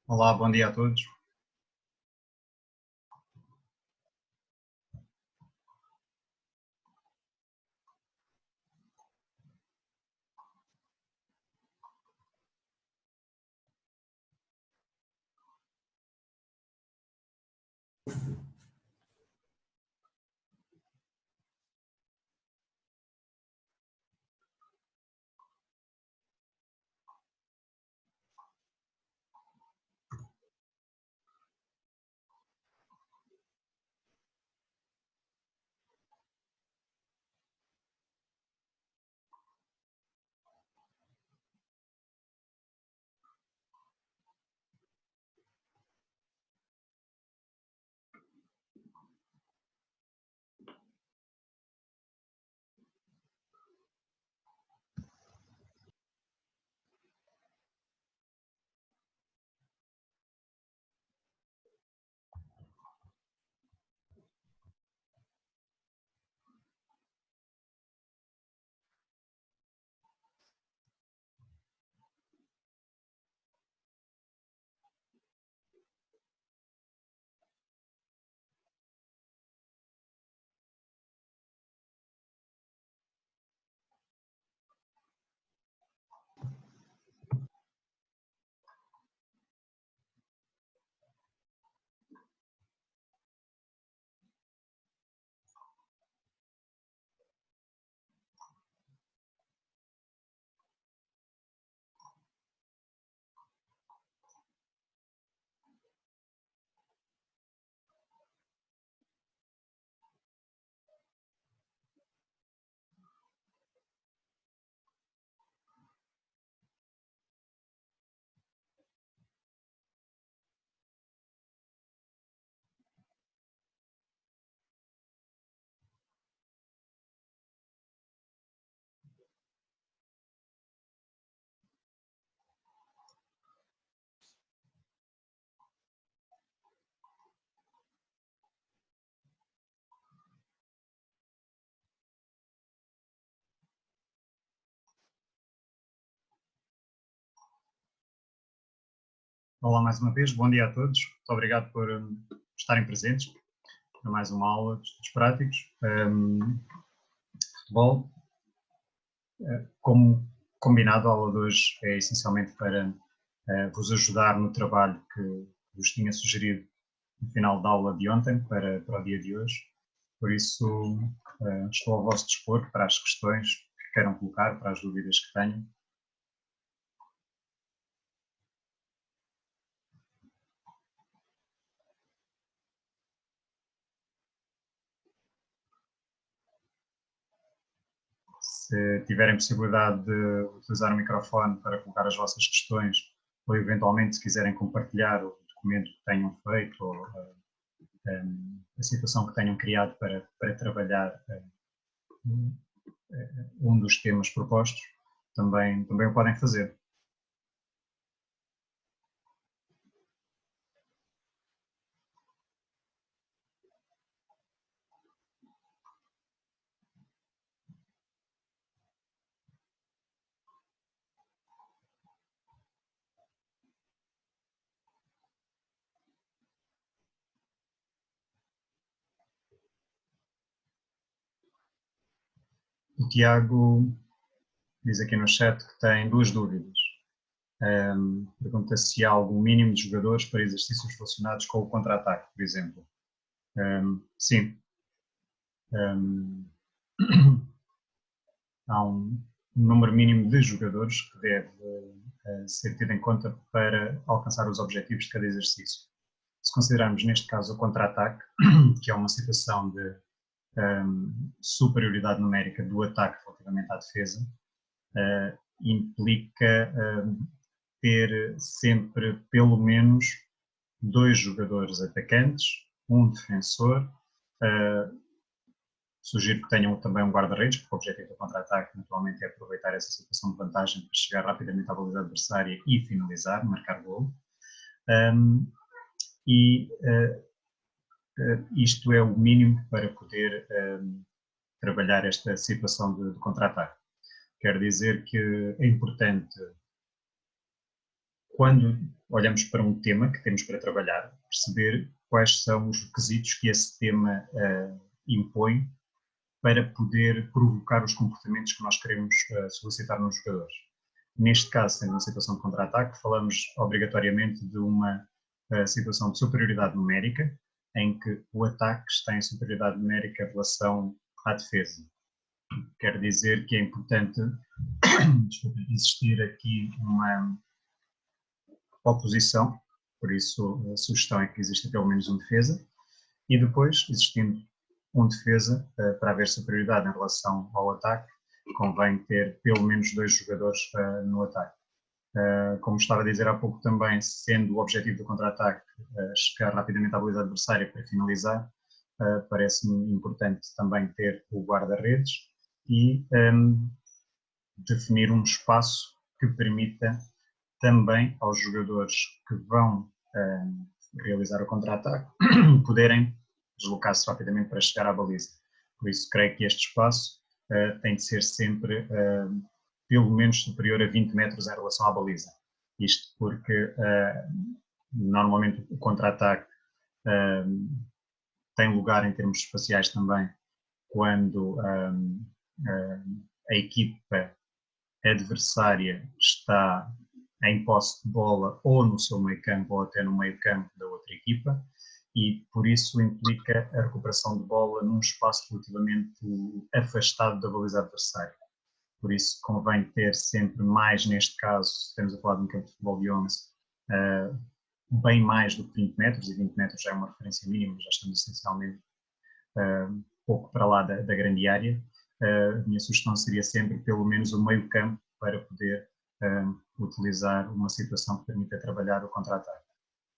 Olá, bom dia a todos. Olá mais uma vez, bom dia a todos. Muito obrigado por estarem presentes para mais uma aula de estudos práticos. Futebol, como combinado, a aula de hoje é essencialmente para vos ajudar no trabalho que vos tinha sugerido no final da aula de ontem para o dia de hoje. Por isso, estou ao vosso dispor para as questões que queiram colocar, para as dúvidas que tenham. Se tiverem possibilidade de utilizar o microfone para colocar as vossas questões, ou eventualmente se quiserem compartilhar o documento que tenham feito, ou a situação que tenham criado para trabalhar um dos temas propostos, também o podem fazer. O Tiago diz aqui no chat que tem duas dúvidas. Pergunta se há algum mínimo de jogadores para exercícios relacionados com o contra-ataque, por exemplo. Sim. Há um número mínimo de jogadores que deve ser tido em conta para alcançar os objetivos de cada exercício. Se considerarmos neste caso o contra-ataque, que é uma situação de superioridade numérica do ataque relativamente à defesa, implica ter sempre pelo menos dois jogadores atacantes, um defensor, sugiro que tenham também um guarda-redes, porque o objetivo do contra-ataque naturalmente é aproveitar essa situação de vantagem para chegar rapidamente à baliza adversária e finalizar, marcar gol. Isto é o mínimo para poder trabalhar esta situação de contra-ataque. Quer dizer que é importante quando olhamos para um tema que temos para trabalhar, perceber quais são os requisitos que esse tema impõe para poder provocar os comportamentos que nós queremos solicitar nos jogadores. Neste caso, sendo uma situação de contra-ataque, falamos obrigatoriamente de uma situação de superioridade numérica, em que o ataque está em superioridade numérica em relação à defesa. Quer dizer que é importante existir aqui uma oposição, por isso a sugestão é que exista pelo menos um defesa, e depois, existindo um defesa, para haver superioridade em relação ao ataque, convém ter pelo menos 2 jogadores no ataque. Como estava a dizer há pouco também, sendo o objetivo do contra-ataque chegar rapidamente à baliza adversária para finalizar, parece-me importante também ter o guarda-redes e definir um espaço que permita também aos jogadores que vão realizar o contra-ataque poderem deslocar-se rapidamente para chegar à baliza. Por isso, creio que este espaço tem de ser sempre pelo menos superior a 20 metros em relação à baliza. Isto porque normalmente o contra-ataque tem lugar em termos espaciais também quando a equipa adversária está em posse de bola ou no seu meio campo ou até no meio campo da outra equipa, e por isso implica a recuperação de bola num espaço relativamente afastado da baliza adversária. Por isso convém ter sempre mais, neste caso, se estamos a falar de um campo de futebol de 11, bem mais do que 20 metros, e 20 metros já é uma referência mínima, já estamos essencialmente pouco para lá da grande área. A minha sugestão seria sempre pelo menos o meio campo para poder utilizar uma situação que permita trabalhar o contra-ataque.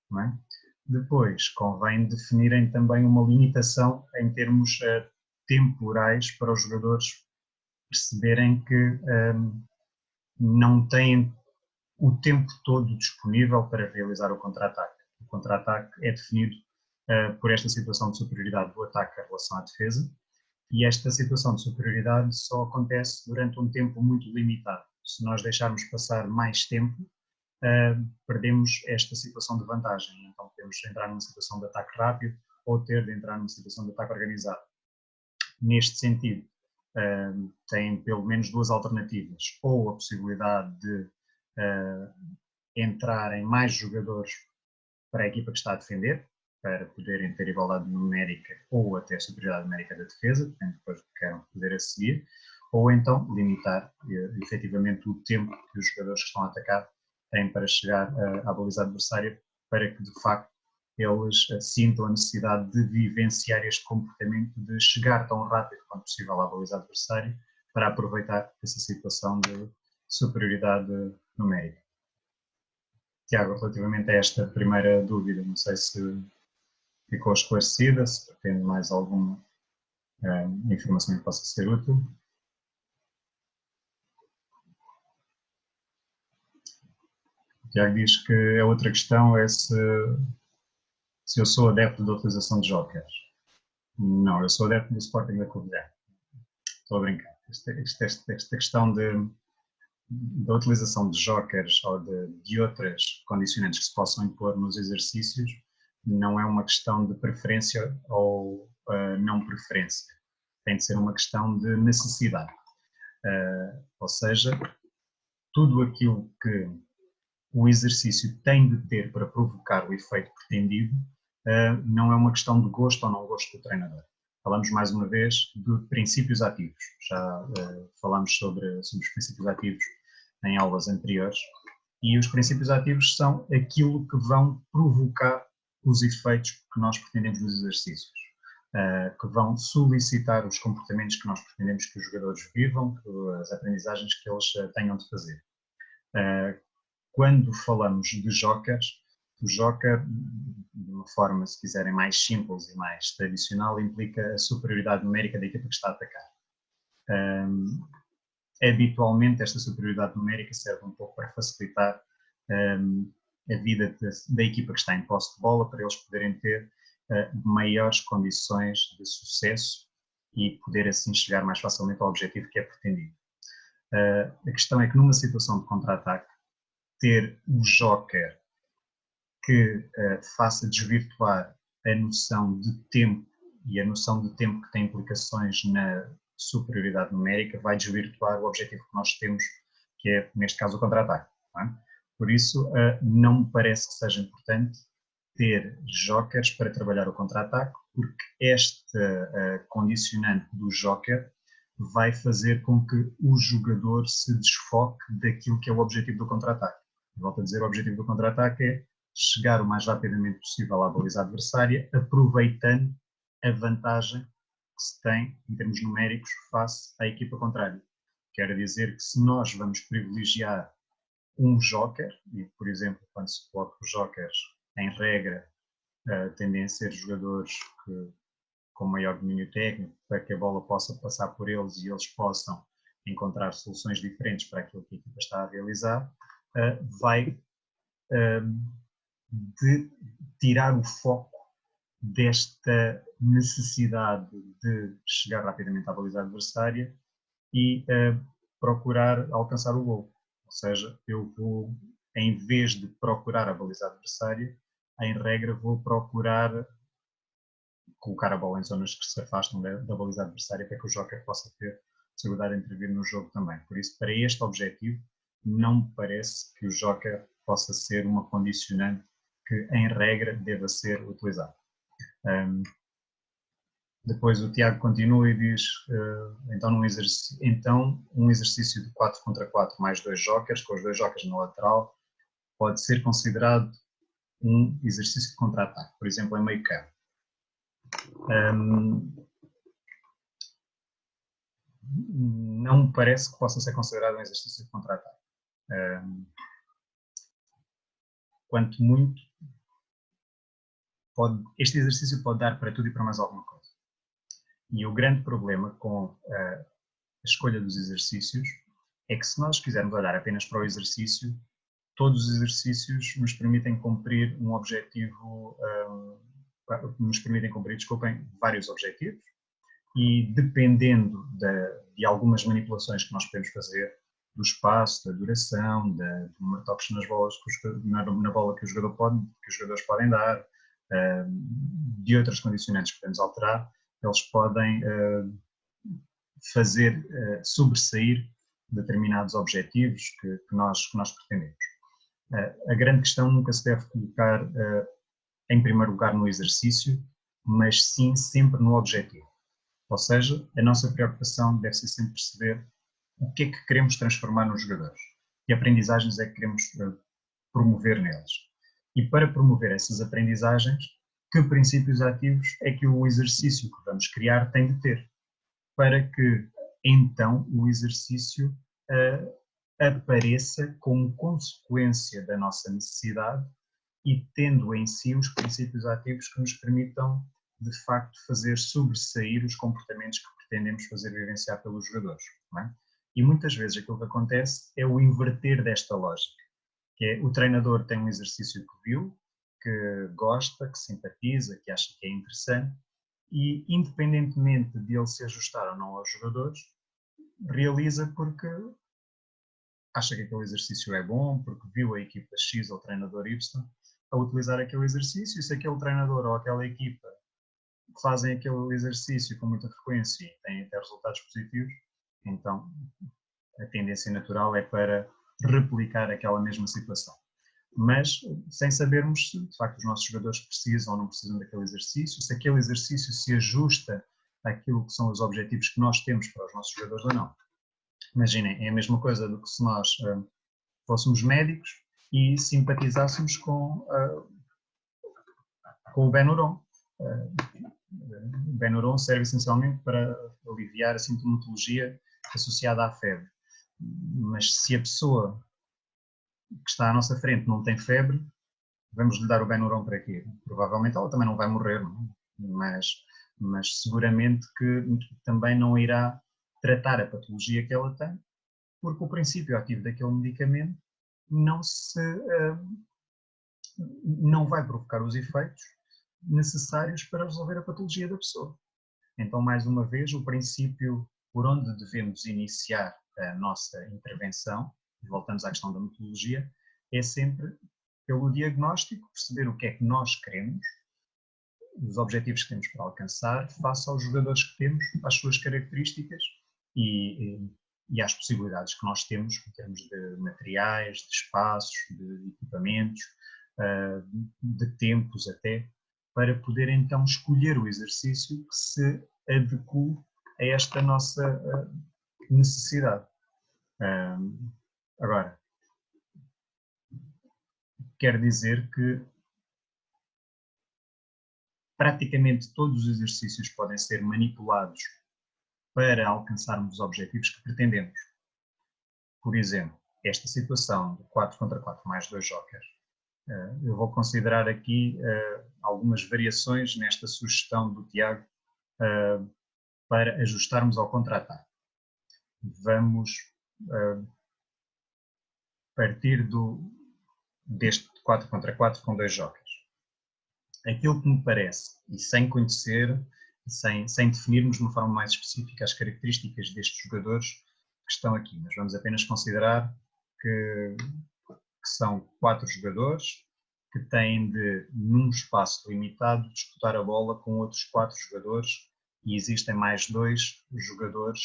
Não é? Depois, convém definirem também uma limitação em termos temporais para os jogadores perceberem que não têm o tempo todo disponível para realizar o contra-ataque. O contra-ataque é definido por esta situação de superioridade do ataque em relação à defesa, e esta situação de superioridade só acontece durante um tempo muito limitado. Se nós deixarmos passar mais tempo, perdemos esta situação de vantagem. Então podemos entrar numa situação de ataque rápido ou ter de entrar numa situação de ataque organizado. Neste sentido, têm pelo menos 2 alternativas, ou a possibilidade de entrarem mais jogadores para a equipa que está a defender, para poderem ter igualdade numérica ou até superioridade numérica da defesa, depende depois do que queiram fazer a seguir, ou então limitar efetivamente o tempo que os jogadores que estão a atacar têm para chegar à baliza adversária, para que de facto eles sintam a necessidade de vivenciar este comportamento de chegar tão rápido quanto possível à baliza adversária para aproveitar essa situação de superioridade numérica. Tiago, relativamente a esta primeira dúvida, não sei se ficou esclarecida, se pretende mais alguma informação que possa ser útil. O Tiago diz que a outra questão é se eu sou adepto da utilização de jokers. Não, eu sou adepto do Sporting da Covilhã. Estou a brincar. Esta questão da utilização de jokers ou de outras condicionantes que se possam impor nos exercícios não é uma questão de preferência ou não preferência. Tem de ser uma questão de necessidade. Ou seja, tudo aquilo que o exercício tem de ter para provocar o efeito pretendido não é uma questão de gosto ou não gosto do treinador. Falamos mais uma vez de princípios ativos. Já falámos sobre os princípios ativos em aulas anteriores, e os princípios ativos são aquilo que vão provocar os efeitos que nós pretendemos nos exercícios, que vão solicitar os comportamentos que nós pretendemos que os jogadores vivam, as aprendizagens que eles tenham de fazer. Quando falamos de jokers, o joker, de uma forma, se quiserem, mais simples e mais tradicional, implica a superioridade numérica da equipa que está a atacar. Habitualmente, esta superioridade numérica serve um pouco para facilitar a vida da equipa que está em posse de bola, para eles poderem ter maiores condições de sucesso e poder assim chegar mais facilmente ao objetivo que é pretendido. A questão é que numa situação de contra-ataque, ter o joker que faça desvirtuar a noção de tempo, e a noção de tempo que tem implicações na superioridade numérica vai desvirtuar o objetivo que nós temos, que é, neste caso, o contra-ataque. Por isso, não me parece que seja importante ter jokers para trabalhar o contra-ataque, porque esta condicionante do joker vai fazer com que o jogador se desfoque daquilo que é o objetivo do contra-ataque. Volto a dizer, o objetivo do contra-ataque é chegar o mais rapidamente possível à baliza adversária, aproveitando a vantagem que se tem, em termos numéricos, face à equipa contrária. Quer dizer que se nós vamos privilegiar um joker, e por exemplo, quando se coloca os jokers, em regra, tendem a ser jogadores com maior domínio técnico, para que a bola possa passar por eles e eles possam encontrar soluções diferentes para aquilo que a equipa está a realizar, vai de tirar o foco desta necessidade de chegar rapidamente à baliza adversária e procurar alcançar o gol. Ou seja, eu vou, em vez de procurar a baliza adversária, em regra vou procurar colocar a bola em zonas que se afastam da baliza adversária para que o joker possa ter possibilidade de intervir no jogo também. Por isso, para este objetivo, não me parece que o joker possa ser uma condicionante que, em regra, deva ser utilizado. Depois o Tiago continua e diz, então um exercício de 4 contra 4 mais 2 jokers, com os 2 jokers na lateral, pode ser considerado um exercício de contra-ataque, por exemplo, em meio campo. Não me parece que possa ser considerado um exercício de contra-ataque. Quanto muito, este exercício pode dar para tudo e para mais alguma coisa. E o grande problema com a escolha dos exercícios é que se nós quisermos olhar apenas para o exercício, todos os exercícios nos permitem cumprir um objetivo, nos permitem cumprir, vários objetivos, e dependendo de algumas manipulações que nós podemos fazer, do espaço, da duração, do número de toques nas bolas na bola que os jogadores podem dar, de outras condicionantes que podemos alterar, eles podem fazer sobressair determinados objetivos que nós pretendemos. A grande questão nunca se deve colocar em primeiro lugar no exercício, mas sim sempre no objetivo. Ou seja, a nossa preocupação deve ser sempre perceber o que é que queremos transformar nos jogadores, que aprendizagens é que queremos promover neles. E para promover essas aprendizagens, que princípios ativos é que o exercício que vamos criar tem de ter, para que então o exercício apareça como consequência da nossa necessidade e tendo em si os princípios ativos que nos permitam de facto fazer sobressair os comportamentos que pretendemos fazer vivenciar pelos jogadores. Não é? E muitas vezes aquilo que acontece é o inverter desta lógica, que é o treinador tem um exercício que viu, que gosta, que simpatiza, que acha que é interessante e independentemente de ele se ajustar ou não aos jogadores, realiza porque acha que aquele exercício é bom, porque viu a equipa X ou o treinador Y a utilizar aquele exercício, e se aquele treinador ou aquela equipa fazem aquele exercício com muita frequência e têm até resultados positivos, então a tendência natural é para replicar aquela mesma situação. Mas sem sabermos se de facto os nossos jogadores precisam ou não precisam daquele exercício, se aquele exercício se ajusta àquilo que são os objetivos que nós temos para os nossos jogadores ou não. Imaginem, é a mesma coisa do que se nós fôssemos médicos e simpatizássemos com o Benuron. O Benuron serve essencialmente para aliviar a sintomatologia associada à febre. Mas se a pessoa que está à nossa frente não tem febre, vamos lhe dar o Benuron para quê? Provavelmente ela também não vai morrer, não? Mas seguramente que também não irá tratar a patologia que ela tem, porque o princípio ativo daquele medicamento não vai provocar os efeitos necessários para resolver a patologia da pessoa. Então, mais uma vez, o princípio por onde devemos iniciar a nossa intervenção, e voltamos à questão da metodologia, é sempre pelo diagnóstico, perceber o que é que nós queremos, os objetivos que temos para alcançar, face aos jogadores que temos, às suas características e às possibilidades que nós temos em termos de materiais, de espaços, de equipamentos, de tempos até, para poder então escolher o exercício que se adeque a esta nossa necessidade. Agora, quer dizer que praticamente todos os exercícios podem ser manipulados para alcançarmos os objetivos que pretendemos. Por exemplo, esta situação de 4 contra 4 mais 2 jokers, eu vou considerar aqui algumas variações nesta sugestão do Tiago para ajustarmos ao contra-ataque. Vamos partir deste 4 contra 4 com 2 jokers. Aquilo que me parece, e sem conhecer, sem definirmos de uma forma mais específica as características destes jogadores que estão aqui, mas vamos apenas considerar que são 4 jogadores que têm de, num espaço limitado, disputar a bola com outros 4 jogadores e existem mais 2 jogadores,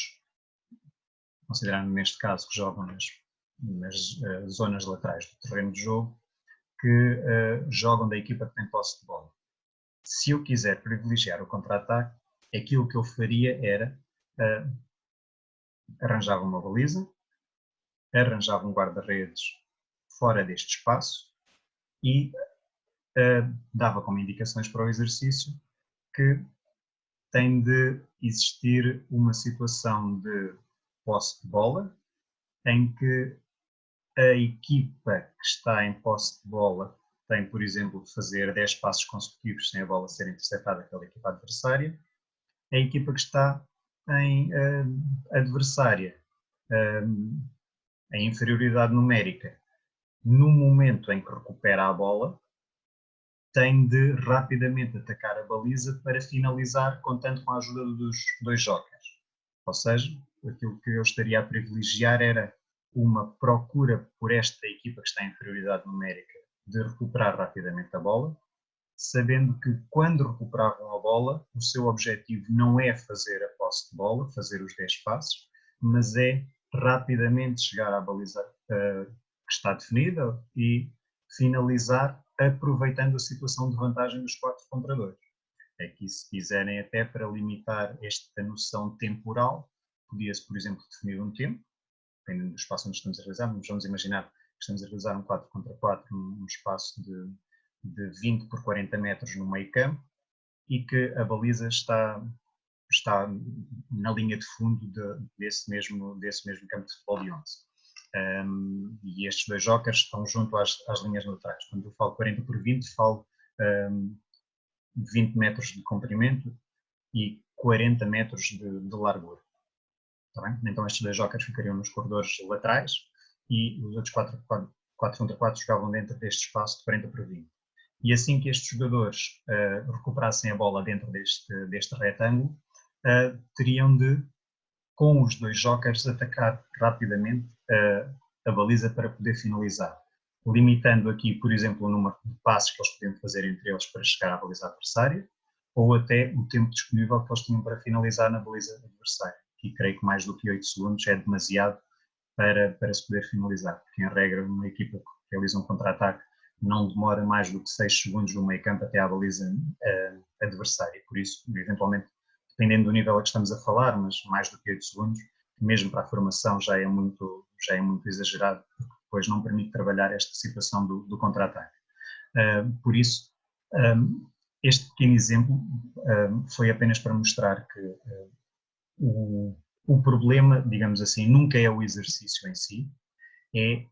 considerando neste caso que jogam nas zonas laterais do terreno de jogo, que jogam da equipa que tem posse de bola. Se eu quiser privilegiar o contra-ataque, aquilo que eu faria era arranjava uma baliza, arranjava um guarda-redes fora deste espaço e dava como indicações para o exercício que tem de existir uma situação de posse de bola em que a equipa que está em posse de bola tem, por exemplo, de fazer 10 passos consecutivos sem a bola ser interceptada pela equipa adversária. A equipa que está em adversária, em inferioridade numérica, no momento em que recupera a bola, tem de rapidamente atacar a baliza para finalizar, contando com a ajuda dos 2 jokers. Ou seja, aquilo que eu estaria a privilegiar era uma procura por esta equipa que está em inferioridade numérica de recuperar rapidamente a bola, sabendo que quando recuperavam a bola, o seu objetivo não é fazer a posse de bola, fazer os 10 passos, mas é rapidamente chegar à baliza que está definida e finalizar aproveitando a situação de vantagem dos 4 contra 2. Aqui, se quiserem, até para limitar esta noção temporal, podia-se, por exemplo, definir um tempo, dependendo do espaço onde estamos a realizar, mas vamos imaginar que estamos a realizar um 4 contra 4 num espaço de 20 por 40 metros no meio campo e que a baliza está na linha de fundo desse mesmo campo de futebol de 11. E estes 2 jokers estão junto às linhas laterais. Quando eu falo 40 por 20, falo 20 metros de comprimento e 40 metros de largura. Tá bem? Então estes 2 jokers ficariam nos corredores laterais e os outros 4 contra 4 jogavam dentro deste espaço de 40 por 20. E assim que estes jogadores recuperassem a bola dentro deste retângulo, teriam de, com os 2 jokers, atacar rapidamente a baliza para poder finalizar, limitando aqui, por exemplo, o número de passos que eles podiam fazer entre eles para chegar à baliza adversária, ou até o tempo disponível que eles tinham para finalizar na baliza adversária. E creio que mais do que 8 segundos é demasiado para se poder finalizar, porque em regra uma equipa que realiza um contra-ataque não demora mais do que 6 segundos no meio campo até à baliza adversária. Por isso, eventualmente, dependendo do nível a que estamos a falar, mas mais do que 8 segundos, mesmo para a formação já é muito exagerado, porque depois não permite trabalhar esta situação do contra-ataque. Por isso, este pequeno exemplo foi apenas para mostrar que o problema, digamos assim, nunca é o exercício em si, é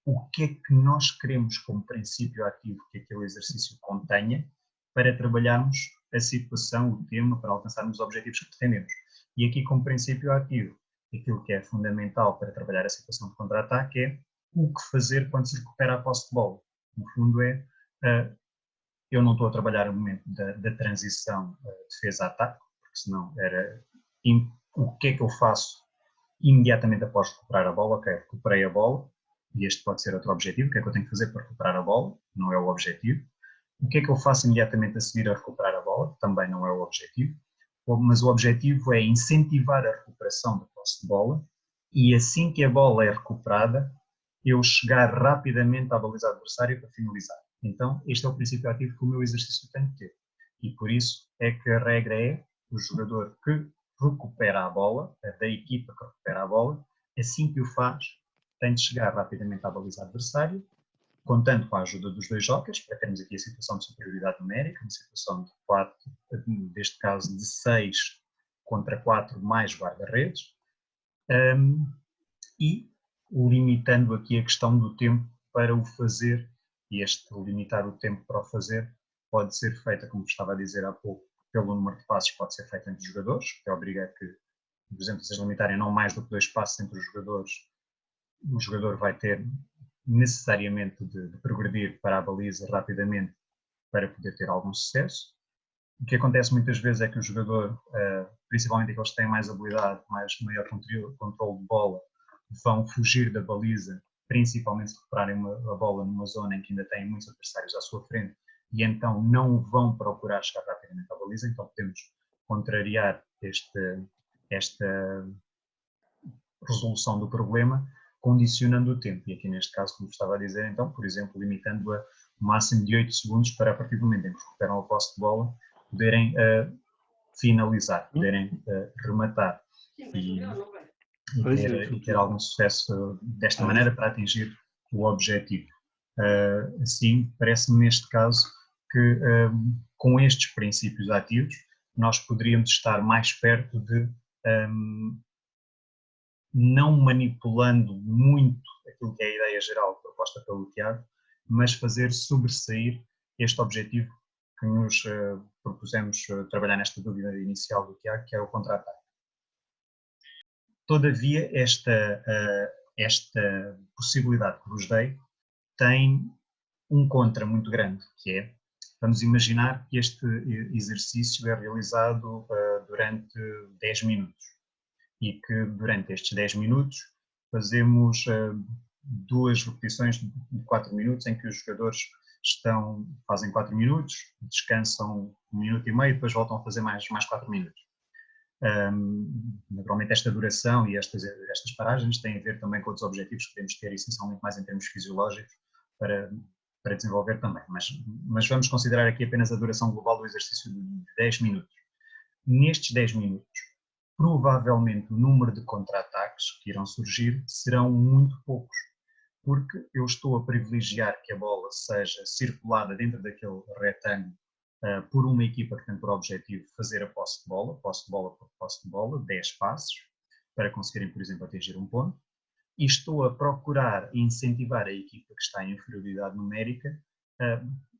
o que é que nós queremos como princípio ativo que aquele exercício contenha para trabalharmos a situação, o tema, para alcançarmos os objetivos que pretendemos. E aqui, como princípio ativo, aquilo que é fundamental para trabalhar a situação de contra-ataque é o que fazer quando se recupera a posse de bola. No fundo eu não estou a trabalhar o momento da transição defesa-ataque, porque senão era o que é que eu faço imediatamente após recuperar a bola. Ok, recuperei a bola, e este pode ser outro objetivo, o que é que eu tenho que fazer para recuperar a bola, não é o objetivo. O que é que eu faço imediatamente a seguir a recuperar a bola, também não é o objetivo, mas o objetivo é incentivar a recuperação da posse de bola e assim que a bola é recuperada, eu chegar rapidamente à baliza adversária para finalizar. Então, este é o princípio ativo que o meu exercício tem que ter. E por isso é que a regra é o jogador que recupera a bola, da equipa que recupera a bola, assim que o faz, tem de chegar rapidamente à baliza adversária, contando com a ajuda dos dois jogos, para termos aqui a situação de superioridade numérica, uma situação de 4, neste caso de 6 contra 4 mais guarda-redes, e limitando aqui a questão do tempo para o fazer, e este limitar o tempo para o fazer pode ser feita, como estava a dizer há pouco, pelo número de passos, pode ser feito entre os jogadores, que obriga a que, por exemplo, se eles limitarem não mais do que 2 passos entre os jogadores, o jogador vai ter necessariamente de progredir para a baliza rapidamente para poder ter algum sucesso. O que acontece muitas vezes é que o jogador, principalmente aqueles que têm mais habilidade, maior controle de bola, vão fugir da baliza, principalmente se recuperarem a bola numa zona em que ainda têm muitos adversários à sua frente e então não vão procurar chegar rapidamente à baliza, então podemos contrariar esta resolução do problema condicionando o tempo. E aqui neste caso, como estava a dizer, então, por exemplo, limitando a um máximo de 8 segundos para a partir do momento em que recuperam a posse de bola, poderem finalizar, poderem rematar e ter algum sucesso desta maneira para atingir o objetivo. Assim, parece-me neste caso que com estes princípios ativos nós poderíamos estar mais perto de não manipulando muito aquilo que é a ideia geral proposta pelo Tiago, mas fazer sobressair este objetivo que nos propusemos trabalhar nesta dúvida inicial do Tiago, que é o contra-ataque. Todavia, esta possibilidade que vos dei tem um contra muito grande, que é, vamos imaginar que este exercício é realizado durante 10 minutos e que durante estes 10 minutos fazemos 2 repetições de 4 minutos em que os jogadores fazem 4 minutos, descansam 1 minuto e meio e depois voltam a fazer mais 4 minutos. Naturalmente esta duração e estas paragens têm a ver também com outros objetivos que queremos ter, essencialmente mais em termos fisiológicos, para desenvolver também, mas vamos considerar aqui apenas a duração global do exercício de 10 minutos. Nestes 10 minutos, provavelmente o número de contra-ataques que irão surgir serão muito poucos, porque eu estou a privilegiar que a bola seja circulada dentro daquele retângulo por uma equipa que tem por objetivo fazer a posse de bola por posse de bola, 10 passos, para conseguirem, por exemplo, atingir um ponto, e estou a procurar incentivar a equipa que está em inferioridade numérica,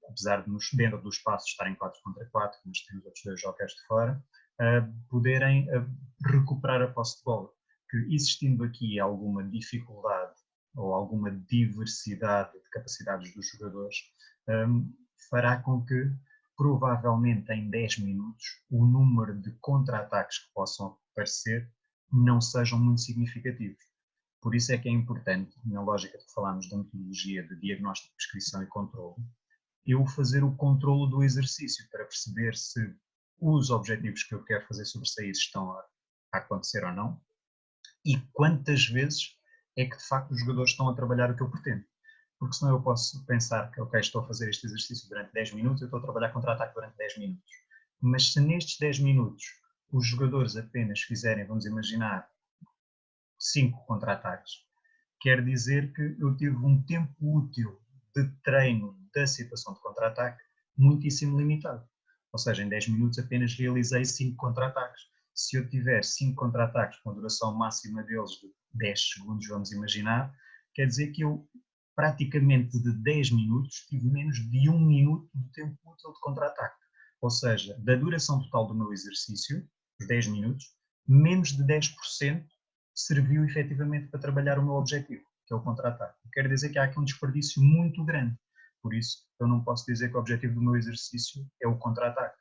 apesar de dentro dos passos estarem 4 contra 4, mas temos outros 2 jogadores de fora, poderem recuperar a posse de bola. Que existindo aqui alguma dificuldade ou alguma diversidade de capacidades dos jogadores, fará com que provavelmente em 10 minutos o número de contra-ataques que possam aparecer não sejam muito significativos. Por isso é que é importante, na lógica que falámos da metodologia de diagnóstico, prescrição e controle, eu fazer o controle do exercício para perceber se os objetivos que eu quero fazer sobressair estão a acontecer ou não e quantas vezes é que de facto os jogadores estão a trabalhar o que eu pretendo. Porque senão eu posso pensar que, ok, estou a fazer este exercício durante 10 minutos, eu estou a trabalhar contra-ataque durante 10 minutos. Mas se nestes 10 minutos os jogadores apenas fizerem, vamos imaginar, 5 contra-ataques, quer dizer que eu tive um tempo útil de treino da situação de contra-ataque muitíssimo limitado. Ou seja, em 10 minutos apenas realizei 5 contra-ataques. Se eu tiver 5 contra-ataques com a duração máxima deles de 10 segundos, vamos imaginar, quer dizer que eu praticamente de 10 minutos tive menos de 1 minuto de tempo útil de contra-ataque. Ou seja, da duração total do meu exercício, os 10 minutos, menos de 10% serviu efetivamente para trabalhar o meu objetivo, que é o contra-ataque. Quer dizer que há aqui um desperdício muito grande. Por isso, eu não posso dizer que o objetivo do meu exercício é o contra-ataque,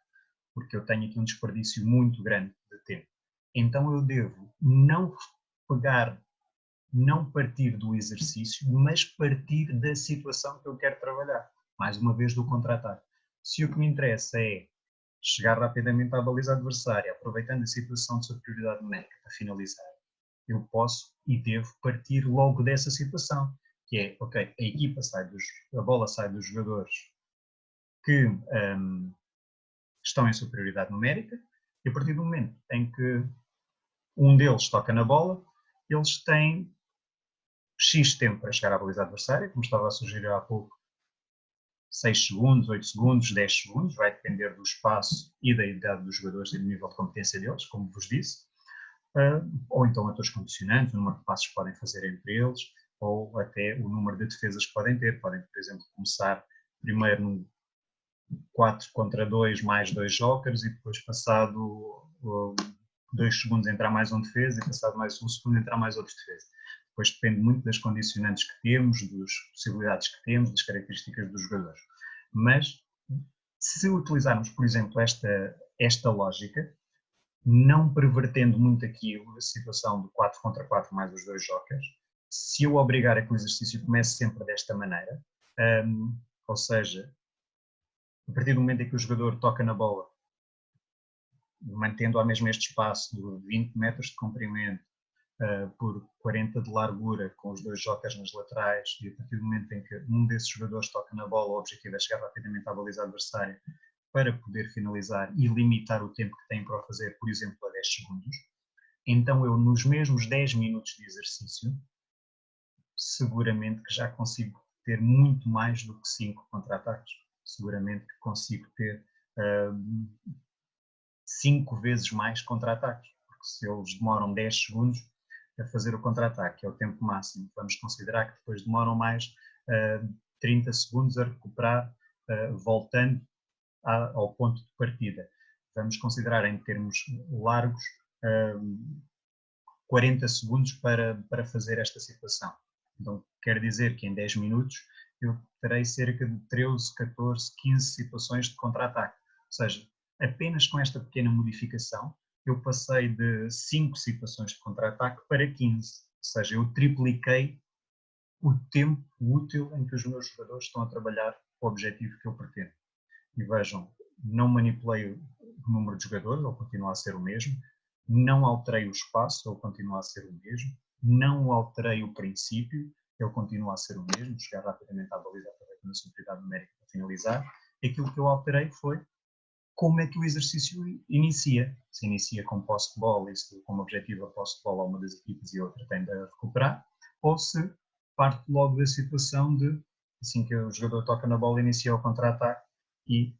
porque eu tenho aqui um desperdício muito grande de tempo. Então eu devo não pegar não partir do exercício, mas partir da situação que eu quero trabalhar. Mais uma vez, do contra-ataque. Se o que me interessa é chegar rapidamente à baliza adversária, aproveitando a situação de superioridade numérica para finalizar, eu posso e devo partir logo dessa situação, que é, ok, a bola sai dos jogadores que estão em superioridade numérica, e a partir do momento em que um deles toca na bola, eles têm X tempo para chegar à baliza adversária, como estava a sugerir há pouco, 6 segundos, 8 segundos, 10 segundos, vai depender do espaço e da idade dos jogadores e do nível de competência deles, como vos disse, ou então atores condicionantes, o número de passos que podem fazer entre eles, ou até o número de defesas que podem ter. Podem, por exemplo, começar primeiro num 4 contra 2 mais 2 jokers e depois passado 2 segundos entrar mais um defesa e passado mais um segundo entrar mais outro defesa. Depois depende muito das condicionantes que temos, das possibilidades que temos, das características dos jogadores. Mas se utilizarmos, por exemplo, esta lógica, não pervertendo muito aquilo, a situação do 4 contra 4 mais os 2 jokers, se eu obrigar a que o exercício comece sempre desta maneira, ou seja, a partir do momento em que o jogador toca na bola, mantendo ao mesmo este espaço de 20 metros de comprimento, por 40 de largura, com os 2 jokers nas laterais, e a partir do momento em que um desses jogadores toca na bola, o objetivo é chegar rapidamente à baliza adversária para poder finalizar e limitar o tempo que tem para o fazer, por exemplo, a 10 segundos. Então eu, nos mesmos 10 minutos de exercício, seguramente que já consigo ter muito mais do que 5 contra-ataques. Seguramente que consigo ter 5 vezes mais contra-ataques, porque se eles demoram 10 segundos a fazer o contra-ataque, que é o tempo máximo, vamos considerar que depois demoram mais 30 segundos a recuperar, voltando ao ponto de partida. Vamos considerar em termos largos 40 segundos para fazer esta situação. Então, quer dizer que em 10 minutos eu terei cerca de 13, 14, 15 situações de contra-ataque. Ou seja, apenas com esta pequena modificação, eu passei de 5 situações de contra-ataque para 15. Ou seja, eu tripliquei o tempo útil em que os meus jogadores estão a trabalhar o objetivo que eu pretendo. E vejam, não manipulei o número de jogadores, ele continua a ser o mesmo, não alterei o espaço, ele continua a ser o mesmo, não alterei o princípio, ele continua a ser o mesmo, chegar rapidamente à baliza aproveitando a superioridade numérica para finalizar. Aquilo que eu alterei foi como é que o exercício inicia. Se inicia com posse de bola e se como objetivo a posse de bola a uma das equipas e a outra tende a recuperar, ou se parte logo da situação de, assim que o jogador toca na bola, inicia o contra-ataque e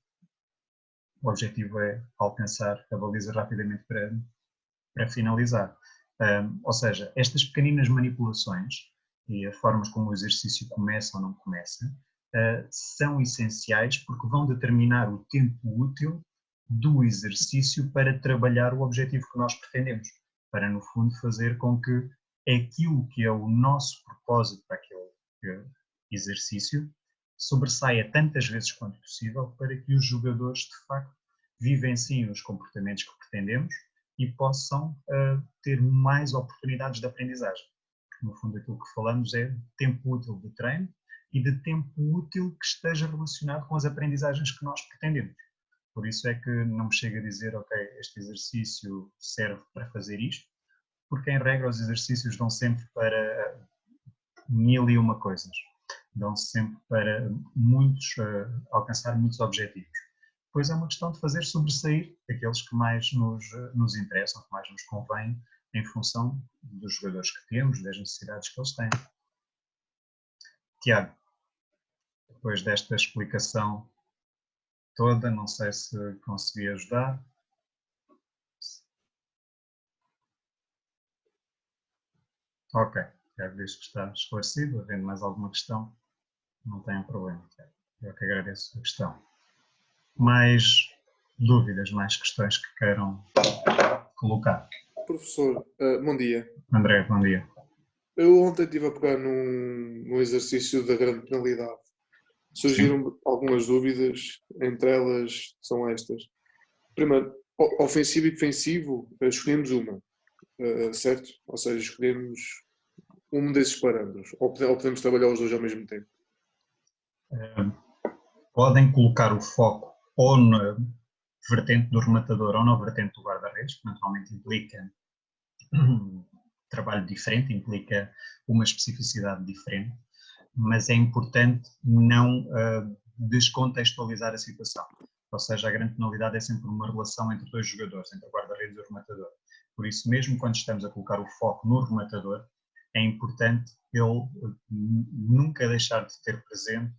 o objetivo é alcançar a baliza rapidamente para finalizar. Ou seja, estas pequeninas manipulações e as formas como o exercício começa ou não começa são essenciais porque vão determinar o tempo útil do exercício para trabalhar o objetivo que nós pretendemos, para no fundo fazer com que aquilo que é o nosso propósito para aquele exercício sobressaia tantas vezes quanto possível para que os jogadores de facto vivenciem os comportamentos que pretendemos e possam ter mais oportunidades de aprendizagem. Porque, no fundo, aquilo que falamos é de tempo útil de treino e de tempo útil que esteja relacionado com as aprendizagens que nós pretendemos. Por isso é que não me chega a dizer, ok, este exercício serve para fazer isto, porque em regra os exercícios dão sempre para 1001 coisas. Dão sempre para alcançar muitos objetivos. Depois é uma questão de fazer sobressair aqueles que mais nos interessam, que mais nos convém, em função dos jogadores que temos, das necessidades que eles têm. Tiago, depois desta explicação toda, não sei se consegui ajudar. Ok, Tiago diz que está esclarecido. Havendo mais alguma questão, não tem problema, Tiago. Eu que agradeço a questão. Mais dúvidas, mais questões que queiram colocar? Professor, bom dia. André, bom dia. Eu ontem estive a pegar num exercício da grande penalidade. Surgiram algumas dúvidas, entre elas são estas. Primeiro, ofensivo e defensivo, escolhemos uma, certo? Ou seja, escolhemos um desses parâmetros? Ou podemos trabalhar os dois ao mesmo tempo? Podem colocar o foco ou na vertente do rematador ou na vertente do guarda-redes, que naturalmente implica um trabalho diferente, implica uma especificidade diferente, mas é importante não descontextualizar a situação. Ou seja, a grande penalidade é sempre uma relação entre dois jogadores, entre o guarda-redes e o rematador. Por isso, mesmo quando estamos a colocar o foco no rematador, é importante ele nunca deixar de ter presente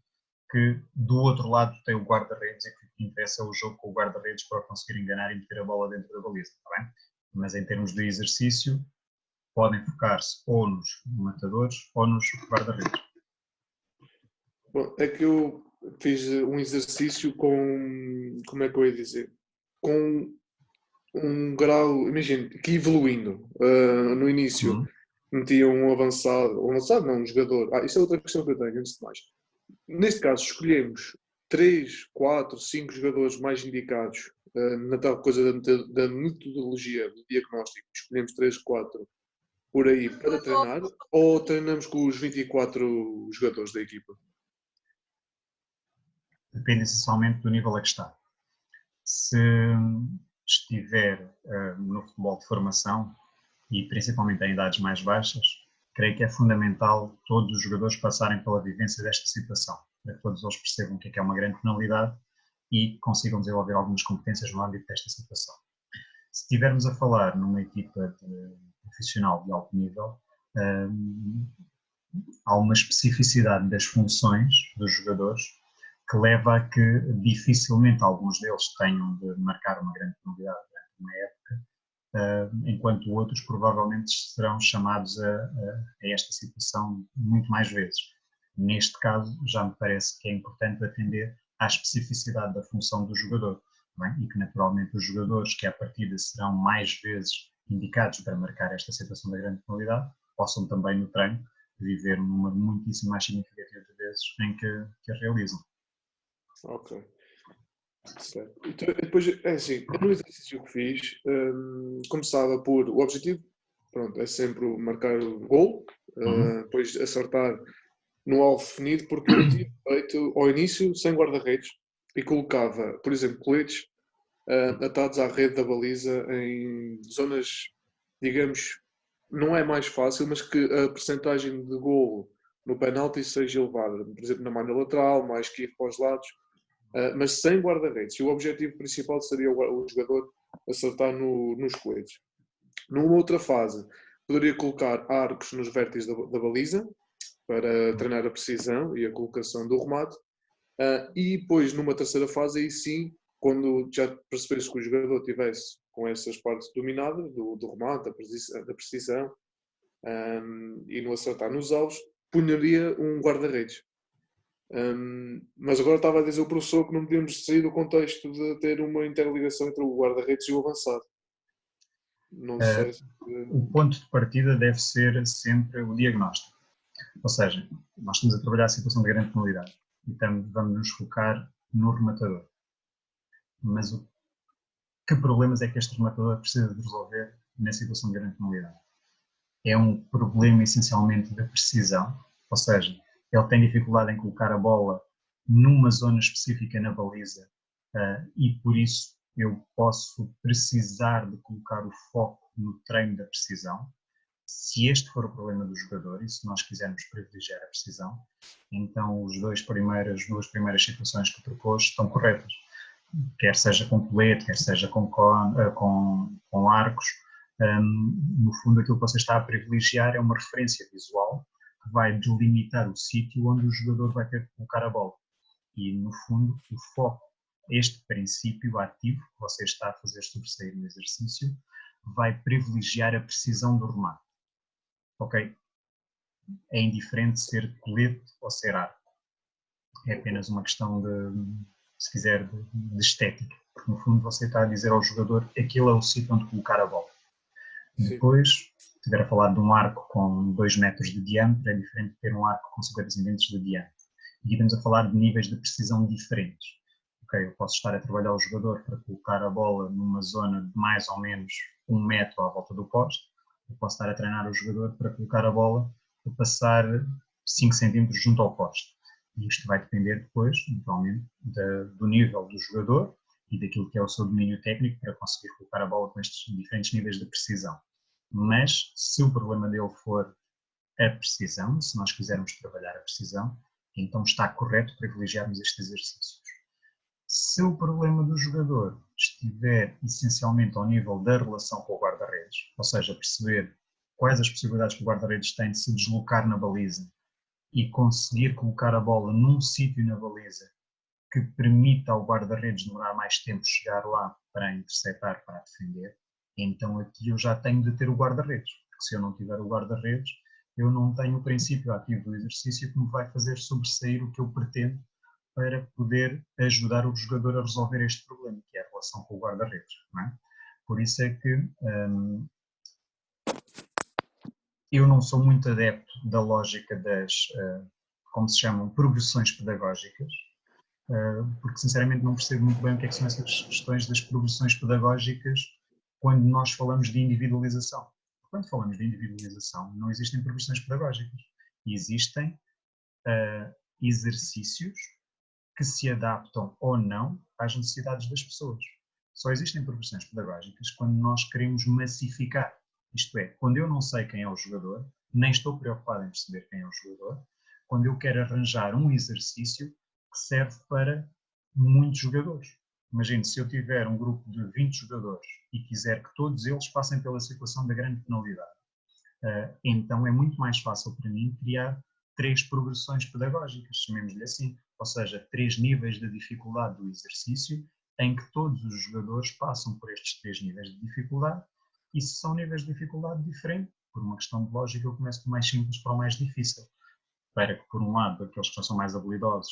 que do outro lado tem o guarda-redes e que o que interessa é o jogo com o guarda-redes para conseguir enganar e meter a bola dentro da baliza, está bem? Mas em termos de exercício, podem focar-se ou nos rematadores ou nos guarda-redes. Bom, é que eu fiz um exercício com, como é que eu ia dizer? Com um grau, imagina, que evoluindo. No início metia um avançado não, um jogador. Isso é outra questão que eu tenho, antes de mais. Neste caso, escolhemos 3, 4, 5 jogadores mais indicados na tal coisa da metodologia do diagnóstico. Escolhemos 3, 4 por aí para treinar ou treinamos com os 24 jogadores da equipa? Depende essencialmente do nível a que está. Se estiver no futebol de formação e principalmente em idades mais baixas, creio que é fundamental todos os jogadores passarem pela vivência desta situação, para que todos eles percebam o que é uma grande penalidade e consigam desenvolver algumas competências no âmbito desta situação. Se estivermos a falar numa equipa profissional de alto nível, há uma especificidade das funções dos jogadores que leva a que dificilmente alguns deles tenham de marcar uma grande penalidade durante uma época, enquanto outros provavelmente serão chamados a esta situação muito mais vezes. Neste caso, já me parece que é importante atender à especificidade da função do jogador, não é? E que naturalmente os jogadores que à partida serão mais vezes indicados para marcar esta situação da grande penalidade possam também no treino viver um número muitíssimo mais significativo de vezes em que a realizam. Ok. Certo. Então, depois, é assim, no exercício que fiz, começava por o objetivo, pronto, é sempre marcar o gol, depois acertar no alvo definido, porque eu tinha feito ao início sem guarda-redes e colocava, por exemplo, coletes atados à rede da baliza em zonas, digamos, não é mais fácil, mas que a percentagem de golo no penalti seja elevada, por exemplo, na malha lateral, mais que ir para os lados. Mas sem guarda-redes. E o objetivo principal seria o jogador acertar nos coletes. Numa outra fase, poderia colocar arcos nos vértices da baliza para treinar a precisão e a colocação do remate. E depois, numa terceira fase, aí sim, quando já percebesse que o jogador tivesse com essas partes dominadas, do remate, da precisão, e no acertar nos alvos, punharia um guarda-redes. Mas agora estava a dizer o professor que não podíamos sair do contexto de ter uma interligação entre o guarda-redes e o avançado. Não sei se... O ponto de partida deve ser sempre o diagnóstico. Ou seja, nós estamos a trabalhar a situação de grande penalidade e vamos nos focar no rematador. Mas que problemas é que este rematador precisa de resolver na situação de grande penalidade? É um problema essencialmente de precisão, ou seja, ele tem dificuldade em colocar a bola numa zona específica na baliza e por isso eu posso precisar de colocar o foco no treino da precisão. Se este for o problema do jogador e se nós quisermos privilegiar a precisão, então as duas primeiras situações que propôs estão corretas. Quer seja com colete, quer seja com arcos, no fundo aquilo que você está a privilegiar é uma referência visual que vai delimitar o sítio onde o jogador vai ter que colocar a bola. E no fundo o foco, este princípio ativo que você está a fazer sobressair no exercício, vai privilegiar a precisão do remate. Ok? É indiferente ser colete ou ser arco. É apenas uma questão de, se quiser, de estética. Porque no fundo você está a dizer ao jogador que aquilo é o sítio onde colocar a bola. Sim. Depois, se estiver a falar de um arco com 2 metros de diâmetro, é diferente de ter um arco com 50 centímetros de diâmetro. E aqui estamos a falar de níveis de precisão diferentes. Ok, eu posso estar a trabalhar o jogador para colocar a bola numa zona de mais ou menos 1 metro à volta do poste. Eu posso estar a treinar o jogador para colocar a bola a passar 5 centímetros junto ao poste. E isto vai depender depois, naturalmente, do nível do jogador e daquilo que é o seu domínio técnico para conseguir colocar a bola com estes diferentes níveis de precisão. Mas, se o problema dele for a precisão, se nós quisermos trabalhar a precisão, então está correto privilegiarmos estes exercícios. Se o problema do jogador estiver essencialmente ao nível da relação com o guarda-redes, ou seja, perceber quais as possibilidades que o guarda-redes tem de se deslocar na baliza e conseguir colocar a bola num sítio na baliza que permita ao guarda-redes demorar mais tempo chegar lá para interceptar, para defender, então aqui eu já tenho de ter o guarda-redes, porque se eu não tiver o guarda-redes, eu não tenho o princípio ativo do exercício que me vai fazer sobressair o que eu pretendo para poder ajudar o jogador a resolver este problema, que é a relação com o guarda-redes. Por isso é que eu não sou muito adepto da lógica das, como se chamam, progressões pedagógicas, porque sinceramente não percebo muito bem o que é que são essas questões das progressões pedagógicas quando nós falamos de individualização. Quando falamos de individualização, não existem progressões pedagógicas. Existem exercícios que se adaptam ou não às necessidades das pessoas. Só existem progressões pedagógicas quando nós queremos massificar. Isto é, quando eu não sei quem é o jogador, nem estou preocupado em perceber quem é o jogador, quando eu quero arranjar um exercício que serve para muitos jogadores. Imagine, se eu tiver um grupo de 20 jogadores e quiser que todos eles passem pela situação da grande penalidade, então é muito mais fácil para mim criar 3 progressões pedagógicas, chamemos-lhe assim, ou seja, 3 níveis de dificuldade do exercício em que todos os jogadores passam por estes 3 níveis de dificuldade e se são níveis de dificuldade diferentes, por uma questão de lógica, eu começo do mais simples para o mais difícil, para que, por um lado, aqueles que são mais habilidosos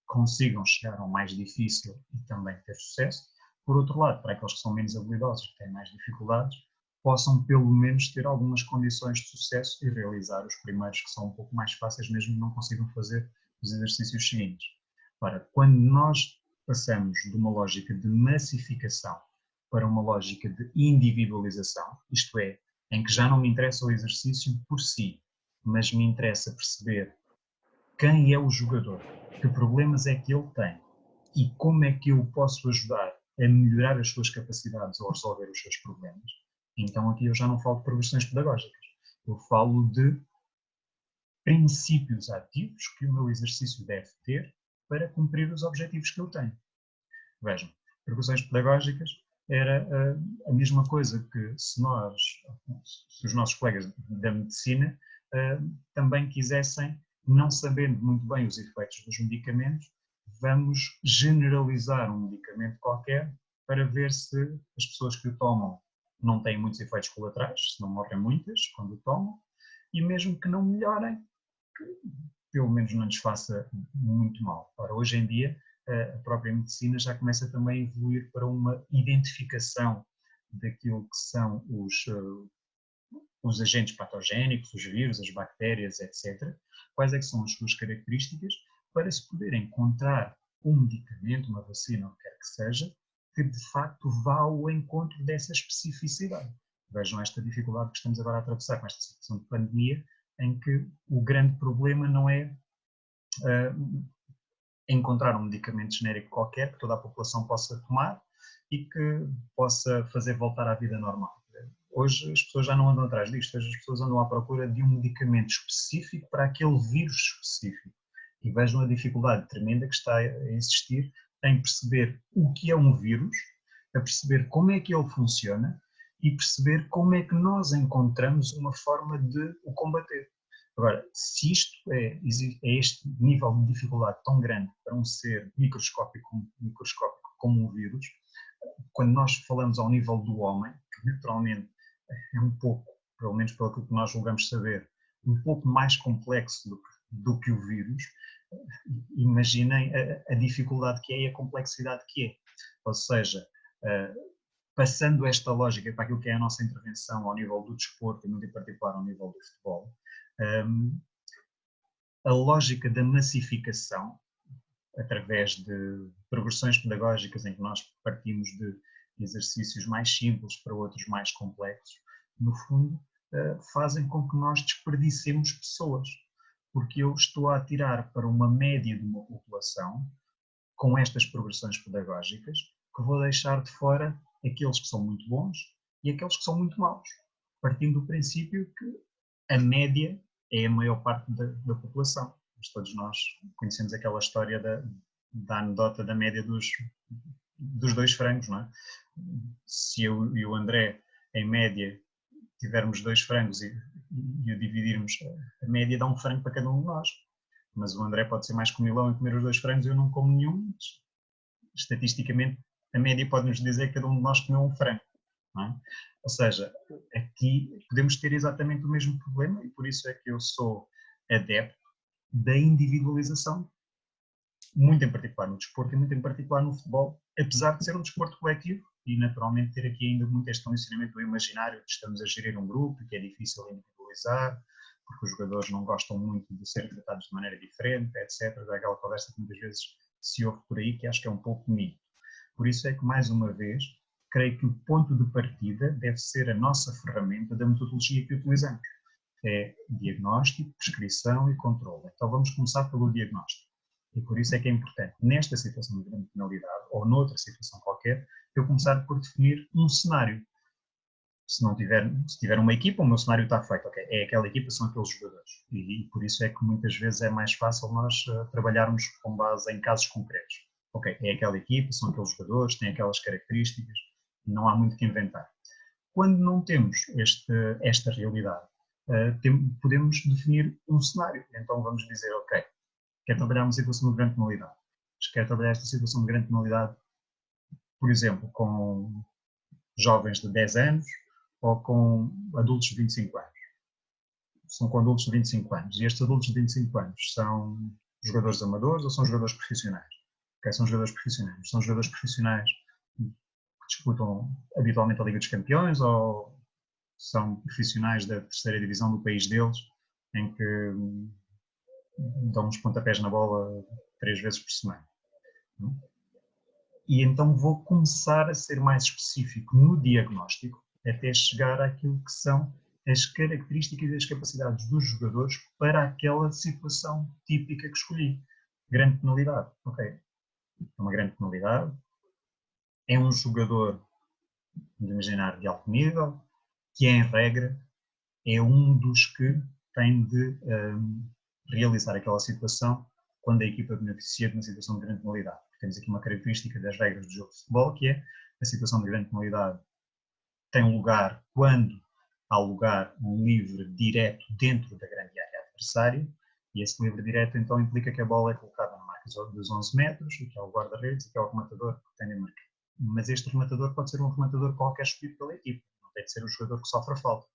consigam chegar ao mais difícil e também ter sucesso, por outro lado, para aqueles que são menos habilidosos e têm mais dificuldades, possam pelo menos ter algumas condições de sucesso e realizar os primeiros que são um pouco mais fáceis, mesmo que não consigam fazer os exercícios seguintes. Ora, quando nós passamos de uma lógica de massificação para uma lógica de individualização, isto é, em que já não me interessa o exercício por si, mas me interessa perceber quem é o jogador, que problemas é que ele tem e como é que eu posso ajudar a melhorar as suas capacidades ou a resolver os seus problemas, então aqui eu já não falo de progressões pedagógicas, eu falo de princípios ativos que o meu exercício deve ter para cumprir os objetivos que eu tenho. Vejam, progressões pedagógicas era a mesma coisa que se os nossos colegas da medicina também quisessem, não sabendo muito bem os efeitos dos medicamentos, vamos generalizar um medicamento qualquer para ver se as pessoas que o tomam não têm muitos efeitos colaterais, se não morrem muitas quando o tomam, e mesmo que não melhorem, que pelo menos não lhes faça muito mal. Ora, hoje em dia, a própria medicina já começa também a evoluir para uma identificação daquilo que são os agentes patogénicos, os vírus, as bactérias, etc. Quais é que são as suas características para se poder encontrar um medicamento, uma vacina, o que quer que seja, que de facto vá ao encontro dessa especificidade. Vejam esta dificuldade que estamos agora a atravessar com esta situação de pandemia, em que o grande problema não é encontrar um medicamento genérico qualquer que toda a população possa tomar e que possa fazer voltar à vida normal. Hoje as pessoas já não andam atrás disto, hoje as pessoas andam à procura de um medicamento específico para aquele vírus específico. E vejam a dificuldade tremenda que está a existir em perceber o que é um vírus, a perceber como é que ele funciona e perceber como é que nós encontramos uma forma de o combater. Agora, se isto é este nível de dificuldade tão grande para um ser microscópico como um vírus, quando nós falamos ao nível do homem, que naturalmente é um pouco, pelo menos pelo que nós julgamos saber, um pouco mais complexo do que o vírus, imaginem a dificuldade que é e a complexidade que é. Ou seja, passando esta lógica para aquilo que é a nossa intervenção ao nível do desporto e muito em particular ao nível do futebol, a lógica da massificação, através de progressões pedagógicas em que nós partimos de exercícios mais simples para outros mais complexos, no fundo fazem com que nós desperdicemos pessoas, porque eu estou a atirar para uma média de uma população com estas progressões pedagógicas que vou deixar de fora aqueles que são muito bons e aqueles que são muito maus, partindo do princípio que a média é a maior parte da população. Mas todos nós conhecemos aquela história da anedota da média dos 2 frangos, não é? Se eu e o André, em média, tivermos 2 frangos e o dividirmos, a média dá 1 frango para cada um de nós. Mas o André pode ser mais comilão em comer os 2 frangos e eu não como nenhum. Mas, estatisticamente, a média pode-nos dizer que cada um de nós comeu 1 frango. Não é? Ou seja, aqui podemos ter exatamente o mesmo problema e por isso é que eu sou adepto da individualização, muito em particular no desporto e muito em particular no futebol, apesar de ser um desporto coletivo e naturalmente ter aqui ainda muito este condicionamento do imaginário que estamos a gerir um grupo, que é difícil individualizar, porque os jogadores não gostam muito de ser tratados de maneira diferente, etc. Daquela conversa que muitas vezes se ouve por aí, que acho que é um pouco mito. Por isso é que, mais uma vez, creio que o ponto de partida deve ser a nossa ferramenta da metodologia que utilizamos. É diagnóstico, prescrição e controle. Então vamos começar pelo diagnóstico. E por isso é que é importante, nesta situação de grande penalidade, ou noutra situação qualquer, eu começar por definir um cenário. Se tiver uma equipa, o meu cenário está feito. Okay, é aquela equipa, são aqueles jogadores. E por isso é que muitas vezes é mais fácil nós trabalharmos com base em casos concretos. Ok, é aquela equipa, são aqueles jogadores, têm aquelas características, não há muito que inventar. Quando não temos esta realidade, podemos definir um cenário. Então vamos dizer, ok, quer trabalhar uma situação de grande penalidade. Quer trabalhar esta situação de grande penalidade, por exemplo, com jovens de 10 anos ou com adultos de 25 anos. São com adultos de 25 anos. E estes adultos de 25 anos são jogadores amadores ou são jogadores profissionais? Okay, são jogadores profissionais. São jogadores profissionais que disputam habitualmente a Liga dos Campeões ou são profissionais da terceira divisão do país deles, em que dão uns pontapés na bola 3 vezes por semana. E então vou começar a ser mais específico no diagnóstico, até chegar àquilo que são as características e as capacidades dos jogadores para aquela situação típica que escolhi. Grande penalidade. Ok, é uma grande penalidade. É um jogador, vamos imaginar, de alto nível, que em regra é um dos que tem de realizar aquela situação quando a equipa beneficia de uma situação de grande penalidade. Temos aqui uma característica das regras do jogo de futebol, que é a situação de grande penalidade tem lugar quando há lugar livre direto dentro da grande área adversária, e esse livre direto então implica que a bola é colocada na marca dos 11 metros, e que é o guarda-redes e que é o rematador que tem a marcar. Mas este rematador pode ser um rematador qualquer escolhido pela equipa, não tem de ser o jogador que sofre a falta.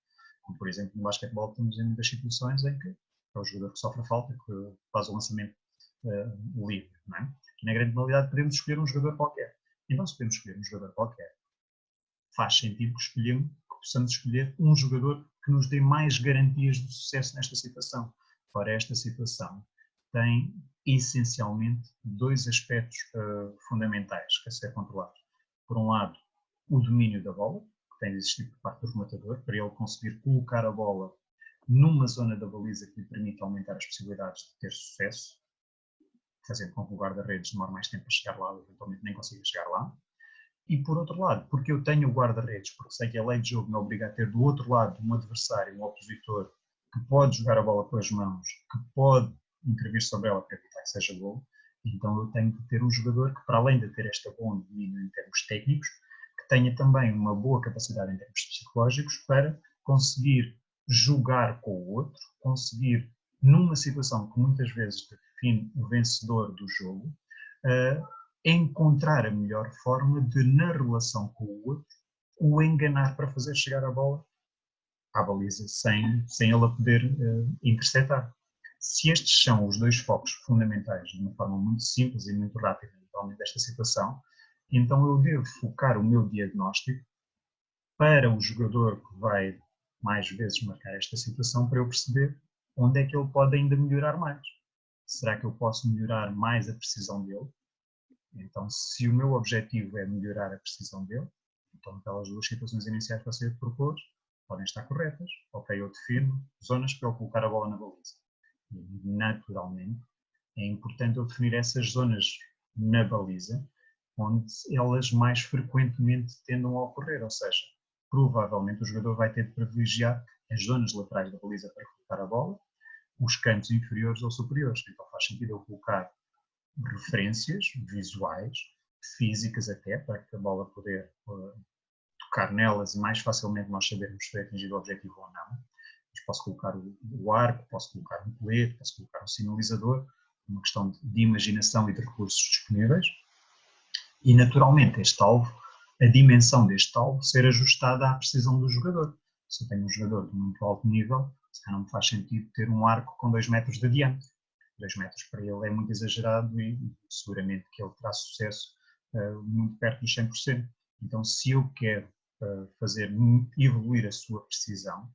Como, por exemplo, no basquetebol temos em muitas situações em que é o jogador que sofre a falta, que faz o lançamento livre. Não é? Aqui na grande penalidade podemos escolher um jogador qualquer. Então, se podemos escolher um jogador qualquer, faz sentido que possamos escolher um jogador que nos dê mais garantias de sucesso nesta situação. Ora, esta situação tem essencialmente 2 aspectos fundamentais a ser controlados. Por um lado, o domínio da bola, que tem de existir por parte do rematador, para ele conseguir colocar a bola numa zona da baliza que lhe permite aumentar as possibilidades de ter sucesso, fazendo com que o guarda-redes demore mais tempo a chegar lá, ou eventualmente nem consiga chegar lá. E por outro lado, porque eu tenho o guarda-redes, porque sei que a lei de jogo me obriga a ter do outro lado um adversário, um opositor, que pode jogar a bola com as mãos, que pode intervir sobre ela para evitar que seja gol, então eu tenho de ter um jogador que, para além de ter esta bom domínio em termos técnicos, que tenha também uma boa capacidade em termos psicológicos para conseguir jogar com o outro, conseguir, numa situação que muitas vezes define o vencedor do jogo, encontrar a melhor forma de, na relação com o outro, o enganar para fazer chegar a bola à baliza sem ela poder interceptar. Se estes são os 2 focos fundamentais, de uma forma muito simples e muito rápida, naturalmente, desta situação, então eu devo focar o meu diagnóstico para o jogador que vai mais vezes marcar esta situação, para eu perceber onde é que ele pode ainda melhorar mais. Será que eu posso melhorar mais a precisão dele? Então, se o meu objetivo é melhorar a precisão dele, então aquelas 2 situações iniciais que você propôs, podem estar corretas. Ok, eu defino zonas para ele colocar a bola na baliza. E, naturalmente, é importante eu definir essas zonas na baliza, onde elas mais frequentemente tendam a ocorrer, ou seja, provavelmente o jogador vai ter de privilegiar as zonas laterais da baliza para colocar a bola, os cantos inferiores ou superiores. Então faz sentido eu colocar referências visuais, físicas até, para que a bola poder tocar nelas e mais facilmente nós sabermos se foi atingido o objetivo ou não. Mas posso colocar o arco, posso colocar um colete, posso colocar um sinalizador, uma questão de imaginação e de recursos disponíveis. E naturalmente este alvo, a dimensão deste alvo ser ajustada à precisão do jogador. Se eu tenho um jogador de muito alto nível, se não me faz sentido ter um arco com 2 metros de diâmetro. 2 metros para ele é muito exagerado e seguramente que ele terá sucesso muito perto dos 100%. Então, se eu quero fazer evoluir a sua precisão,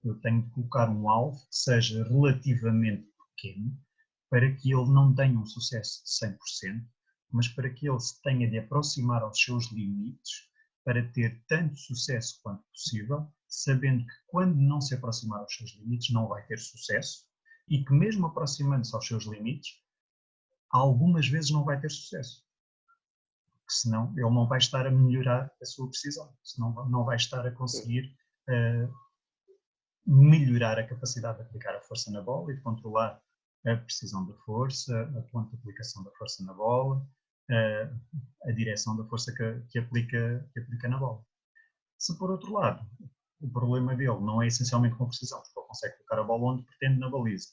eu tenho de colocar um alvo que seja relativamente pequeno para que ele não tenha um sucesso de 100%, mas para que ele se tenha de aproximar aos seus limites para ter tanto sucesso quanto possível, sabendo que quando não se aproximar aos seus limites não vai ter sucesso e que mesmo aproximando-se aos seus limites, algumas vezes não vai ter sucesso. Porque senão ele não vai estar a melhorar a sua precisão, senão não vai estar a conseguir melhorar a capacidade de aplicar a força na bola e de controlar a precisão da força, a ponto de aplicação da força na bola, a direção da força que aplica na bola. Se por outro lado, o problema dele não é essencialmente com precisão, porque ele consegue colocar a bola onde pretende na baliza,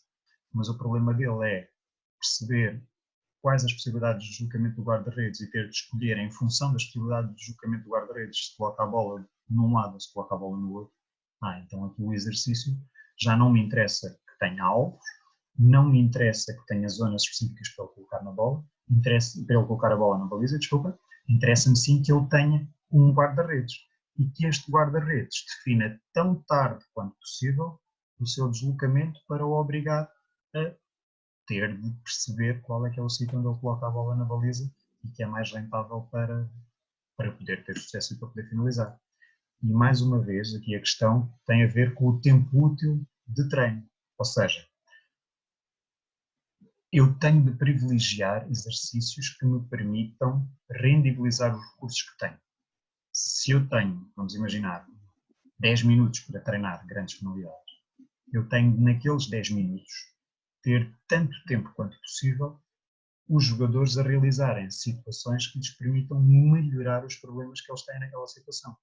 mas o problema dele é perceber quais as possibilidades de deslocamento do guarda-redes e ter de escolher em função das possibilidades de deslocamento do guarda-redes se coloca a bola num lado ou se coloca a bola no outro. Então aqui o exercício já não me interessa que tenha alvos, não me interessa que tenha zonas específicas para ele colocar na bola, para ele colocar a bola na baliza, desculpa, interessa-me sim que ele tenha um guarda-redes e que este guarda-redes defina tão tarde quanto possível o seu deslocamento para o obrigar a ter de perceber qual é que é o sítio onde ele coloca a bola na baliza e que é mais rentável para poder ter sucesso e para poder finalizar. E mais uma vez, aqui a questão tem a ver com o tempo útil de treino. Ou seja, eu tenho de privilegiar exercícios que me permitam rendibilizar os recursos que tenho. Se eu tenho, vamos imaginar, 10 minutos para treinar grandes penalidades, eu tenho de, naqueles 10 minutos, ter tanto tempo quanto possível os jogadores a realizarem situações que lhes permitam melhorar os problemas que eles têm naquela situação.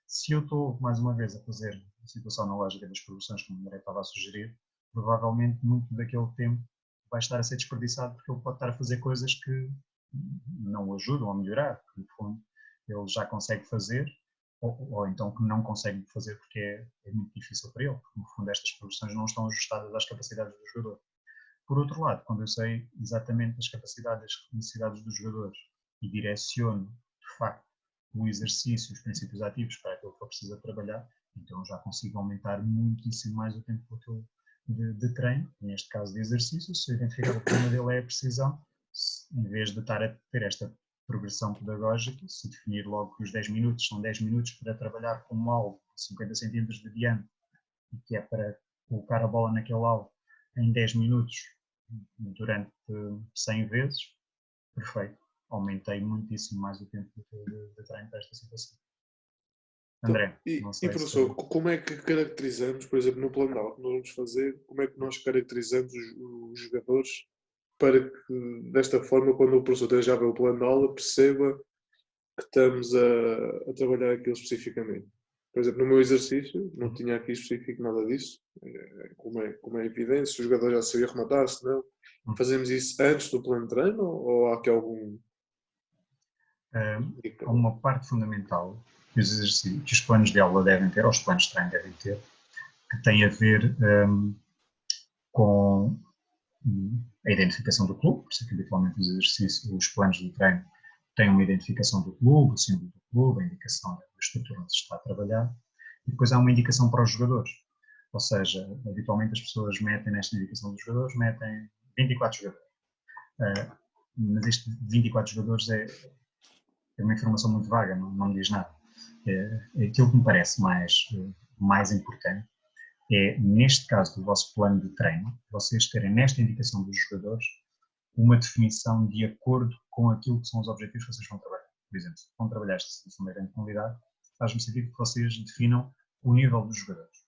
Se eu estou, mais uma vez, a fazer a situação na lógica das progressões, como o André estava a sugerir, provavelmente muito daquele tempo vai estar a ser desperdiçado porque ele pode estar a fazer coisas que não o ajudam a melhorar, que no fundo ele já consegue fazer, ou então que não consegue fazer porque é muito difícil para ele, porque no fundo estas progressões não estão ajustadas às capacidades do jogador. Por outro lado, quando eu sei exatamente as capacidades e as necessidades dos jogadores e direciono, de facto, o exercício, os princípios ativos para aquilo que eu preciso trabalhar, então já consigo aumentar muitíssimo mais o tempo útil de treino, neste caso de exercício. Se eu identificar que o problema dele é a precisão, em vez de estar a ter esta progressão pedagógica, se definir logo que os 10 minutos são 10 minutos para trabalhar com um alvo de 50 cm de diâmetro e que é para colocar a bola naquele alvo em 10 minutos durante 100 vezes, perfeito. Aumentei muitíssimo mais o tempo de treino para esta situação. André, então, não sei professor, como é que caracterizamos, por exemplo, no plano de aula que nós vamos fazer, como é que nós caracterizamos os jogadores para que, desta forma, quando o professor já vê o plano de aula, perceba que estamos a trabalhar aquilo especificamente? Por exemplo, no meu exercício, não tinha aqui específico nada disso, como é evidente, se o jogador já sabia rematar, se não. Fazemos isso antes do plano de treino ou há aqui algum... Há uma parte fundamental que os planos de aula devem ter, ou os planos de treino devem ter, que tem a ver com a identificação do clube, por isso que habitualmente os planos de treino têm uma identificação do clube, o símbolo do clube, a indicação da estrutura onde se está a trabalhar, e depois há uma indicação para os jogadores. Ou seja, habitualmente as pessoas metem nesta indicação dos jogadores, metem 24 jogadores. Mas este 24 jogadores é uma informação muito vaga, não me diz nada. É aquilo que me parece mais mais importante é, neste caso do vosso plano de treino, vocês terem nesta indicação dos jogadores uma definição de acordo com aquilo que são os objetivos que vocês vão trabalhar. Por exemplo, se vão trabalhar esta situação da grande penalidade, faz-me sentido que vocês definam o nível dos jogadores.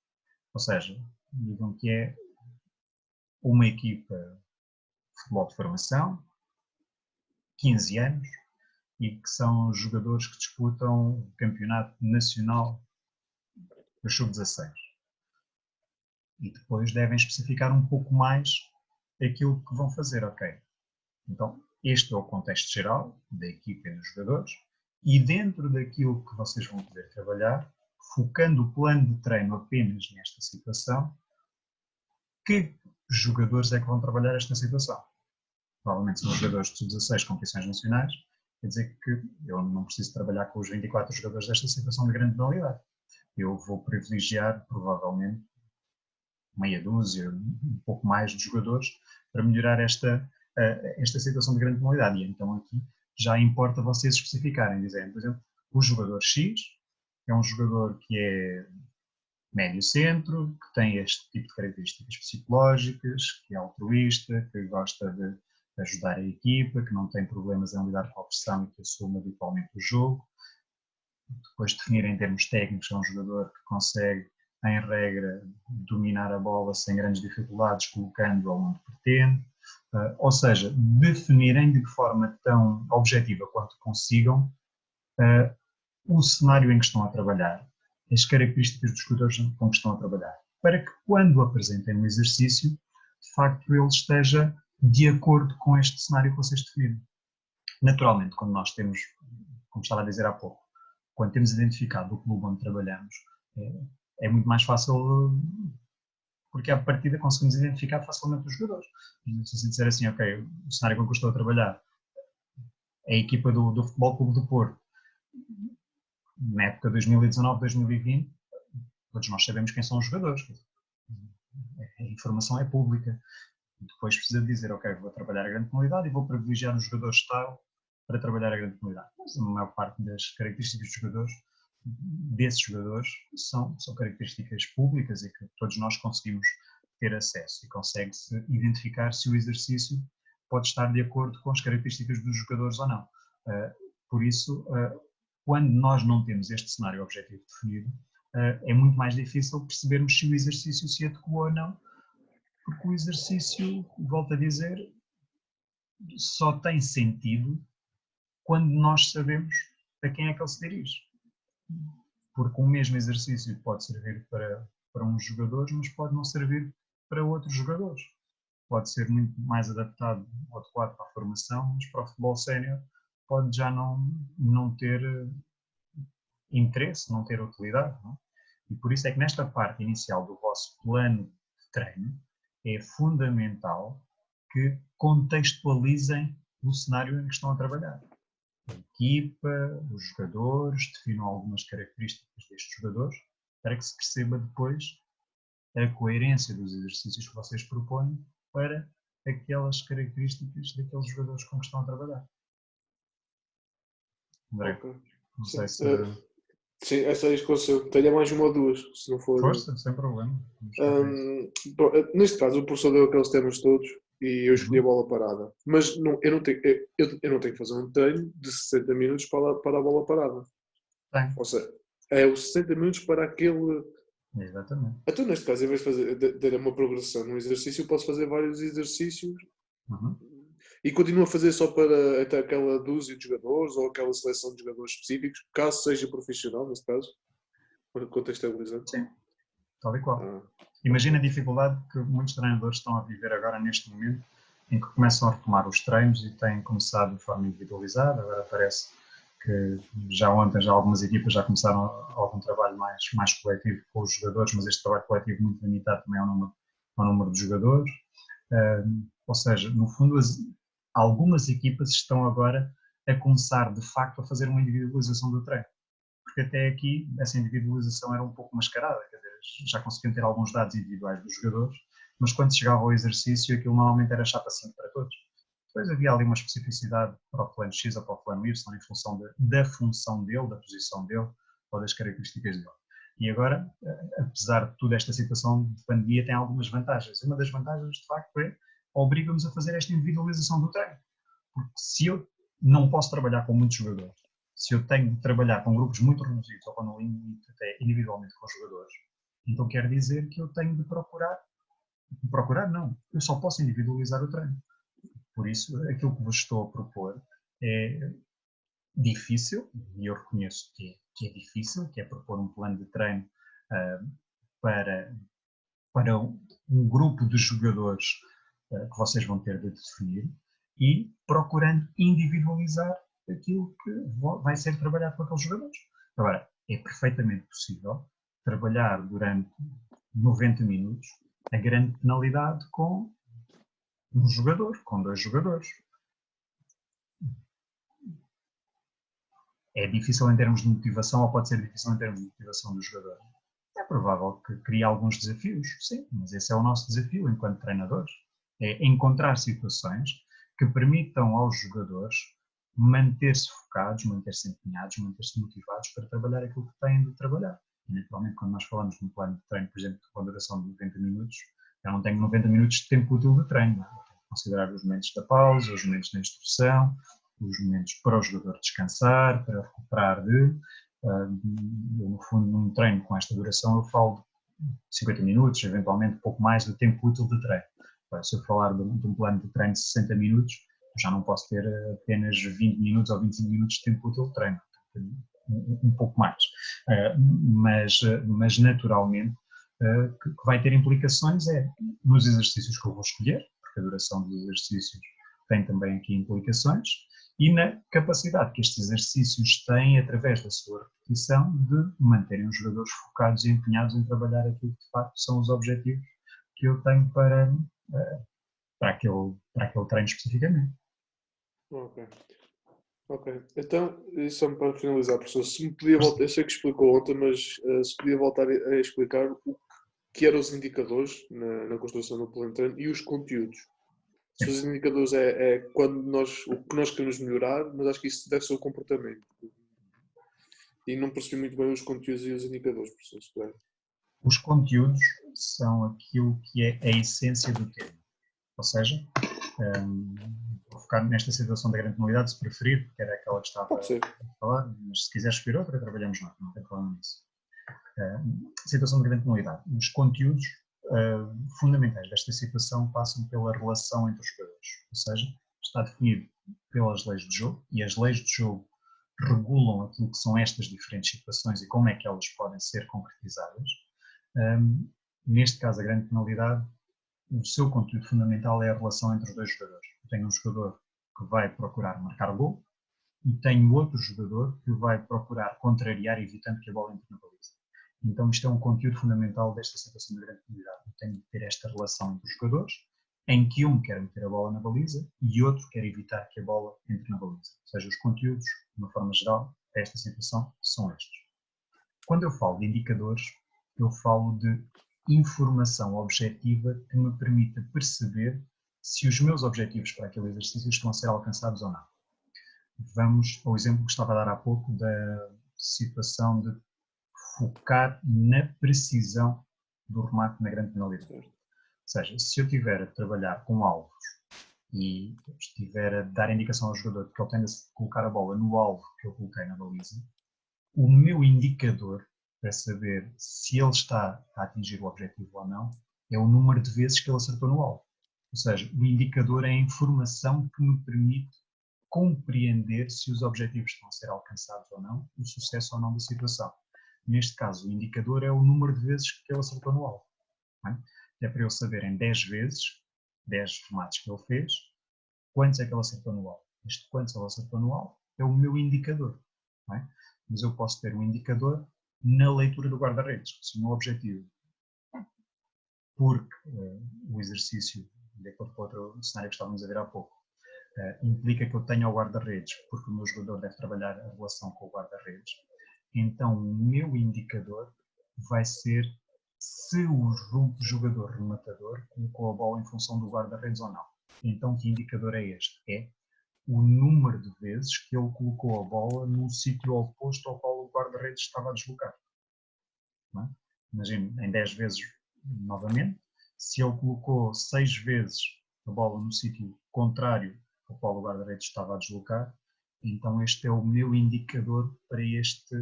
Ou seja, digam que é uma equipa de futebol de formação, 15 anos, e que são jogadores que disputam o campeonato nacional do sub-16. E depois devem especificar um pouco mais aquilo que vão fazer, ok? Então, este é o contexto geral da equipa e dos jogadores, e dentro daquilo que vocês vão poder trabalhar, focando o plano de treino apenas nesta situação, que jogadores é que vão trabalhar esta situação? Provavelmente são os jogadores de sub-16 competições nacionais, quer dizer que eu não preciso trabalhar com os 24 jogadores desta situação de grande penalidade. Eu vou privilegiar, provavelmente, meia dúzia, um pouco mais de jogadores para melhorar esta situação de grande penalidade. E então aqui já importa vocês especificarem, dizendo, por exemplo, o jogador X é um jogador que é médio centro, que tem este tipo de características psicológicas, que é altruísta, que gosta de ajudar a equipa, que não tem problemas em lidar com a pressão e que assume habitualmente o jogo. Depois definir em termos técnicos, é um jogador que consegue, em regra, dominar a bola sem grandes dificuldades, colocando-a onde pretende. Ou seja, definirem de forma tão objetiva quanto consigam o cenário em que estão a trabalhar, as características dos jogadores com que estão a trabalhar, para que quando apresentem um exercício, de facto ele esteja de acordo com este cenário que vocês definiram. Naturalmente, quando nós temos, como estava a dizer há pouco, quando temos identificado o clube onde trabalhamos, é muito mais fácil, porque à partida conseguimos identificar facilmente os jogadores. Se disser assim, ok, o cenário com que eu estou a trabalhar é a equipa do Futebol Clube do Porto, na época 2019-2020, todos nós sabemos quem são os jogadores. A informação é pública. Depois precisa dizer, ok, vou trabalhar a grande penalidade e vou privilegiar os jogadores style para trabalhar a grande penalidade. Mas a maior parte das características dos jogadores, desses jogadores, são características públicas e que todos nós conseguimos ter acesso e consegue-se identificar se o exercício pode estar de acordo com as características dos jogadores ou não. Por isso, quando nós não temos este cenário objetivo definido, é muito mais difícil percebermos se o exercício se adequou ou não, porque o exercício, volto a dizer, só tem sentido quando nós sabemos a quem é que ele se dirige. Porque o mesmo exercício pode servir para uns jogadores, mas pode não servir para outros jogadores. Pode ser muito mais adaptado ou adequado para a formação, mas para o futebol sénior pode já não ter interesse, não ter utilidade. Não? E por isso é que nesta parte inicial do vosso plano de treino é fundamental que contextualizem o cenário em que estão a trabalhar. A equipa, os jogadores, definam algumas características destes jogadores para que se perceba depois a coerência dos exercícios que vocês propõem para aquelas características daqueles jogadores com que estão a trabalhar. André, Okay. não sei se... Sim, essa é a escolha. Tenha mais uma ou duas, se não for... Força, sem problema. Neste caso, o professor deu aqueles temas todos e eu escolhi a bola parada. Mas eu não tenho que fazer um treino de 60 minutos para a bola parada. Tem. Ou seja, é os 60 minutos para aquele... Exatamente. Então, neste caso, em vez de ter uma progressão no exercício, eu posso fazer vários exercícios e continuo a fazer só para até aquela dúzia de jogadores ou aquela seleção de jogadores específicos, caso seja profissional, neste caso, contextualizando. Sim, tal e qual. Imagina a dificuldade que muitos treinadores estão a viver agora neste momento, em que começam a retomar os treinos e têm começado de forma individualizada. Agora parece que já ontem algumas equipas já começaram algum trabalho mais coletivo com os jogadores, mas este trabalho coletivo muito limitado também ao número de jogadores. Ou seja, no fundo, algumas equipas estão agora a começar de facto a fazer uma individualização do treino. Porque até aqui essa individualização era um pouco mascarada, quer dizer, já conseguiam ter alguns dados individuais dos jogadores, mas quando se chegava ao exercício aquilo normalmente era chapa 5 para todos. Depois havia ali uma especificidade para o plano X ou para o plano Y em função da função dele, da posição dele ou das características dele. E agora, apesar de toda esta situação de pandemia, tem algumas vantagens. Uma das vantagens, de facto, é obriga-nos a fazer esta individualização do treino. Porque se eu não posso trabalhar com muitos jogadores, se eu tenho de trabalhar com grupos muito reduzidos ou com no limite até individualmente com os jogadores, então quer dizer que eu tenho de procurar não, eu só posso individualizar o treino. Por isso, aquilo que vos estou a propor é difícil, e eu reconheço que é difícil, que é propor um plano de treino para, para um grupo de jogadores que vocês vão ter de definir e procurando individualizar aquilo que vai ser trabalhado com aqueles jogadores. Agora, é perfeitamente possível trabalhar durante 90 minutos a grande penalidade com um jogador, com 2 jogadores. É difícil em termos de motivação ou pode ser difícil em termos de motivação do jogador? É provável que crie alguns desafios, sim, mas esse é o nosso desafio enquanto treinadores. É encontrar situações que permitam aos jogadores manter-se focados, manter-se empenhados, manter-se motivados para trabalhar aquilo que têm de trabalhar. E, naturalmente, quando nós falamos de um plano de treino, por exemplo, com a duração de 90 minutos, eu não tenho 90 minutos de tempo útil de treino. Eu tenho que considerar os momentos da pausa, os momentos da instrução, os momentos para o jogador descansar, para recuperar eu, no fundo, num treino com esta duração, eu falo de 50 minutos, eventualmente um pouco mais do tempo útil de treino. Se eu falar de um plano de treino de 60 minutos, eu já não posso ter apenas 20 minutos ou 25 minutos de tempo útil de treino, um pouco mais. Mas naturalmente, que vai ter implicações nos exercícios que eu vou escolher, porque a duração dos exercícios tem também aqui implicações, e na capacidade que estes exercícios têm, através da sua repetição, de manterem os jogadores focados e empenhados em trabalhar aquilo que de facto são os objetivos que eu tenho para aquele treino especificamente. Ok. Ok. Então, e só para finalizar, professor, se me podia voltar, eu sei que explicou ontem, mas se podia voltar a explicar o que eram os indicadores na construção do plano de treino e os conteúdos. Se os indicadores é quando o que nós queremos melhorar, mas acho que isso deve ser o comportamento. E não percebi muito bem os conteúdos e os indicadores, professor, se puder. Os conteúdos são aquilo que é a essência do tema. Ou seja, vou focar nesta situação da grande penalidade, se preferir, porque era aquela que estava a falar, mas se quiser escolher outra, trabalhamos lá, não tem problema nisso. Situação de grande penalidade. Os conteúdos fundamentais desta situação passam pela relação entre os jogadores, ou seja, está definido pelas leis de jogo, e as leis de jogo regulam aquilo que são estas diferentes situações e como é que elas podem ser concretizadas. Neste caso, a grande penalidade, o seu conteúdo fundamental é a relação entre os dois jogadores. Eu tenho um jogador que vai procurar marcar gol e tenho outro jogador que vai procurar contrariar, evitando que a bola entre na baliza. Então isto é um conteúdo fundamental desta situação de grande penalidade. Eu tenho de ter esta relação entre os jogadores, em que um quer meter a bola na baliza e outro quer evitar que a bola entre na baliza. Ou seja, os conteúdos, de uma forma geral, desta situação são estes. Quando eu falo de indicadores, eu falo de informação objetiva que me permita perceber se os meus objetivos para aquele exercício estão a ser alcançados ou não. Vamos ao exemplo que estava a dar há pouco da situação de focar na precisão do remate na grande penalidade. Ou seja, se eu estiver a trabalhar com alvos e estiver a dar indicação ao jogador que ele tem de colocar a bola no alvo que eu coloquei na baliza, o meu indicador para saber se ele está a atingir o objetivo ou não é o número de vezes que ele acertou no alvo. Ou seja, o indicador é a informação que me permite compreender se os objetivos estão a ser alcançados ou não, o sucesso ou não da situação. Neste caso, o indicador é o número de vezes que ele acertou no alvo. É para eu saber em 10 vezes, 10 remates que ele fez, quantos é que ele acertou no alvo. Este quantos ele acertou no alvo é o meu indicador. Mas eu posso ter um indicador na leitura do guarda-redes, se o meu objetivo, porque o exercício, de acordo com outro cenário que estávamos a ver há pouco, implica que eu tenha o guarda-redes, porque o meu jogador deve trabalhar a relação com o guarda-redes, então o meu indicador vai ser se o jogador rematador colocou a bola em função do guarda-redes ou não. Então que indicador é este? É o número de vezes que ele colocou a bola no sítio oposto ao qual o guarda-redes estava a deslocar. não é? Imagina, em 10 vezes novamente, se ele colocou 6 vezes a bola no sítio contrário ao qual o guarda-redes estava a deslocar, então este é o meu indicador para este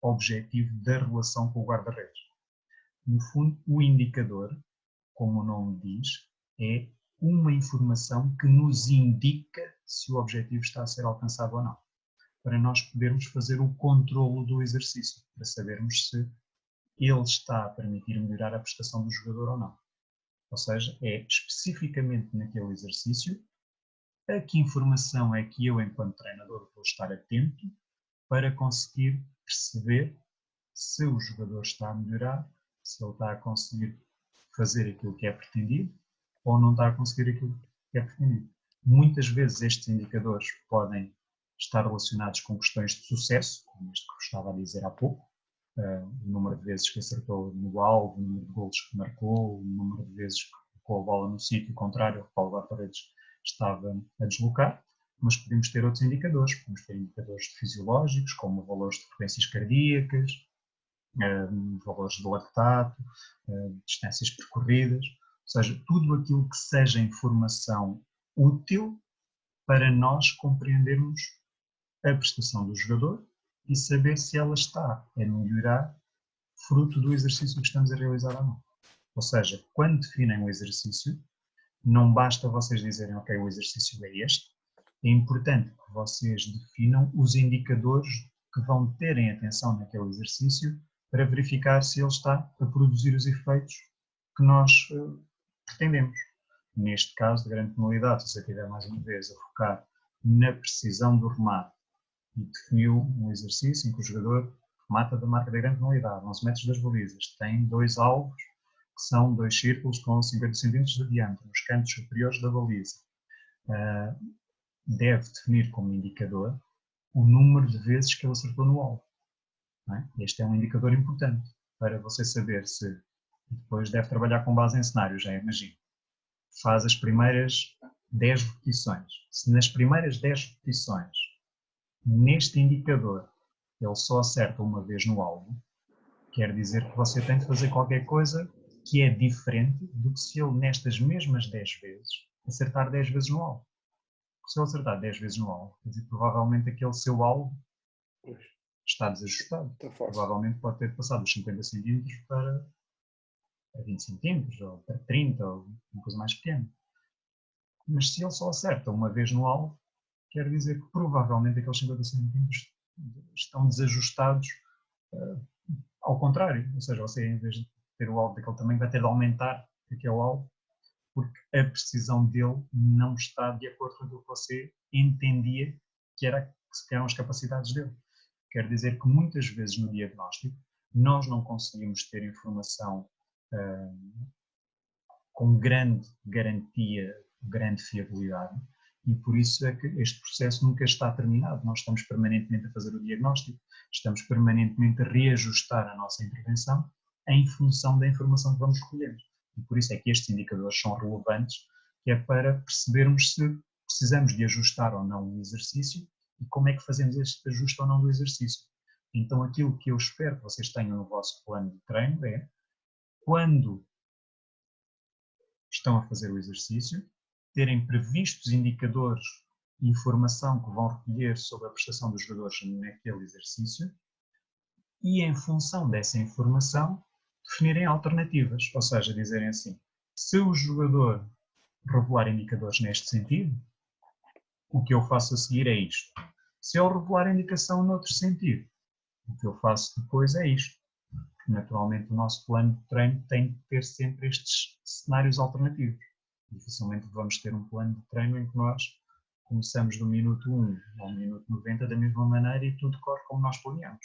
objetivo da relação com o guarda-redes. No fundo, o indicador, como o nome diz, é uma informação que nos indica se o objetivo está a ser alcançado ou não, para nós podermos fazer o controlo do exercício, para sabermos se ele está a permitir melhorar a prestação do jogador ou não. Ou seja, é especificamente naquele exercício a que informação é que eu, enquanto treinador, vou estar atento para conseguir perceber se o jogador está a melhorar, se ele está a conseguir fazer aquilo que é pretendido ou não está a conseguir aquilo que é pretendido. Muitas vezes estes indicadores podem estar relacionados com questões de sucesso, como este que eu estava a dizer há pouco, o número de vezes que acertou no alvo, o número de golos que marcou, o número de vezes que colocou a bola no sítio contrário ao qual o guarda-redes estava a deslocar, mas podemos ter outros indicadores. Podemos ter indicadores fisiológicos, como valores de frequências cardíacas, valores de lactato, distâncias percorridas, ou seja, tudo aquilo que seja informação útil para nós compreendermos a prestação do jogador e saber se ela está a melhorar fruto do exercício que estamos a realizar ou não. Ou seja, quando definem o exercício, não basta vocês dizerem, ok, o exercício é este, é importante que vocês definam os indicadores que vão terem atenção naquele exercício para verificar se ele está a produzir os efeitos que nós pretendemos. Neste caso de grande penalidade, se você estiver mais uma vez a focar na precisão do remate e definiu um exercício em que o jogador remata da marca da grande penalidade, 11 metros das balizas, tem 2 alvos que são 2 círculos com 50 cm de diâmetro nos cantos superiores da baliza. Deve definir como indicador o número de vezes que ele acertou no alvo. Não é? Este é um indicador importante para você saber se depois deve trabalhar com base em cenários, já imagino. Faz as primeiras 10 repetições. Se nas primeiras 10 repetições, neste indicador, ele só acerta uma vez no alvo, quer dizer que você tem de fazer qualquer coisa que é diferente do que se ele nestas mesmas 10 vezes acertar 10 vezes no alvo. Se ele acertar 10 vezes no alvo, quer dizer, provavelmente aquele seu alvo está desajustado. Provavelmente pode ter passado dos 50 cm para 20 cm, ou para 30, ou uma coisa mais pequena. Mas se ele só acerta uma vez no alvo, quer dizer que provavelmente aqueles 50 cm estão desajustados ao contrário. Ou seja, você, em vez de ter o alvo daquele tamanho, vai ter de aumentar aquele alvo, porque a precisão dele não está de acordo com o que você entendia que eram as capacidades dele. Quer dizer que muitas vezes no diagnóstico nós não conseguimos ter informação com grande garantia, grande fiabilidade, e por isso é que este processo nunca está terminado. Nós estamos permanentemente a fazer o diagnóstico, estamos permanentemente a reajustar a nossa intervenção em função da informação que vamos recolhendo. E por isso é que estes indicadores são relevantes, que é para percebermos se precisamos de ajustar ou não o exercício e como é que fazemos este ajuste ou não do exercício. Então aquilo que eu espero que vocês tenham no vosso plano de treino é, quando estão a fazer o exercício, terem previstos indicadores e informação que vão recolher sobre a prestação dos jogadores naquele exercício e, em função dessa informação, definirem alternativas, ou seja, dizerem assim, se o jogador revelar indicadores neste sentido, o que eu faço a seguir é isto. Se ele revelar indicação noutro sentido, o que eu faço depois é isto. Naturalmente, o nosso plano de treino tem de ter sempre estes cenários alternativos. Dificilmente vamos ter um plano de treino em que nós começamos do minuto 1 ao minuto 90 da mesma maneira e tudo corre como nós planeamos.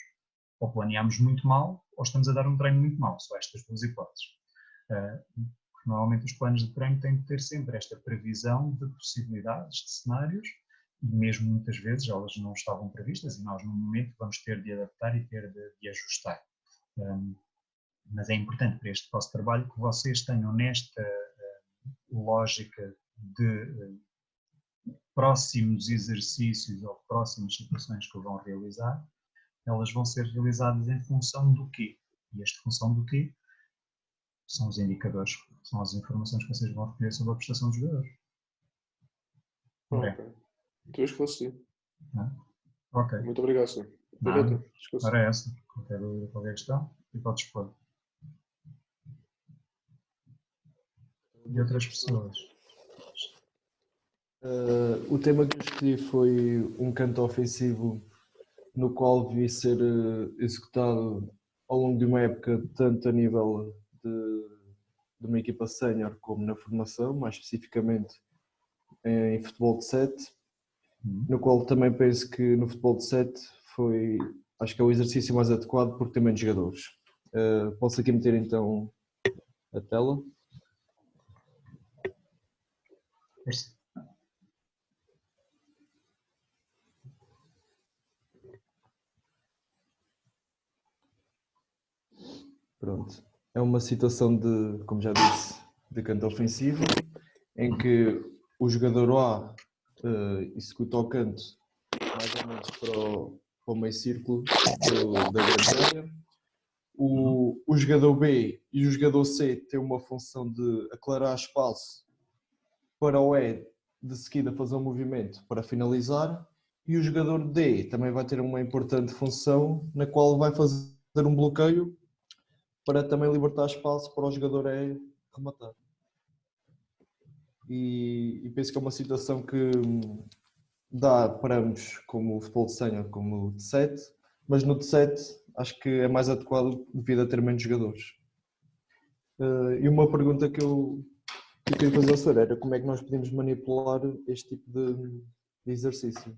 Ou planeamos muito mal, ou estamos a dar um treino muito mal. São estas duas hipóteses. Normalmente os planos de treino têm de ter sempre esta previsão de possibilidades, de cenários, e mesmo muitas vezes elas não estavam previstas e nós no momento vamos ter de adaptar e ter de ajustar. Mas é importante para este vosso trabalho que vocês tenham nesta lógica de próximos exercícios ou próximas situações que vão realizar, elas vão ser realizadas em função do quê? E esta função do T são os indicadores, são as informações que vocês vão recolher sobre a prestação dos jogadores. Ok. Estou esclarecido. Ok. Muito obrigado, senhor. Nada. Ora é essa. Qualquer dúvida, qualquer questão, e pode expor. E outras pessoas. O tema que eu escolhi foi um canto ofensivo no qual devia ser executado ao longo de uma época, tanto a nível de uma equipa sénior como na formação, mais especificamente em futebol de 7, no qual também penso que no futebol de 7 acho que é o exercício mais adequado porque tem menos jogadores. Posso aqui meter então a tela? Pronto. É uma situação de, como já disse, de canto ofensivo, em que o jogador A executa o canto mais ou menos para o meio círculo da grande área. O jogador B e o jogador C têm uma função de aclarar espaço para o E de seguida fazer um movimento para finalizar, e o jogador D também vai ter uma importante função na qual vai fazer um bloqueio para também libertar espaço para o jogador E rematar. E penso que é uma situação que dá para ambos, como o futebol de sénior como o de 7, mas no de 7 acho que é mais adequado devido a ter menos jogadores. E uma pergunta que eu queria fazer ao senhor era como é que nós podemos manipular este tipo de exercício?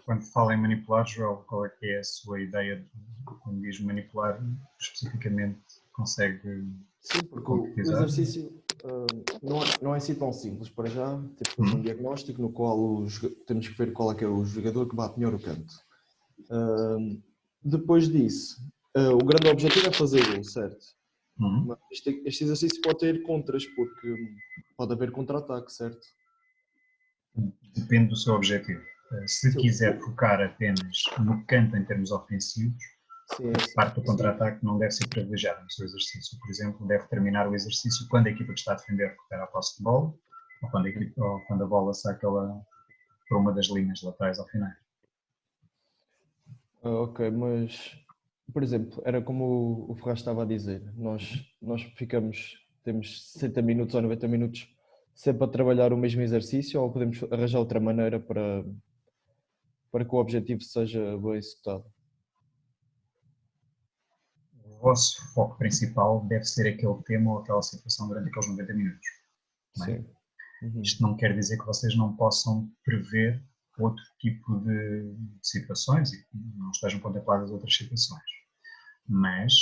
Quando fala em manipular, João, qual é que é a sua ideia de quando diz manipular, especificamente consegue Sim, porque concretizar? o exercício não é assim tão simples. Para já temos que fazer um diagnóstico no qual temos que ver qual é que é o jogador que bate melhor o canto. Depois disso, o grande objetivo é fazer gol, certo? Mas este exercício pode ter contras, porque pode haver contra-ataque, certo? Depende do seu objetivo. Se quiser focar apenas no canto em termos ofensivos, a parte do contra-ataque não deve ser privilegiada no seu exercício. Por exemplo, deve terminar o exercício quando a equipa que está a defender recupera a posse de bola, ou quando a bola sai por uma das linhas laterais ao final. Ok, mas, por exemplo, era como o Ferraz estava a dizer, nós temos 60 minutos ou 90 minutos sempre a trabalhar o mesmo exercício, ou podemos arranjar outra maneira para que o objetivo seja bem executado? O vosso foco principal deve ser aquele tema ou aquela situação durante aqueles 90 minutos. Não é? Sim. Isto não quer dizer que vocês não possam prever outro tipo de situações e não estejam contempladas outras situações. Mas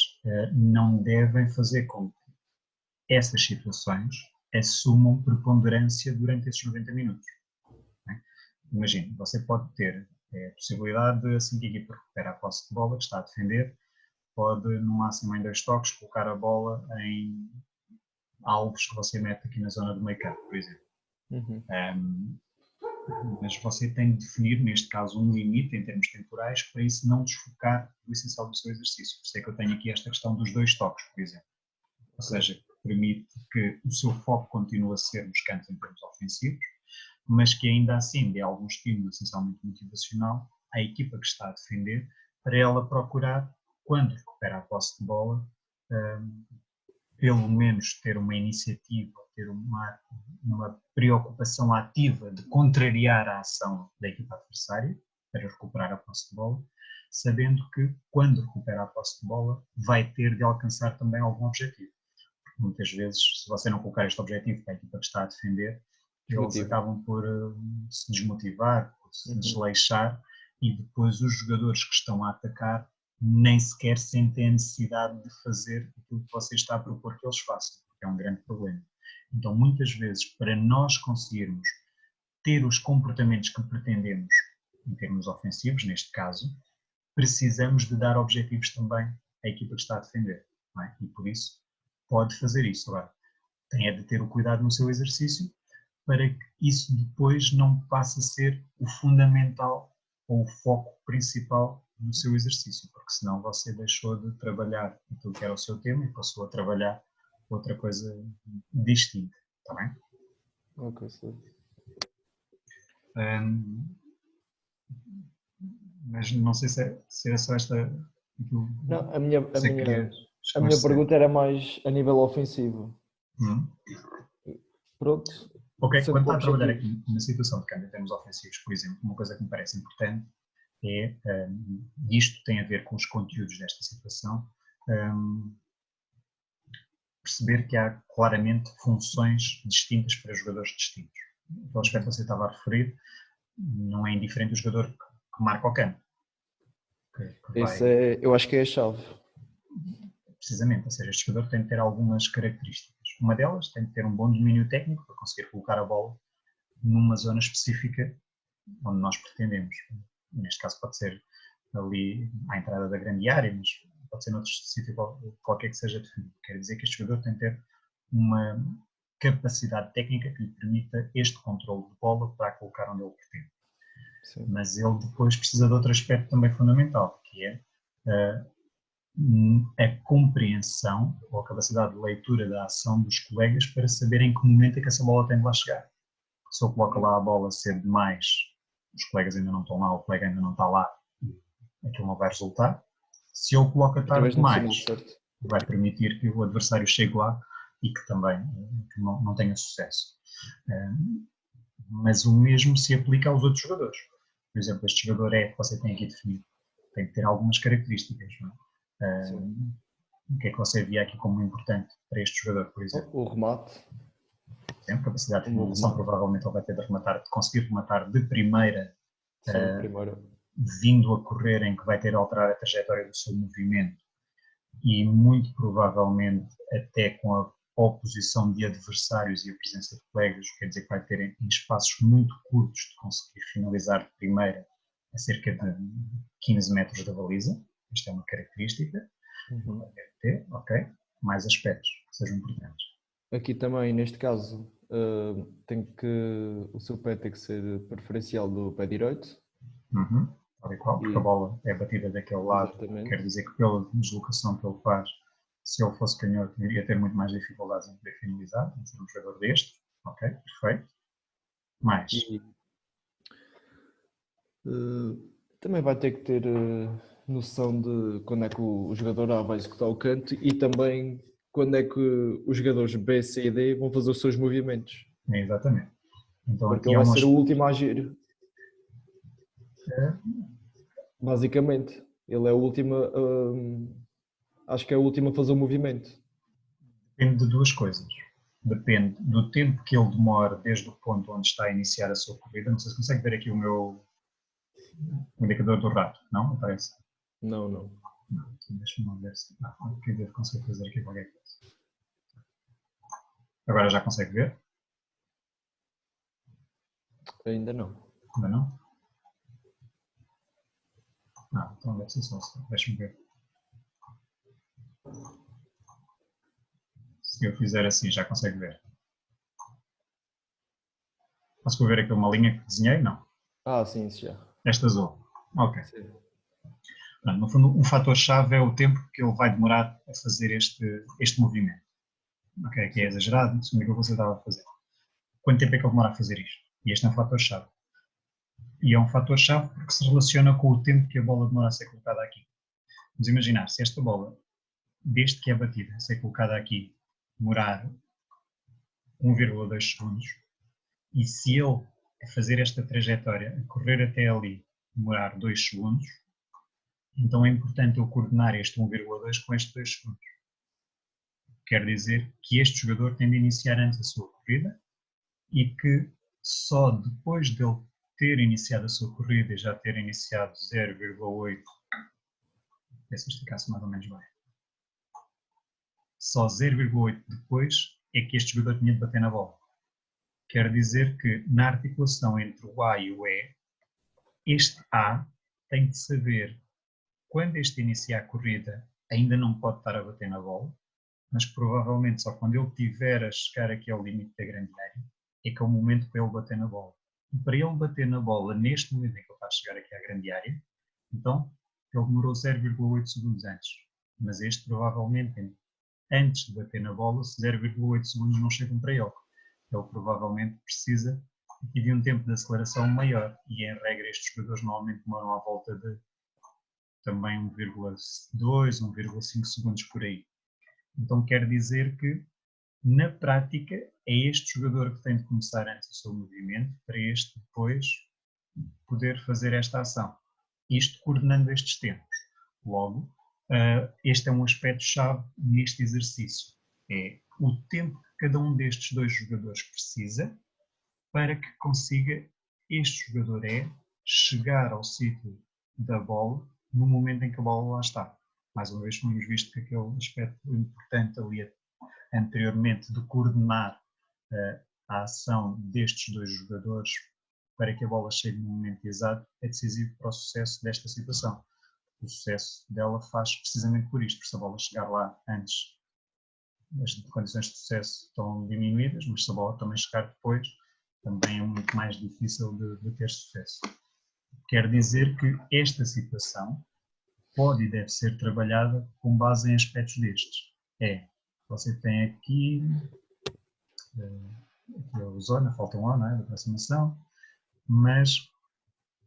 não devem fazer com que essas situações assumam preponderância durante esses 90 minutos. Não é? Imagine, você pode ter a possibilidade de, assim que a equipa recupera a posse de bola, que está a defender, pode, no máximo em 2 toques, colocar a bola em alvos que você mete aqui na zona do meio campo, por exemplo. Mas você tem de definir, neste caso, um limite em termos temporais para isso não desfocar o essencial do seu exercício. Por isso é que eu tenho aqui esta questão dos 2 toques, por exemplo. Ou seja, permite que o seu foco continue a ser nos cantos em termos ofensivos, mas que ainda assim dê algum estímulo, essencialmente motivacional, à equipa que está a defender, para ela procurar, quando recupera a posse de bola, pelo menos ter uma iniciativa, ter uma preocupação ativa de contrariar a ação da equipa adversária para recuperar a posse de bola, sabendo que quando recupera a posse de bola vai ter de alcançar também algum objetivo. Porque muitas vezes, se você não colocar este objetivo para a equipa que está a defender, eles acabam por se desmotivar, por se desleixar, e depois os jogadores que estão a atacar nem sequer sentem a necessidade de fazer aquilo que você está a propor que eles façam, porque é um grande problema. Então, muitas vezes, para nós conseguirmos ter os comportamentos que pretendemos, em termos ofensivos, neste caso, precisamos de dar objetivos também à equipa que está a defender. Não é? E por isso, pode fazer isso. Agora, tem de ter o cuidado no seu exercício para que isso depois não passe a ser o fundamental ou o foco principal do seu exercício, porque senão você deixou de trabalhar aquilo que era o seu tema e passou a trabalhar outra coisa distinta, está bem? Ok, certo. Mas não sei se era só esta aquilo Não, que você queria a minha esclarecer. pergunta era mais a nível ofensivo. Hum. Pronto. Ok, Sendo quando que o está a trabalhar objetivo. aqui na situação de câmbio em termos ofensivos, por exemplo, uma coisa que me parece importante é, e isto tem a ver com os conteúdos desta situação, perceber que há claramente funções distintas para jogadores distintos. O aspecto que você estava a referir não é indiferente o jogador que marca o canto. Que Esse é, eu acho que é a chave. Precisamente, ou seja, este jogador tem de ter algumas características. Uma delas tem de ter um bom domínio técnico para conseguir colocar a bola numa zona específica onde nós pretendemos. Neste caso pode ser ali à entrada da grande área, mas pode ser noutro sítio qualquer que seja definido. Quer dizer que este jogador tem de ter uma capacidade técnica que lhe permita este controle de bola para a colocar onde ele pretende. Sim. Mas ele depois precisa de outro aspecto também fundamental, que é a compreensão ou a capacidade de leitura da ação dos colegas para saber em que momento é que essa bola tem de lá chegar. Se eu coloco lá a bola cedo demais, os colegas ainda não estão lá, o colega ainda não está lá, aquilo não vai resultar. Se eu coloco a tarde demais, vai permitir que o adversário chegue lá e que também que não tenha sucesso. Mas o mesmo se aplica aos outros jogadores. Por exemplo, este jogador que você tem aqui definido, tem que ter algumas características. Não é? O que é que você via aqui como importante para este jogador, por exemplo? O remate. Por exemplo, capacidade de finalização, provavelmente ele vai ter de conseguir rematar de primeira, vindo a correr, em que vai ter de alterar a trajetória do seu movimento e muito provavelmente até com a oposição de adversários e a presença de colegas, quer dizer que vai ter em espaços muito curtos de conseguir finalizar de primeira a cerca de 15 metros da baliza. Esta é uma característica. Deve ter, ok. Mais aspectos que sejam importantes. Aqui também, neste caso, tem que o seu pé tem que ser preferencial do pé direito. Tal e qual, porque a bola é batida daquele lado. Exatamente. Quer dizer que pela deslocação que ele faz, se ele fosse canhoto, iria ter muito mais dificuldades em poder finalizar, em ser um jogador deste. Ok, perfeito. Mais. Também vai ter que ter noção de quando é que o jogador A vai executar o canto e também quando é que os jogadores B, C e D vão fazer os seus movimentos. Exatamente. Então, porque aqui ele vai ser o último a agir. É. Basicamente, ele é o último, acho que é o último a fazer o movimento. Depende de duas coisas. Depende do tempo que ele demora desde o ponto onde está a iniciar a sua corrida. Não sei se consegue ver aqui o meu indicador do rato, não? Aparece? Não. Deixa-me ver se... aqui devo conseguir fazer aqui qualquer coisa. Agora já consegue ver? Ainda não. Ainda não? Então deve ser só. Deixa-me ver. Se eu fizer assim, já consegue ver. Posso ver aqui uma linha que desenhei? Não. Sim, já. Esta azul. Ok. Sim. No fundo, um fator-chave é o tempo que ele vai demorar a fazer este movimento. Ok, que é exagerado, segundo aquilo que você estava a fazer. Quanto tempo é que ele demora a fazer isto? E este é um fator-chave. E é um fator-chave porque se relaciona com o tempo que a bola demora a ser colocada aqui. Vamos imaginar, se esta bola, desde que é batida, a ser colocada aqui, demorar 1,2 segundos, e se ele, a fazer esta trajetória, a correr até ali, demorar 2 segundos, então é importante eu coordenar este 1,2 com estes 2 segundos. Quer dizer que este jogador tem de iniciar antes a sua corrida e que só depois dele ter iniciado a sua corrida e já ter iniciado 0,8, se isto ficasse mais ou menos bem, só 0,8 depois é que este jogador tinha de bater na bola. Quer dizer que na articulação entre o A e o E, este A tem de saber quando este inicia a corrida ainda não pode estar a bater na bola, mas provavelmente só quando ele tiver a chegar aqui ao limite da grande área é que é o momento para ele bater na bola. E para ele bater na bola neste momento em que ele está a chegar aqui à grande área, então ele demorou 0,8 segundos antes. Mas este provavelmente, antes de bater na bola, 0,8 segundos não chegam para ele. Ele provavelmente precisa aqui de um tempo de aceleração maior. E em regra estes jogadores normalmente demoram à volta de também 1,2, 1,5 segundos por aí. Então quer dizer que, na prática, é este jogador que tem de começar antes o seu movimento para este depois poder fazer esta ação. Isto coordenando estes tempos. Logo, este é um aspecto-chave neste exercício. É o tempo que cada um destes dois jogadores precisa para que consiga este jogador chegar ao sítio da bola no momento em que a bola lá está. Mais uma vez tínhamos visto que aquele aspecto importante ali anteriormente de coordenar a ação destes dois jogadores para que a bola chegue no momento exato é decisivo para o sucesso desta situação. O sucesso dela faz precisamente por isto, porque se a bola chegar lá antes, as condições de sucesso estão diminuídas, mas se a bola também chegar depois, também é muito mais difícil de ter sucesso. Quer dizer que esta situação pode e deve ser trabalhada com base em aspectos destes. Você tem aqui a zona, falta um O, não é, da aproximação, mas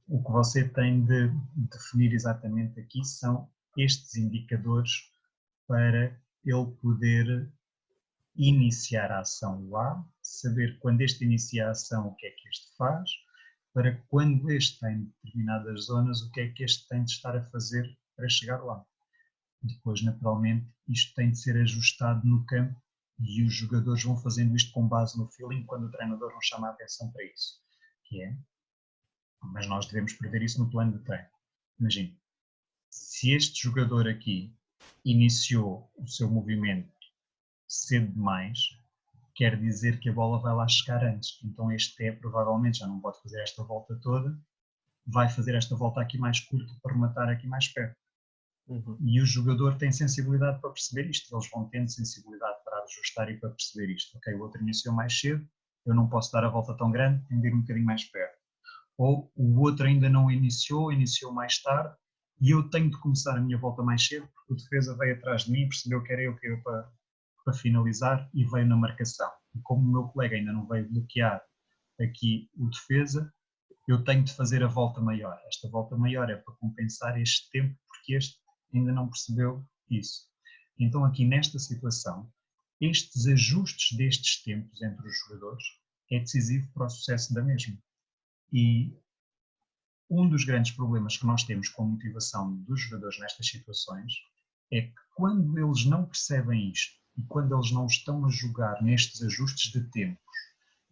o que você tem de definir exatamente aqui são estes indicadores para ele poder iniciar a ação lá, saber quando este inicia a ação o que é que este faz, para quando este está em determinadas zonas o que é que este tem de estar a fazer para chegar lá. Depois, naturalmente, isto tem de ser ajustado no campo e os jogadores vão fazendo isto com base no feeling quando o treinador não chama a atenção para isso. Mas nós devemos prever isso no plano de treino. Imagine, se este jogador aqui iniciou o seu movimento cedo demais, quer dizer que a bola vai lá chegar antes. Então este provavelmente já não pode fazer esta volta toda, vai fazer esta volta aqui mais curta para rematar aqui mais perto. E o jogador tem sensibilidade para perceber isto, eles vão tendo sensibilidade para ajustar e para perceber isto. Ok, o outro iniciou mais cedo, eu não posso dar a volta tão grande, tenho de ir um bocadinho mais perto. Ou o outro ainda não iniciou mais tarde, e eu tenho de começar a minha volta mais cedo, porque o defesa veio atrás de mim, percebeu que era eu que ia para finalizar e veio na marcação. E como o meu colega ainda não veio bloquear aqui o defesa, eu tenho de fazer a volta maior. Esta volta maior é para compensar este tempo, porque este ainda não percebeu isso. Então aqui nesta situação, estes ajustes destes tempos entre os jogadores é decisivo para o sucesso da mesma. E um dos grandes problemas que nós temos com a motivação dos jogadores nestas situações é que quando eles não percebem isto e quando eles não estão a jogar nestes ajustes de tempos,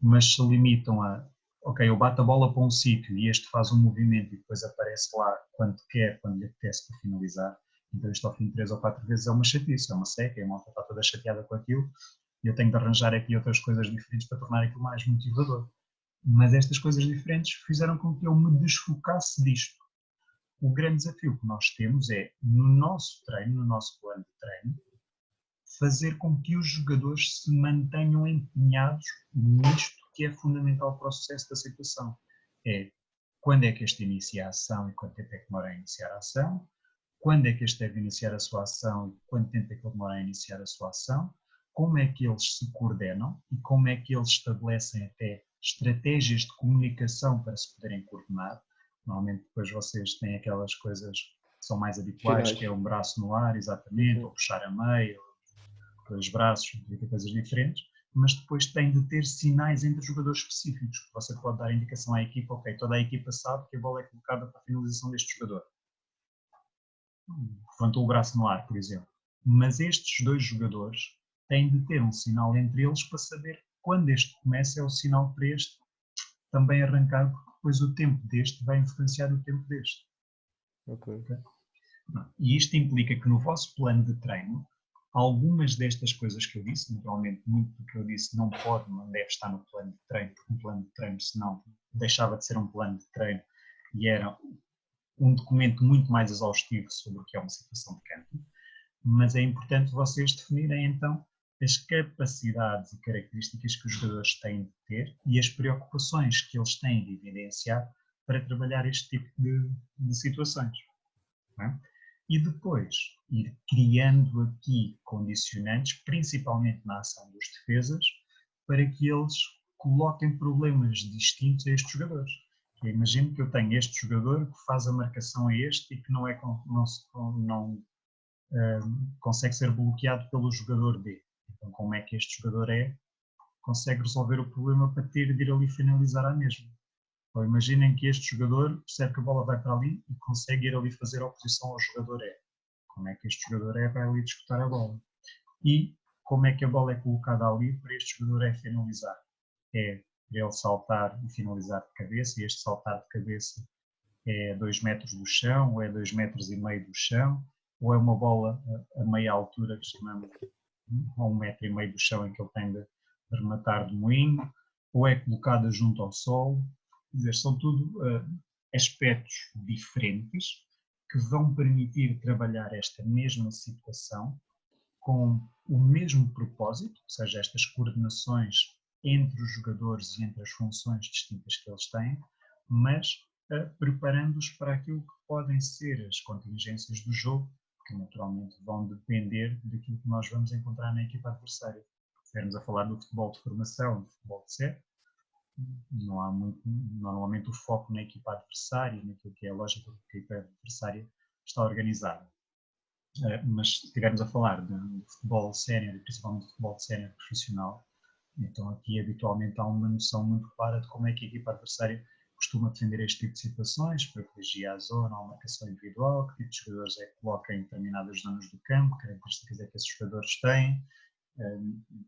mas se limitam a, ok, eu bato a bola para um sítio e este faz um movimento e depois aparece lá quando quer, quando lhe apetece para finalizar, então isto ao fim de 3 ou 4 vezes é uma chatice, é uma seca, a malta está toda chateada com aquilo e eu tenho de arranjar aqui outras coisas diferentes para tornar aquilo mais motivador. Mas estas coisas diferentes fizeram com que eu me desfocasse disto. O grande desafio que nós temos é, no nosso treino, no nosso plano de treino, fazer com que os jogadores se mantenham empenhados nisto que é fundamental para o sucesso da situação. É quando é que este inicia a ação e quanto tempo é que demora a iniciar a ação, quando é que este deve iniciar a sua ação e quanto tempo é que ele demora a iniciar a sua ação, como é que eles se coordenam e como é que eles estabelecem até estratégias de comunicação para se poderem coordenar. Normalmente depois vocês têm aquelas coisas que são mais habituais, que é um braço no ar, exatamente, ou puxar a meio, ou os braços, coisas diferentes, mas depois tem de ter sinais entre jogadores específicos, que você pode dar indicação à equipa, ok, toda a equipa sabe que a bola é colocada para a finalização deste jogador. Levantou o braço no ar, por exemplo. Mas estes dois jogadores têm de ter um sinal entre eles para saber quando este começa é o sinal para este também arrancar, porque depois o tempo deste vai influenciar o tempo deste. Ok. E isto implica que no vosso plano de treino, algumas destas coisas que eu disse, naturalmente muito do que eu disse não pode, não deve estar no plano de treino, porque um plano de treino senão deixava de ser um plano de treino e era um documento muito mais exaustivo sobre o que é uma situação de campo, mas é importante vocês definirem então as capacidades e características que os jogadores têm de ter e as preocupações que eles têm de evidenciar para trabalhar este tipo de situações. não é? E depois ir criando aqui condicionantes, principalmente na ação dos defesas, para que eles coloquem problemas distintos a estes jogadores. Eu imagino que eu tenho este jogador que faz a marcação a este e que não consegue ser bloqueado pelo jogador B. Então, como é que este jogador consegue resolver o problema para ter de ir ali finalizar à mesma? Ou imaginem que este jogador percebe que a bola vai para ali e consegue ir ali fazer a oposição ao jogador E. Como é que este jogador E vai ali disputar a bola? E como é que a bola é colocada ali para este jogador E finalizar? É para ele saltar e finalizar de cabeça, e este saltar de cabeça é 2 metros do chão, ou é 2,5 metros do chão, ou é uma bola a meia altura, que chamamos a 1,5 metro do chão, em que ele tem de rematar de moinho, ou é colocada junto ao solo. Quer dizer, são tudo aspectos diferentes que vão permitir trabalhar esta mesma situação com o mesmo propósito, ou seja, estas coordenações entre os jogadores e entre as funções distintas que eles têm, mas preparando-os para aquilo que podem ser as contingências do jogo, que naturalmente vão depender daquilo que nós vamos encontrar na equipa adversária. Se estivermos a falar do futebol de formação, do futebol de série, não há muito, normalmente o foco na equipa adversária, naquilo que é a lógica que a equipa adversária está organizada. Mas se estivermos a falar de futebol sénior, principalmente de futebol sénior profissional, então aqui habitualmente há uma noção muito clara de como é que a equipa adversária costuma defender este tipo de situações, privilegia a zona, a marcação individual, que tipo de jogadores é que coloca em determinadas zonas do campo, que características é que esses jogadores têm,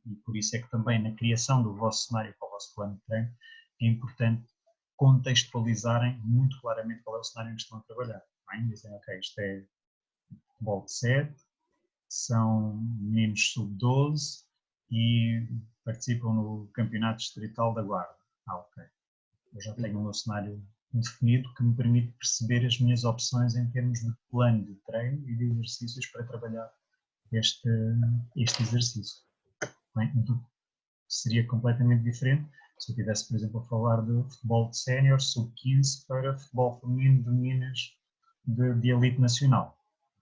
e por isso é que também na criação do vosso cenário para o vosso plano de treino é importante contextualizarem muito claramente qual é o cenário em que estão a trabalhar. Dizem, ok, isto é futebol de 7, são meninos sub-12 e participam no campeonato distrital da Guarda. Ok. Eu já tenho o meu cenário definido que me permite perceber as minhas opções em termos de plano de treino e de exercícios para trabalhar este exercício. Bem, seria completamente diferente se eu estivesse, por exemplo, a falar de futebol de sénior, sub-15, para futebol feminino de meninas de elite nacional.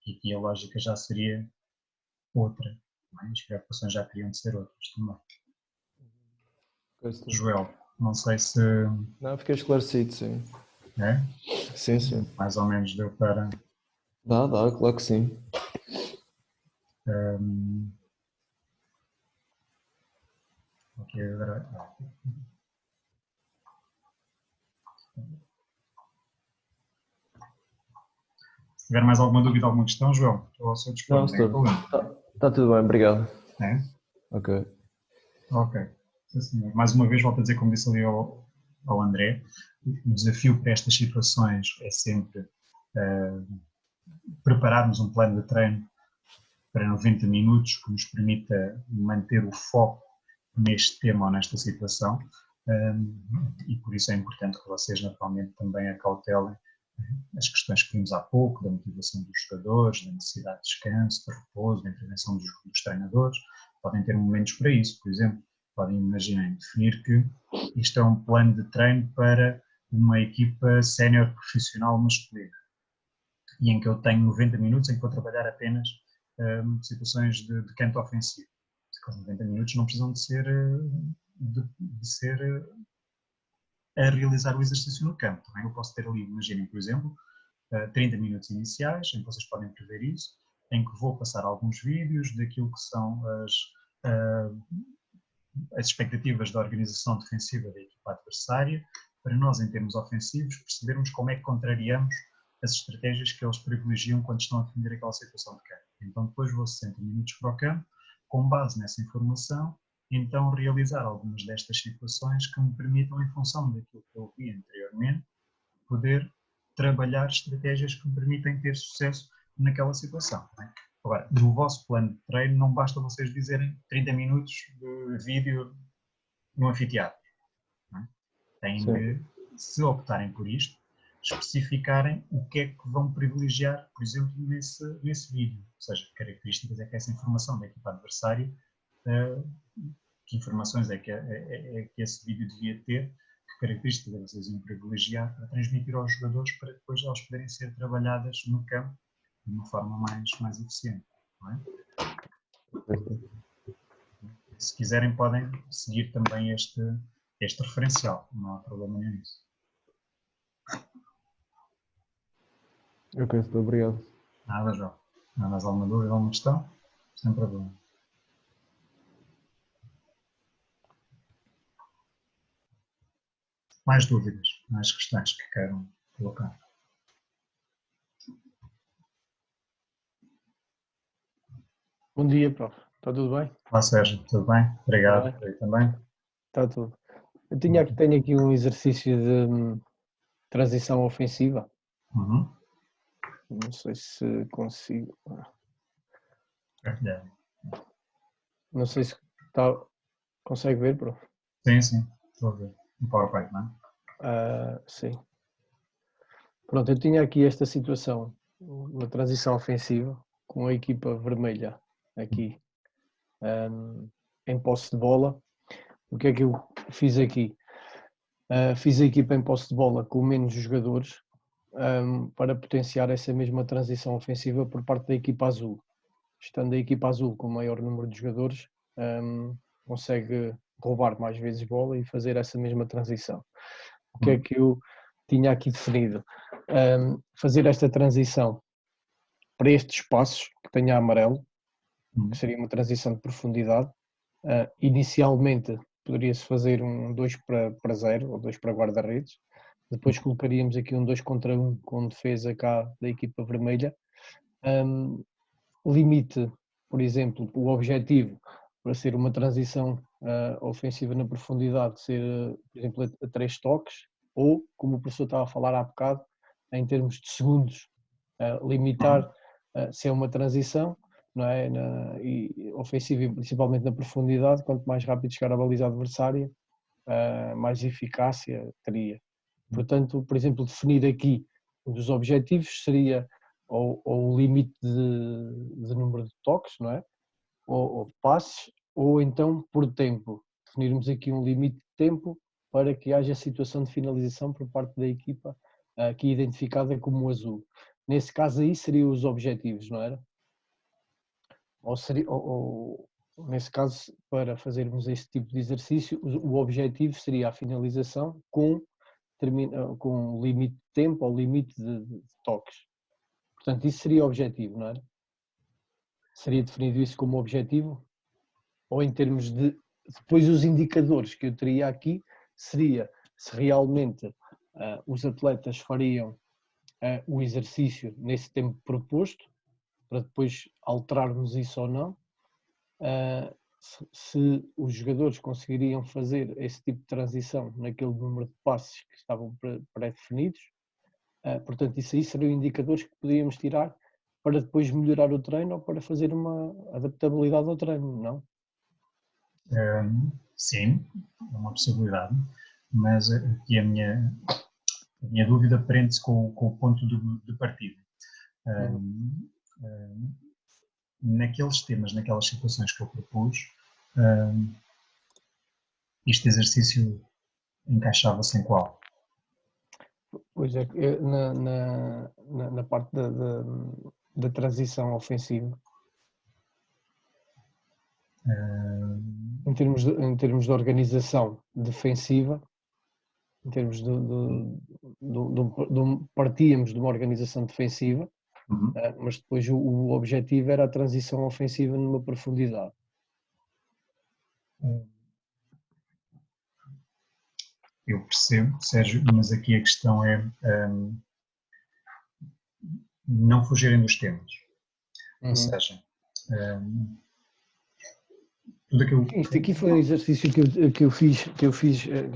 E aqui a lógica já seria outra. As preocupações já teriam de ser outras também. Joel, não sei se... Não, fiquei esclarecido, sim. É? Sim, sim. Mais ou menos deu para... Dá, claro que sim. Ok, agora... Se tiver mais alguma dúvida, alguma questão, Joel, estou ao seu dispor, não tem problema. Está tudo bem, obrigado. É? Ok. Ok. Mais uma vez, volto a dizer, como disse ali ao André, o desafio para estas situações é sempre prepararmos um plano de treino para 90 minutos que nos permita manter o foco neste tema ou nesta situação, e por isso é importante que vocês naturalmente também acautelem as questões que vimos há pouco, da motivação dos jogadores, da necessidade de descanso, de repouso, da intervenção dos treinadores. Podem ter momentos para isso, por exemplo, podem imaginar, definir que isto é um plano de treino para uma equipa sénior profissional masculina, e em que eu tenho 90 minutos em que vou trabalhar apenas situações de canto ofensivo. Os 90 minutos não precisam de ser a realizar o exercício no campo. Também eu posso ter ali, imaginem, por exemplo, 30 minutos iniciais, em que vocês podem prever isso, em que vou passar alguns vídeos daquilo que são as expectativas da organização defensiva da equipa adversária, para nós, em termos ofensivos, percebermos como é que contrariamos as estratégias que eles privilegiam quando estão a defender aquela situação de campo. Então, depois vou 60 minutos para o campo, com base nessa informação, então realizar algumas destas situações que me permitam, em função daquilo que eu vi anteriormente, poder trabalhar estratégias que me permitem ter sucesso naquela situação. Não é? Agora, no vosso plano de treino, não basta vocês dizerem 30 minutos de vídeo no anfiteatro. Não é? Têm de, se optarem por isto, especificarem o que é que vão privilegiar, por exemplo, nesse vídeo. Ou seja, que características é que essa informação da equipa adversária, que informações é que esse vídeo devia ter, que características vocês iam privilegiar para transmitir aos jogadores, para depois elas poderem ser trabalhadas no campo de uma forma mais eficiente. Não é? Se quiserem, podem seguir também este referencial, não há problema nenhum nisso. Ok, estou obrigado. Nada, João. Há mais alguma dúvida, alguma questão? Sem problema. Mais dúvidas, mais questões que queiram colocar? Bom dia, prof. Está tudo bem? Olá, Sérgio, tudo bem? Obrigado. Tudo Eu também. Está tudo. Eu tenho aqui um exercício de transição ofensiva. Uhum. Não sei se consigo. Partilhar. Não sei se consegue ver, prof. Sim, sim, estou a ver. No PowerPoint, não é? Sim. Pronto, eu tinha aqui esta situação, uma transição ofensiva com a equipa vermelha aqui em posse de bola. O que é que eu fiz aqui? Fiz a equipa em posse de bola com menos jogadores para potenciar essa mesma transição ofensiva por parte da equipa azul. Estando a equipa azul com maior número de jogadores, consegue roubar mais vezes bola e fazer essa mesma transição. O que é que eu tinha aqui definido? Fazer esta transição para estes espaços que tenha amarelo, que seria uma transição de profundidade. Inicialmente poderia-se fazer um 2 para 0 ou 2 para guarda-redes. Depois colocaríamos aqui um 2 contra 1 com defesa cá da equipa vermelha. Limite, por exemplo, o objetivo para ser uma transição ofensiva na profundidade ser, por exemplo, a 3 toques, ou, como o professor estava a falar há bocado, em termos de segundos, limitar se é uma transição, não é? E ofensiva, principalmente na profundidade, quanto mais rápido chegar à baliza adversária, mais eficácia teria. Portanto, por exemplo, definir aqui um dos objetivos seria ou o limite de número de toques, não é? Ou de passes, ou então por tempo. Definirmos aqui um limite de tempo para que haja situação de finalização por parte da equipa aqui identificada como azul. Nesse caso aí seriam os objetivos, não era? Ou nesse caso, para fazermos este tipo de exercício, o objetivo seria a finalização com limite de tempo ou limite de toques. Portanto, isso seria o objetivo, não é? Seria definido isso como objetivo? Ou em termos de... Depois os indicadores que eu teria aqui seria se realmente os atletas fariam o exercício nesse tempo proposto, para depois alterarmos isso ou não, se os jogadores conseguiriam fazer esse tipo de transição naquele número de passes que estavam pré-definidos. Portanto, isso aí seriam indicadores que podíamos tirar para depois melhorar o treino ou para fazer uma adaptabilidade ao treino, não? Sim, é uma possibilidade, mas aqui a minha dúvida prende-se com o ponto de partida. Naqueles temas, naquelas situações que eu propus, este exercício encaixava-se em qual? Pois é, na parte da transição ofensiva. Em termos de organização defensiva, em termos partíamos de uma organização defensiva, mas depois o objetivo era a transição ofensiva numa profundidade. Eu percebo, Sérgio, mas aqui a questão é não fugirem dos temas. Ou seja, tudo aquilo... Isto aqui foi um exercício que eu fiz, que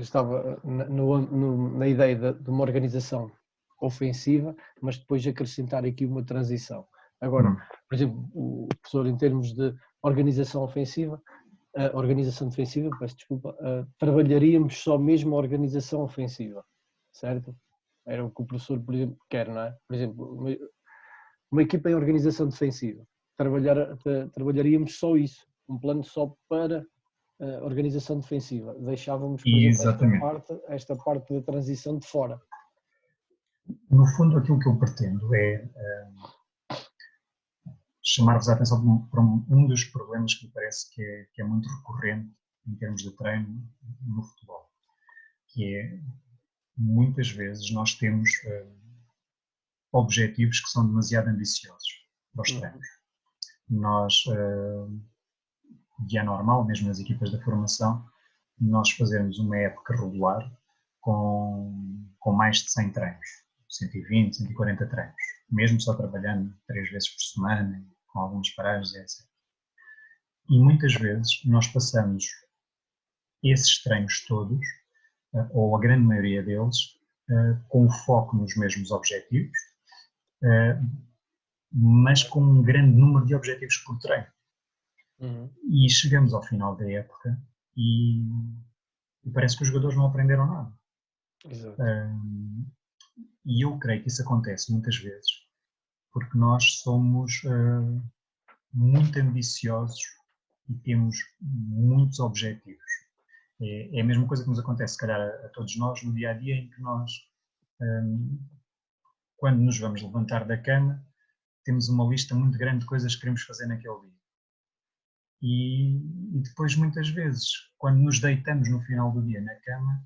estava na ideia de uma organização ofensiva, mas depois acrescentar aqui uma transição. Agora, por exemplo, o professor, em termos de organização ofensiva, organização defensiva, peço desculpa, trabalharíamos só mesmo a organização ofensiva, certo? Era o que o professor, por exemplo, quer, não é? Por exemplo, uma equipa em organização defensiva, trabalharíamos só isso, um plano só para organização defensiva. Deixávamos, por exemplo, esta parte da transição de fora. No fundo, aquilo que eu pretendo é chamar-vos a atenção para um dos problemas que me parece que é muito recorrente em termos de treino no futebol, que é, muitas vezes nós temos objetivos que são demasiado ambiciosos para os treinos. Nós, e é normal, mesmo nas equipas da formação, nós fazermos uma época regular com mais de 100 treinos, 120, 140 treinos, mesmo só trabalhando 3 vezes por semana, com algumas paragens, etc. E muitas vezes nós passamos esses treinos todos, ou a grande maioria deles, com o foco nos mesmos objetivos, mas com um grande número de objetivos por treino. E chegamos ao final da época e parece que os jogadores não aprenderam nada. Exato. E eu creio que isso acontece muitas vezes porque nós somos muito ambiciosos e temos muitos objetivos. É a mesma coisa que nos acontece, se calhar, a todos nós no dia a dia, em que nós, quando nos vamos levantar da cama, temos uma lista muito grande de coisas que queremos fazer naquele dia. E depois, muitas vezes, quando nos deitamos no final do dia na cama,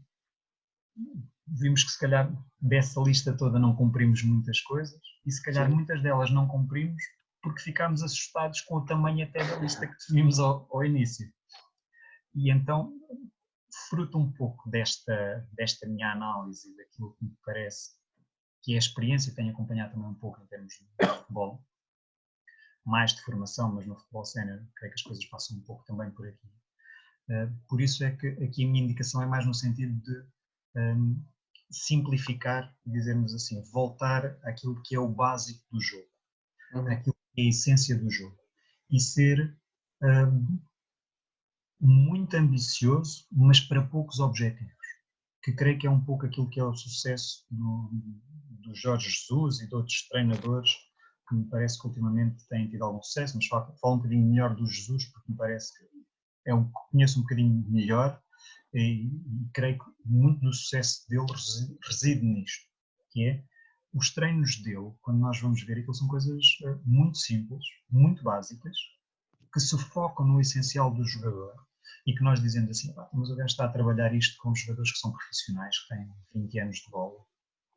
vimos que se calhar dessa lista toda não cumprimos muitas coisas e se calhar muitas delas não cumprimos porque ficámos assustados com o tamanho até da lista que definimos ao início. E então, fruto um pouco desta minha análise, daquilo que me parece que é a experiência que tenho acompanhado também um pouco em termos de futebol, mais de formação, mas no futebol sénior creio que as coisas passam um pouco também por aqui. Por isso é que aqui a minha indicação é mais no sentido de simplificar, dizermos assim, voltar àquilo que é o básico do jogo, àquilo que é a essência do jogo e ser muito ambicioso, mas para poucos objetivos, que creio que é um pouco aquilo que é o sucesso do Jorge Jesus e de outros treinadores que me parece que ultimamente têm tido algum sucesso, mas falo um bocadinho melhor do Jesus porque me parece que conheço um bocadinho melhor e creio que muito do sucesso dele reside nisto, que é os treinos dele, quando nós vamos ver, aquilo são coisas muito simples, muito básicas, que se focam no essencial do jogador e que nós dizemos assim, mas o gajo está a trabalhar isto com jogadores que são profissionais, que têm 20 anos de bola.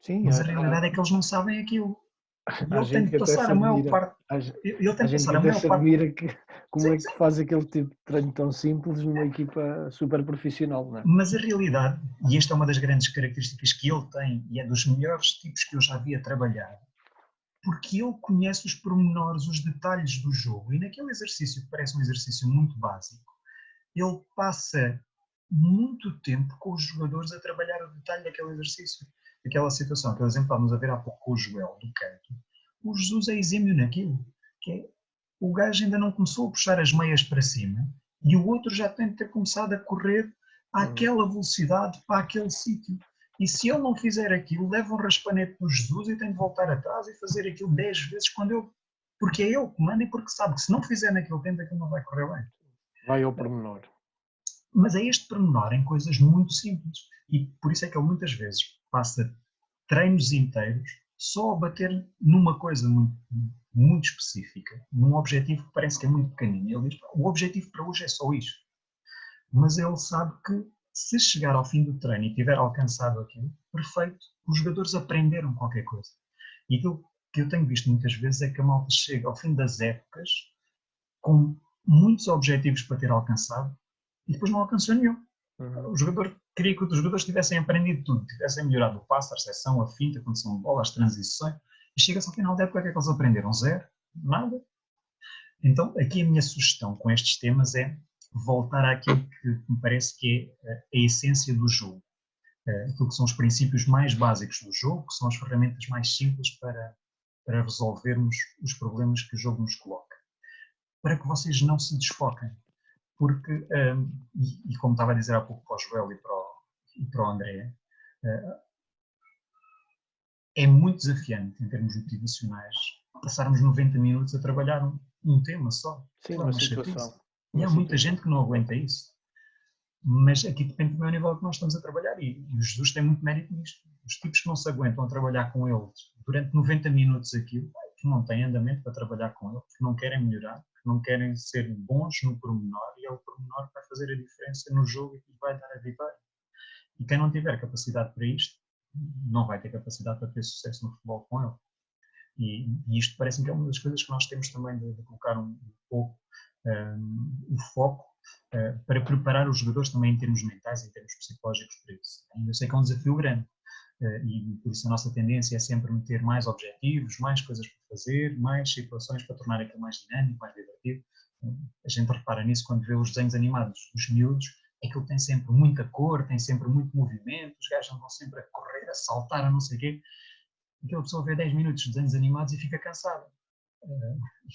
Sim, Mas a realidade é que eles não sabem aquilo. Há Ele tem de passar a maior parte. Ele tem de passar a maior parte. Admira como é que faz aquele tipo de treino tão simples numa equipa super profissional, não é? Mas a realidade, e esta é uma das grandes características que ele tem, e é dos melhores tipos que eu já vi a trabalhar, porque ele conhece os pormenores, os detalhes do jogo, e naquele exercício que parece um exercício muito básico, ele passa muito tempo com os jogadores a trabalhar o detalhe daquele exercício, daquela situação. Aquele exemplo que estávamos a ver há pouco com o Joel do canto. O Jesus é exímio naquilo, que é, o gajo ainda não começou a puxar as meias para cima e o outro já tem de ter começado a correr àquela velocidade para aquele sítio. E se ele não fizer aquilo, leva um raspanete do Jesus e tem de voltar atrás e fazer aquilo 10 vezes porque é ele que manda e porque sabe que se não fizer naquele tempo aquilo não vai correr bem. Vai ao pormenor. Mas é este pormenor em coisas muito simples e por isso é que ele muitas vezes passa treinos inteiros só a bater numa coisa muito, muito específica, num objetivo que parece que é muito pequenino. Ele diz, o objetivo para hoje é só isto. Mas ele sabe que se chegar ao fim do treino e tiver alcançado aquilo, perfeito, os jogadores aprenderam qualquer coisa. E aquilo que eu tenho visto muitas vezes é que a malta chega ao fim das épocas com muitos objetivos para ter alcançado e depois não alcançou nenhum. O jogador queria que os jogadores tivessem aprendido tudo, tivessem melhorado o passe, a recepção, a finta, a condução de bola, as transições, e chega-se ao final da época, o que é que eles aprenderam? Zero? Nada? Então, aqui a minha sugestão com estes temas é voltar àquilo que me parece que é a essência do jogo, aquilo que são os princípios mais básicos do jogo, que são as ferramentas mais simples para resolvermos os problemas que o jogo nos coloca. Para que vocês não se desfoquem. Porque, e como estava a dizer há pouco para o Joel e para o André, é muito desafiante em termos motivacionais passarmos 90 minutos a trabalhar um tema só. Sim, uma situação. E há muita gente que não aguenta isso. Mas aqui depende do meu nível que nós estamos a trabalhar e o Jesus tem muito mérito nisto. Os tipos que não se aguentam a trabalhar com eles durante 90 minutos aquilo, que não têm andamento para trabalhar com ele, que não querem melhorar, que não querem ser bons no pormenor, e é o pormenor que vai fazer a diferença no jogo e que vai dar a vitória. E quem não tiver capacidade para isto, não vai ter capacidade para ter sucesso no futebol com ele. E isto parece-me que é uma das coisas que nós temos também de colocar um pouco o foco para preparar os jogadores também em termos mentais, em termos psicológicos para isso. Eu sei que é um desafio grande e por isso a nossa tendência é sempre meter mais objetivos, mais coisas para fazer, mais situações para tornar aquilo mais dinâmico, mais divertido. A gente repara nisso quando vê os desenhos animados dos miúdos, aquilo tem sempre muita cor, tem sempre muito movimento, os gajos andam sempre a correr, a saltar, a não sei o quê. Aquela pessoa vê 10 minutos de desenhos animados e fica cansada.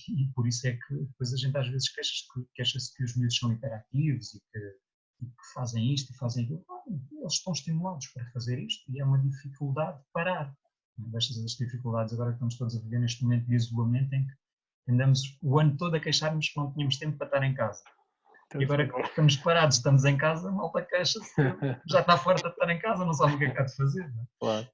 E por isso é que depois a gente às vezes queixa-se que os miúdos são hiperativos e que fazem isto e fazem aquilo. Eles estão estimulados para fazer isto e é uma dificuldade parar. Destas as dificuldades agora que estamos todos a viver neste momento de isolamento em que andamos o ano todo a queixar-nos que não tínhamos tempo para estar em casa. E agora que estamos parados, estamos em casa, a malta queixa-se, já está farta de estar em casa, não sabe o que é que há de fazer. Não é? Claro.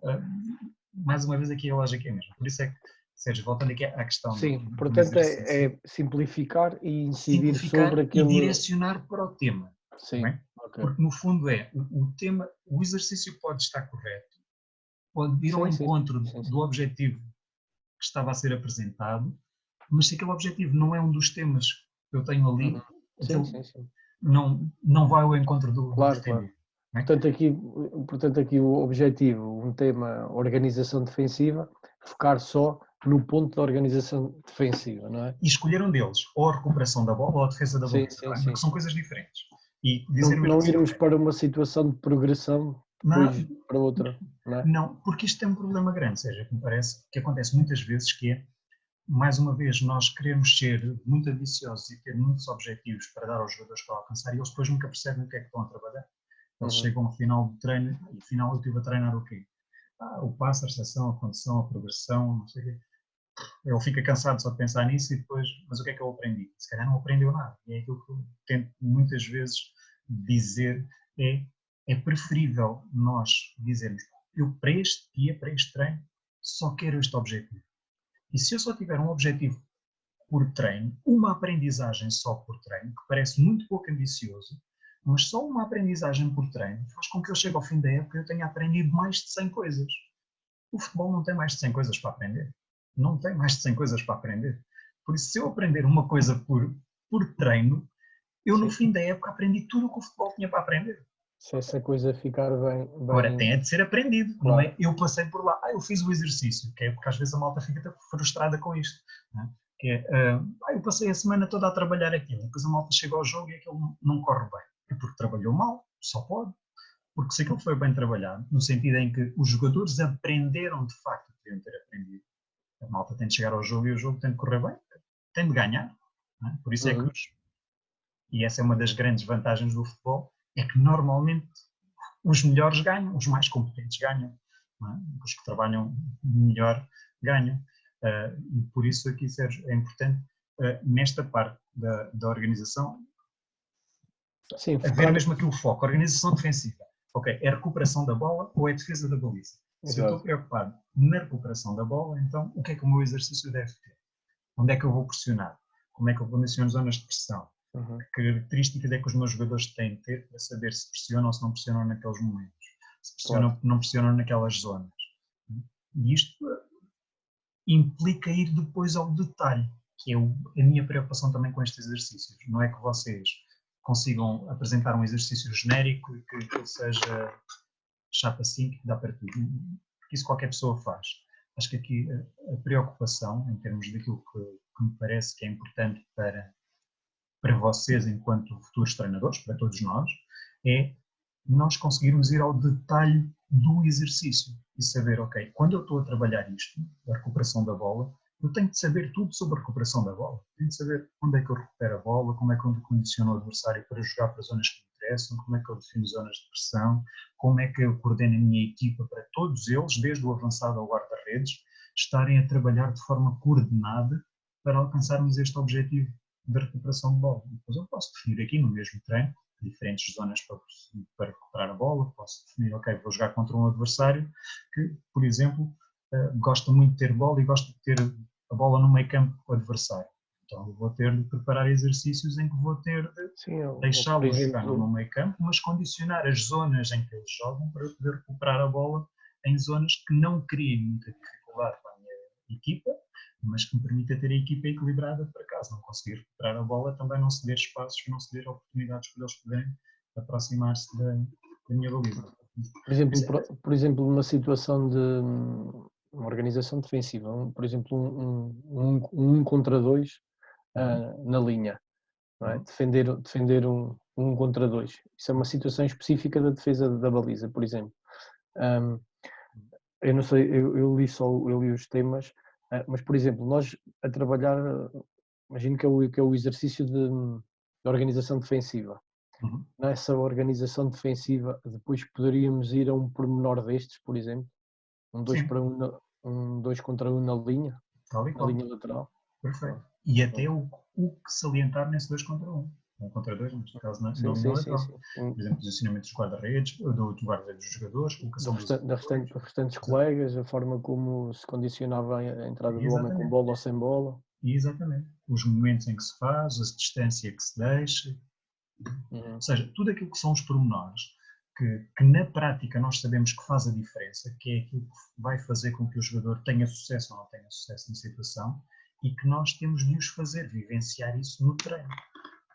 Mais uma vez aqui a lógica é a mesma. Por isso é que, Sérgio, voltando aqui à questão... Sim, portanto é simplificar e incidir sobre aquele... e direcionar para o tema. Sim, é? Okay. Porque no fundo o tema, o exercício pode estar correto, pode ir ao encontro do objetivo que estava a ser apresentado, mas se aquele objetivo não é um dos temas que eu tenho ali, não vai ao encontro do pretendido. É? Portanto, aqui o objetivo, um tema organização defensiva, focar só no ponto da organização defensiva, não é? E escolher um deles, ou a recuperação da bola ou a defesa da bola, porque são coisas diferentes. E não irmos para uma situação de progressão depois para outra, não é? Não, porque isto tem um problema grande, seja, que me parece que acontece muitas vezes, que é, mais uma vez, nós queremos ser muito ambiciosos e ter muitos objetivos para dar aos jogadores para alcançar e eles depois nunca percebem o que é que estão a trabalhar. Eles chegam ao final do treino e afinal eu estive a treinar o quê? O passo, a recepção, a condução, a progressão, não sei o quê. Ele fica cansado só de pensar nisso e depois, mas o que é que eu aprendi? Se calhar não aprendeu nada. E é aquilo que eu tento muitas vezes dizer, é preferível nós dizermos, eu para este dia, para este treino, só quero este objetivo. E se eu só tiver um objetivo por treino, uma aprendizagem só por treino, que parece muito pouco ambicioso, mas só uma aprendizagem por treino faz com que eu chegue ao fim da época e eu tenha aprendido mais de 100 coisas. O futebol não tem mais de 100 coisas para aprender. Não tem mais de 100 coisas para aprender. Por isso, se eu aprender uma coisa por treino, eu no fim da época aprendi tudo o que o futebol tinha para aprender. Se essa coisa ficar bem... Agora, tem de ser aprendido, claro. Não é? Eu passei por lá, eu fiz o exercício, que é porque às vezes a malta fica frustrada com isto. Não é? Que é, eu passei a semana toda a trabalhar aquilo, depois a malta chega ao jogo e aquilo não corre bem. É porque trabalhou mal, só pode. Porque se aquilo foi bem trabalhado, no sentido em que os jogadores aprenderam de facto o que deviam ter aprendido, a malta tem de chegar ao jogo e o jogo tem de correr bem, tem de ganhar. Não é? Por isso é que e essa é uma das grandes vantagens do futebol, é que normalmente os melhores ganham, os mais competentes ganham, não é? Os que trabalham melhor ganham. E por isso aqui, Sérgio, é importante nesta parte da organização haver mesmo aqui o foco, organização defensiva. Ok, é a recuperação da bola ou é a defesa da baliza? Se eu estou preocupado na recuperação da bola, então o que é que o meu exercício deve ter? Onde é que eu vou pressionar? Como é que eu condiciono zonas de pressão? Que características é que os meus jogadores têm de ter para saber se pressionam ou se não pressionam naqueles momentos? Se pressionam ou não pressionam naquelas zonas? E isto implica ir depois ao detalhe, que é a minha preocupação também com estes exercícios. Não é que vocês consigam apresentar um exercício genérico e que seja chapa 5 que dá para tudo. Porque isso qualquer pessoa faz. Acho que aqui a preocupação, em termos daquilo que me parece que é importante para vocês enquanto futuros treinadores, para todos nós, é nós conseguirmos ir ao detalhe do exercício e saber, ok, quando eu estou a trabalhar isto, a recuperação da bola, eu tenho de saber tudo sobre a recuperação da bola. Tenho de saber onde é que eu recupero a bola, como é que eu condiciono o adversário para jogar para zonas que me interessam, como é que eu defino zonas de pressão, como é que eu coordeno a minha equipa para todos eles, desde o avançado ao guarda-redes, estarem a trabalhar de forma coordenada para alcançarmos este objetivo da recuperação de bola. Depois eu posso definir aqui no mesmo treino diferentes zonas para recuperar a bola, posso definir, ok, vou jogar contra um adversário que, por exemplo, gosta muito de ter bola e gosta de ter a bola no meio campo adversário. Então eu vou ter de preparar exercícios em que vou ter de deixá-lo jogar no meio campo, mas condicionar as zonas em que eles jogam para poder recuperar a bola em zonas que não criem muita dificuldade para a minha equipa, mas que me permita ter a equipa equilibrada para caso não conseguir recuperar a bola, também não ceder espaços, não ceder oportunidades para eles poderem aproximar-se da minha baliza. Por exemplo, numa situação de uma organização defensiva, por exemplo, um contra dois na linha, não é? Defender um contra dois. Isso é uma situação específica da defesa da baliza, por exemplo. Eu não sei, eu li os temas, mas, por exemplo, nós a trabalhar, imagino que é o exercício de organização defensiva. Nessa organização defensiva, depois poderíamos ir a um pormenor destes, por exemplo, um 2 contra 1 na linha, na linha lateral. Perfeito. E até o que salientar nesse 2 contra 1. 1 contra 2, neste caso na linha lateral. Por exemplo, posicionamento dos guarda-redes, dos guarda-redes dos jogadores, colocação dos restantes colegas, a forma como se condicionava a entrada do homem com bola ou sem bola. Exatamente. Os momentos em que se faz, a distância que se deixa. Ou seja, tudo aquilo que são os pormenores que na prática nós sabemos que faz a diferença, que é aquilo que vai fazer com que o jogador tenha sucesso ou não tenha sucesso na situação e que nós temos de os fazer, vivenciar isso no treino.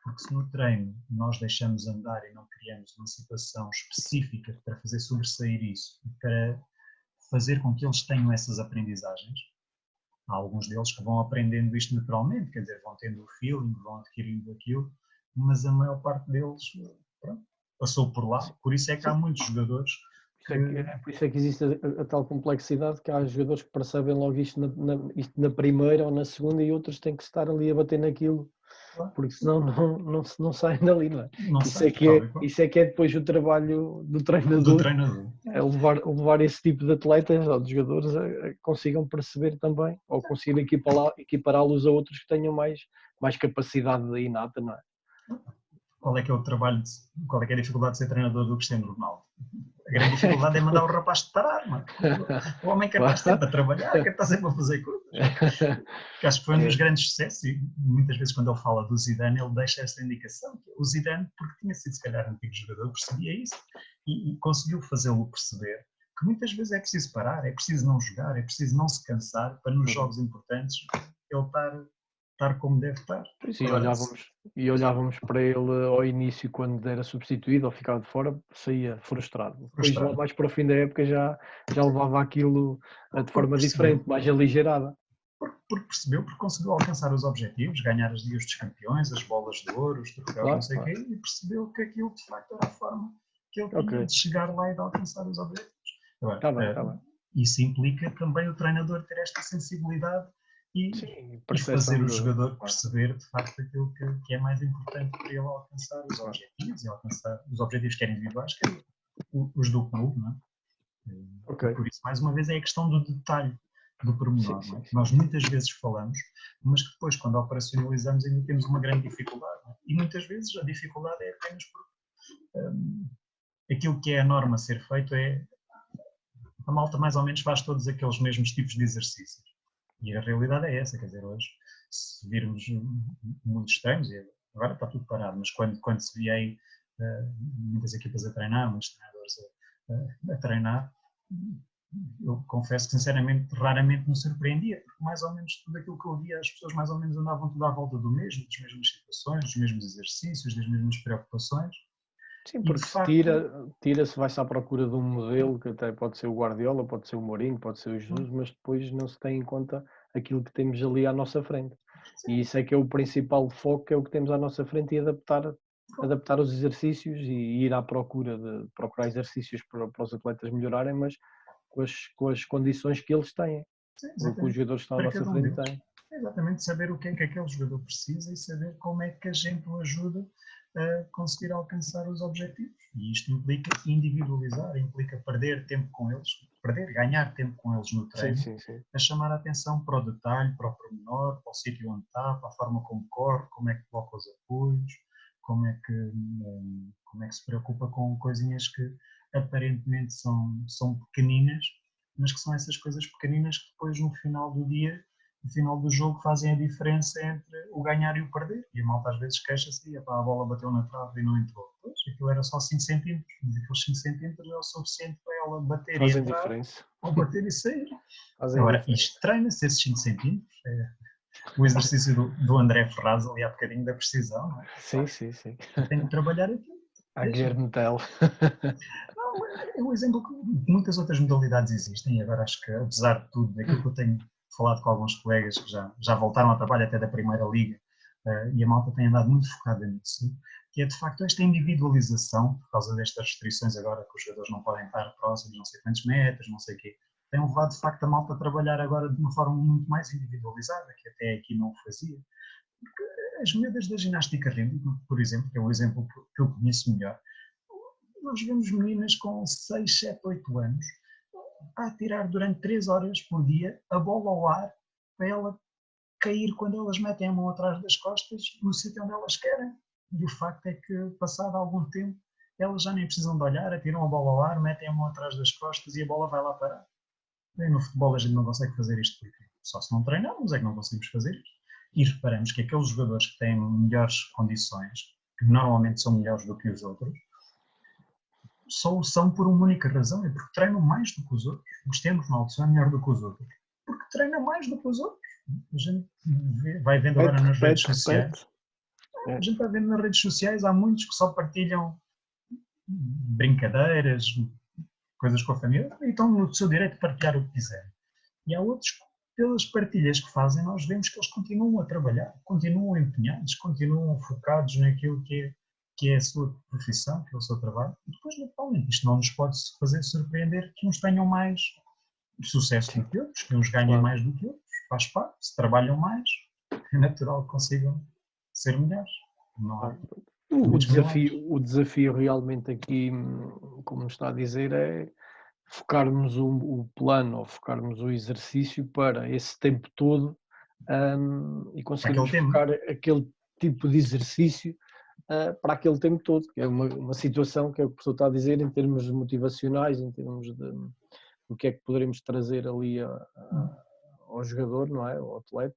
Porque se no treino nós deixamos andar e não criamos uma situação específica para fazer sobressair isso e para fazer com que eles tenham essas aprendizagens, há alguns deles que vão aprendendo isto naturalmente, quer dizer, vão tendo o feeling, vão adquirindo aquilo, mas a maior parte deles passou por lá, por isso é que há muitos jogadores Por isso é que existe a tal complexidade, que há jogadores que percebem logo isto na primeira ou na segunda e outros têm que estar ali a bater naquilo, porque senão não saem dali, não é? Isso é que é depois o trabalho do treinador. É levar esse tipo de atletas ou de jogadores a consigam perceber também, ou conseguir equipará-los a outros que tenham mais capacidade inata, não é? Qual é que é o trabalho, qual é que é a dificuldade de ser treinador do Cristiano Ronaldo? A grande dificuldade é mandar o rapaz de parar, mano. O homem quer estar sempre a trabalhar, quer estar sempre a fazer coisas. Que acho que foi um dos grandes sucessos e muitas vezes quando ele fala do Zidane ele deixa essa indicação. O Zidane, porque tinha sido se calhar antigo jogador, percebia isso e conseguiu fazê-lo perceber que muitas vezes é preciso parar, é preciso não jogar, é preciso não se cansar para nos jogos importantes ele estar como deve estar. E olhávamos para ele ao início, quando era substituído ou ficava de fora, saía frustrado. Depois, lá mais para o fim da época, já levava aquilo de forma diferente, mais aligerada. Porque percebeu, porque conseguiu alcançar os objetivos, ganhar as Ligas dos Campeões, as bolas de ouro, os troféus, não sei o quê, e percebeu que aquilo de facto era a forma que ele tinha de chegar lá e de alcançar os objetivos. Agora, isso implica também o treinador ter esta sensibilidade e fazer o jogador perceber de facto aquilo que é mais importante para ele alcançar os objetivos e alcançar os objetivos quer individuais, quer os do clube, não é? Por isso, mais uma vez, é a questão do detalhe, do pormenor, não é? Nós muitas vezes falamos, mas que depois, quando operacionalizamos, ainda temos uma grande dificuldade. Não é? E muitas vezes a dificuldade é apenas porque aquilo que é a norma a ser feito é a malta mais ou menos faz todos aqueles mesmos tipos de exercícios. E a realidade é essa, quer dizer, hoje, se virmos muitos treinos, e agora está tudo parado, mas quando se via aí muitas equipas a treinar, muitos treinadores a treinar, eu confesso que sinceramente raramente me surpreendia, porque mais ou menos tudo aquilo que eu via, as pessoas mais ou menos andavam tudo à volta do mesmo, das mesmas situações, dos mesmos exercícios, das mesmas preocupações. Sim, porque se vai-se à procura de um modelo, que até pode ser o Guardiola, pode ser o Mourinho, pode ser o Jesus, mas depois não se tem em conta aquilo que temos ali à nossa frente. E isso é que é o principal foco, é o que temos à nossa frente, e adaptar os exercícios e ir à procura de procurar exercícios para os atletas melhorarem, mas com as condições que eles têm, o que os jogadores que estão à nossa frente têm. Exatamente, saber o que é que aquele jogador precisa e saber como é que a gente o ajuda a conseguir alcançar os objetivos. E isto implica individualizar, implica perder tempo com eles, ganhar tempo com eles no treino, a chamar a atenção para o detalhe, para o pormenor, para o sítio onde está, para a forma como corre, como é que coloca os apoios, como é que se preocupa com coisinhas que aparentemente são pequeninas, mas que são essas coisas pequeninas que depois no final do dia no final do jogo fazem a diferença entre o ganhar e o perder. E a malta às vezes queixa-se, a bola bateu na trave e não entrou. Pois, aquilo era só 5 centímetros, mas aqueles 5 centímetros é o suficiente para ela bater Fazem e entrar, diferença. ou bater e sair. Fazem Agora, diferença. isto treina-se esses 5 centímetros. O exercício do André Ferraz ali há bocadinho da precisão, não é? Sim, sim, sim. Tem que trabalhar aquilo. A Guilherme Tell. Não, é um exemplo que muitas outras modalidades existem e agora acho que, apesar de tudo, daquilo que eu tenho falado com alguns colegas que já voltaram ao trabalho até da Primeira Liga, e a malta tem andado muito focada nisso, que é de facto esta individualização, por causa destas restrições agora que os jogadores não podem estar próximos, não sei quantos metros, não sei o quê, tem levado de facto a malta a trabalhar agora de uma forma muito mais individualizada, que até aqui não o fazia. Porque as miúdas da ginástica rítmica, por exemplo, que é o exemplo que eu conheço melhor, nós vemos meninas com 6, 7, 8 anos a atirar durante 3 horas por dia a bola ao ar para ela cair quando elas metem a mão atrás das costas no sítio onde elas querem. E o facto é que, passado algum tempo, elas já nem precisam de olhar, atiram a bola ao ar, metem a mão atrás das costas e a bola vai lá parar. E no futebol a gente não consegue fazer isto porque só se não treinarmos é que não conseguimos fazer isto. E reparamos que aqueles jogadores que têm melhores condições, que normalmente são melhores do que os outros, só o são por uma única razão, é porque treinam mais do que os outros. O Cristiano Ronaldo só é melhor do que os outros, porque treina mais do que os outros. A gente vai vendo agora nas redes sociais. A gente vai vendo nas redes sociais, há muitos que só partilham brincadeiras, coisas com a família, e estão no seu direito de partilhar o que quiserem. E há outros, pelas partilhas que fazem, nós vemos que eles continuam a trabalhar, continuam empenhados, continuam focados naquilo que é a sua profissão, que é o seu trabalho. E depois, naturalmente, isto não nos pode fazer surpreender que uns tenham mais sucesso do que outros, que uns ganhem mais do que outros, faz parte, se trabalham mais, é natural que consigam ser melhores. Não há O desafio realmente aqui, como está a dizer, é focarmos o plano ou focarmos o exercício para esse tempo todo e conseguirmos focar aquele tipo de exercício para aquele tempo todo, que é uma situação que é o que o professor está a dizer em termos motivacionais, em termos de o que é que poderemos trazer ali ao jogador, não é? Ao atleta.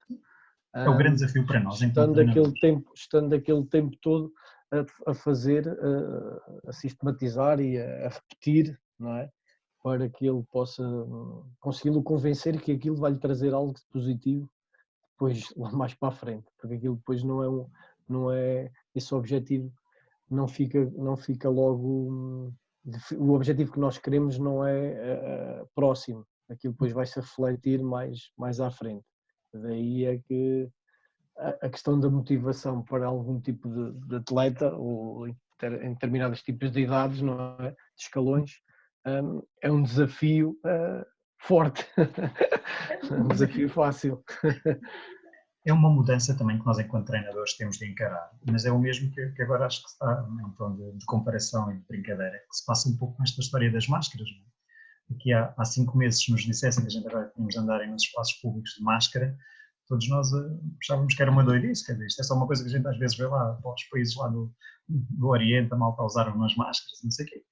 É o grande desafio para nós, estando aquele tempo todo a fazer, a sistematizar e a repetir, não é? Para que ele possa consegui-lo convencer que aquilo vai lhe trazer algo de positivo depois lá mais para a frente, porque aquilo depois não é esse objetivo, não fica logo, o objetivo que nós queremos não é próximo, aquilo depois vai se refletir mais à frente. Daí é que a questão da motivação para algum tipo de atleta ou em determinados tipos de idades, não é? De escalões, é um desafio forte, um desafio fácil. É uma mudança também que nós, enquanto treinadores, temos de encarar, mas é o mesmo que agora acho que está em tom de comparação e de brincadeira, que se passa um pouco com esta história das máscaras. Não é? Aqui há 5 meses, se nos dissessem que a gente agora tínhamos de andar nos espaços públicos de máscara, todos nós achávamos que era uma doidice, quer dizer, isto é só uma coisa que a gente às vezes vê lá para os países lá do Oriente, a malta a usar umas máscaras, não sei o quê.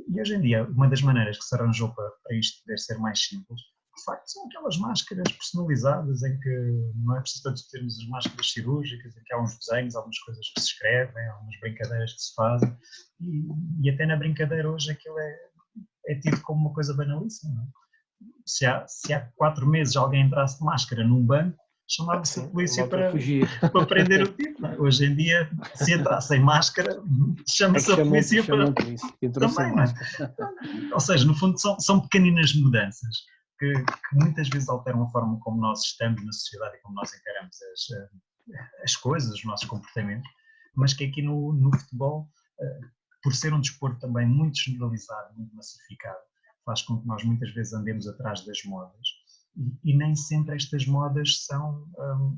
E hoje em dia, uma das maneiras que se arranjou para isto poder ser mais simples, de facto, são aquelas máscaras personalizadas em que não é preciso tanto termos as máscaras cirúrgicas, em que há uns desenhos, algumas coisas que se escrevem, algumas brincadeiras que se fazem, e até na brincadeira hoje aquilo é tido como uma coisa banalíssima. Não é? Se há 4 meses alguém entrasse de máscara num banco, chamava-se a polícia para prender o tipo. Não é? Hoje em dia, se entrar sem máscara, chama-se a polícia para... Também, não é? Ou seja, no fundo são pequeninas mudanças que muitas vezes alteram a forma como nós estamos na sociedade e como nós encaramos as coisas, os nossos comportamentos, mas que aqui no futebol, por ser um desporto também muito generalizado, muito massificado, faz com que nós muitas vezes andemos atrás das modas e nem sempre estas modas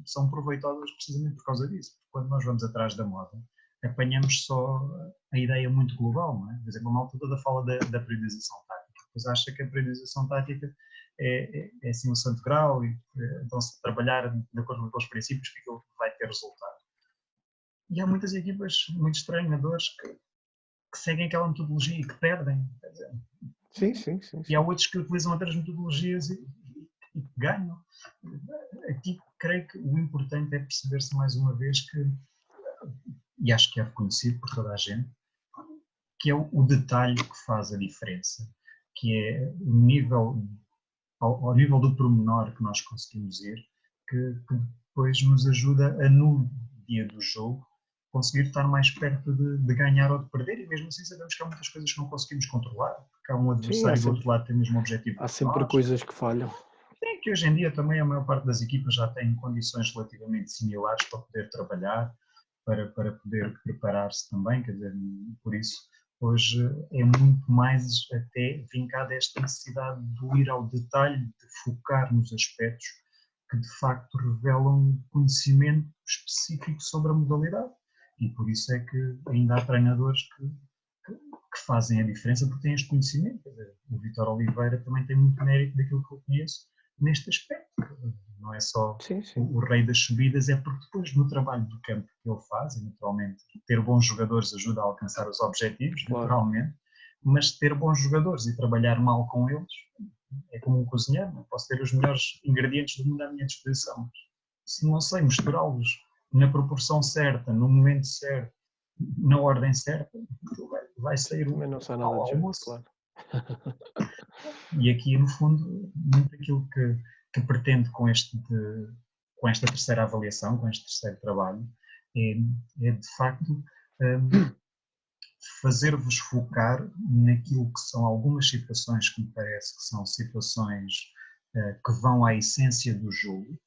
são proveitosas precisamente por causa disso. Porque quando nós vamos atrás da moda, apanhamos só a ideia muito global, não é? Por exemplo, a malta toda fala da periodização tática, depois acha que a periodização tática é assim um santo grau e então se trabalhar de acordo com aqueles princípios que aquilo vai ter resultado. E há muitas equipas, muitos treinadores que seguem aquela metodologia e que perdem. Quer dizer, Sim. E há outros que utilizam outras metodologias e e que ganham. Aqui creio que o importante é perceber-se mais uma vez que, e acho que é reconhecido por toda a gente, que é o detalhe que faz a diferença, que é o nível, ao nível do pormenor que nós conseguimos ir, que depois nos ajuda a, no dia do jogo, conseguir estar mais perto de ganhar ou de perder, e mesmo assim sabemos que há muitas coisas que não conseguimos controlar, porque há um adversário do outro lado que tem o mesmo objetivo Há que sempre nós. coisas que falham. É que hoje em dia também a maior parte das equipas já tem condições relativamente similares para poder trabalhar, para poder preparar-se também, quer dizer, por isso hoje é muito mais até vincada esta necessidade de ir ao detalhe, de focar nos aspectos que de facto revelam conhecimento específico sobre a modalidade. E por isso é que ainda há treinadores que fazem a diferença porque têm este conhecimento. Quer dizer, o Vítor Oliveira também tem muito mérito daquilo que eu conheço neste aspecto. Não é só Sim, sim. o rei das subidas, é porque depois no trabalho do campo que ele faz, e naturalmente ter bons jogadores ajuda a alcançar os objetivos, Claro. naturalmente, mas ter bons jogadores e trabalhar mal com eles é como um cozinheiro, não posso ter os melhores ingredientes do mundo à minha disposição, mas se não sei misturá-los na proporção certa, no momento certo, na ordem certa, vai sair Também não sai nada ao de jeito, almoço. claro. E aqui, no fundo, muito aquilo que pretendo com esta terceira avaliação, com este terceiro trabalho, é de facto fazer-vos focar naquilo que são algumas situações que me parece que são situações que vão à essência do jogo,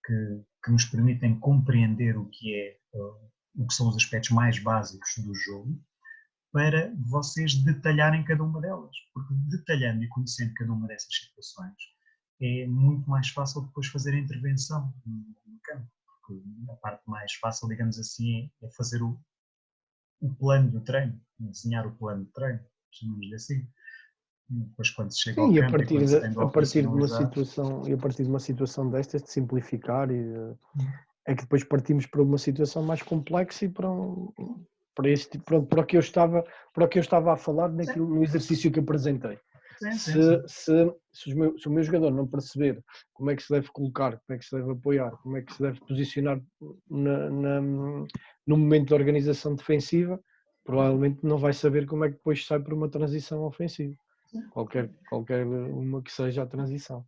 que nos permitem compreender o que são os aspectos mais básicos do jogo, para vocês detalharem cada uma delas, porque detalhando e conhecendo cada uma dessas situações é muito mais fácil depois fazer a intervenção no campo, porque a parte mais fácil, digamos assim, é fazer o plano do treino, desenhar o plano de treino, chamamos-lhe assim. Depois quando se chega Sim, ao e campo e quando se tem de a partir de uma operacionalizar. situação, e a partir de uma situação destas, de simplificar, é que depois partimos para uma situação mais complexa e para este tipo, para o que eu estava a falar no exercício que apresentei. Sim. Se o meu jogador não perceber como é que se deve colocar, como é que se deve apoiar, como é que se deve posicionar no momento da organização defensiva, provavelmente não vai saber como é que depois sai para uma transição ofensiva. Qualquer uma que seja a transição.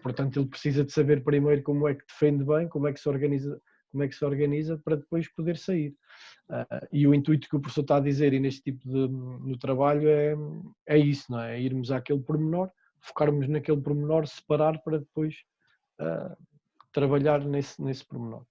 Portanto, ele precisa de saber primeiro como é que defende bem, como é que se organiza para depois poder sair. E o intuito que o professor está a dizer e neste tipo no trabalho é isso, não é? É irmos àquele pormenor, focarmos naquele pormenor, separar para depois trabalhar nesse pormenor.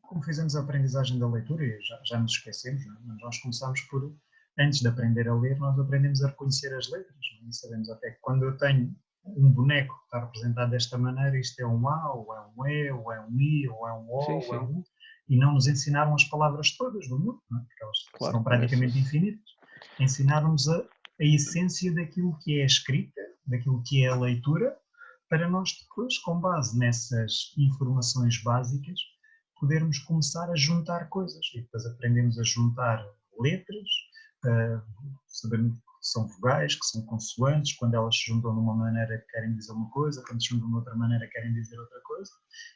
Como fizemos a aprendizagem da leitura, e já nos esquecemos, não é? Mas nós começamos por, antes de aprender a ler, nós aprendemos a reconhecer as letras, não é? E sabemos até que quando eu tenho um boneco que está representado desta maneira, isto é um A, ou é um E, ou é um I, ou é um O, Sim, ou é sim. um U, e não nos ensinaram as palavras todas do mundo, não é? Porque elas Claro, serão praticamente infinitas. Ensinaram-nos a essência daquilo que é a escrita, daquilo que é a leitura, para nós depois, com base nessas informações básicas, podermos começar a juntar coisas. E depois aprendemos a juntar letras, sabendo que são vogais, que são consoantes, quando elas se juntam de uma maneira querem dizer uma coisa, quando se juntam de outra maneira querem dizer outra coisa,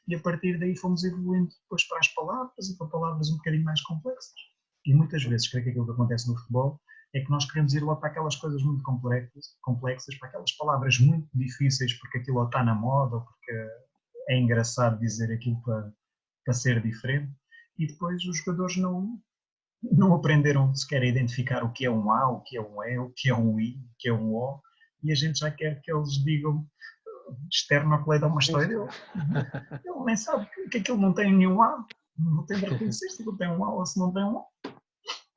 e a partir daí fomos evoluindo depois para as palavras e para palavras um bocadinho mais complexas. E muitas vezes, creio que aquilo que acontece no futebol é que nós queremos ir lá para aquelas coisas muito complexas, para aquelas palavras muito difíceis, porque aquilo está na moda, ou porque é engraçado dizer aquilo para ser diferente, e depois os jogadores não aprenderam sequer a identificar o que é um A, o que é um E, o que é um I, o que é um O, e a gente já quer que eles digam esternocleidomastoideo. Ele nem sabe que aquilo não tem nenhum A, não tem de reconhecer se aquilo tem um A ou se não tem um A.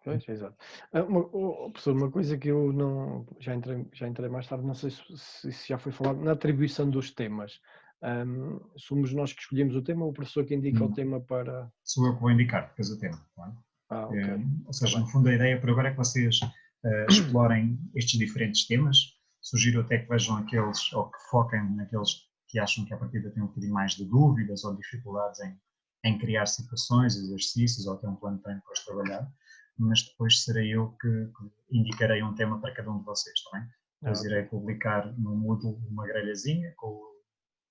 Pois, exato. Professor, uma coisa que eu não já entrei mais tarde, não sei se já foi falado, na atribuição dos temas. Somos nós que escolhemos o tema ou o professor que indica o tema para... Sou eu que vou indicar depois o tema. Claro. Ok. Ou seja, no fundo a ideia por agora é que vocês explorem estes diferentes temas. Sugiro até que vejam aqueles, ou que foquem naqueles que acham que a partida têm um bocadinho mais de dúvidas ou dificuldades em criar situações, exercícios ou até um plano de treino para os trabalhar, mas depois serei eu que indicarei um tema para cada um de vocês, está bem? Depois irei publicar no Moodle uma grelhazinha com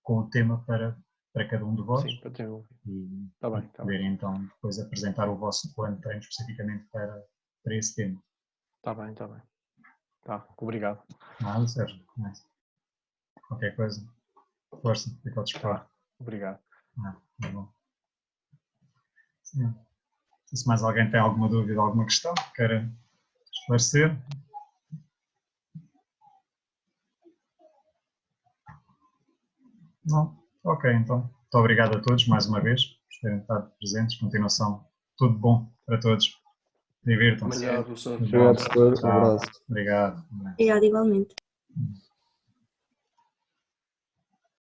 com o tema para cada um de vós. Sim, para ter um. E Está bem, está bem. poderem então depois apresentar o vosso plano de treino especificamente para esse tema. Está bem, está bem. Tá, obrigado. Nada, Sérgio. Mas qualquer coisa, força, fica ao dispor. Tá, obrigado. Tá bom. Sim. Se mais alguém tem alguma dúvida, alguma questão que queira esclarecer. Não? Ok, então. Muito obrigado a todos mais uma vez por terem estado presentes. Continuação, tudo bom para todos. Divirtam-se. Obrigado, professor. Obrigado, professor. Um Tchau. abraço. Obrigado. Obrigada, igualmente.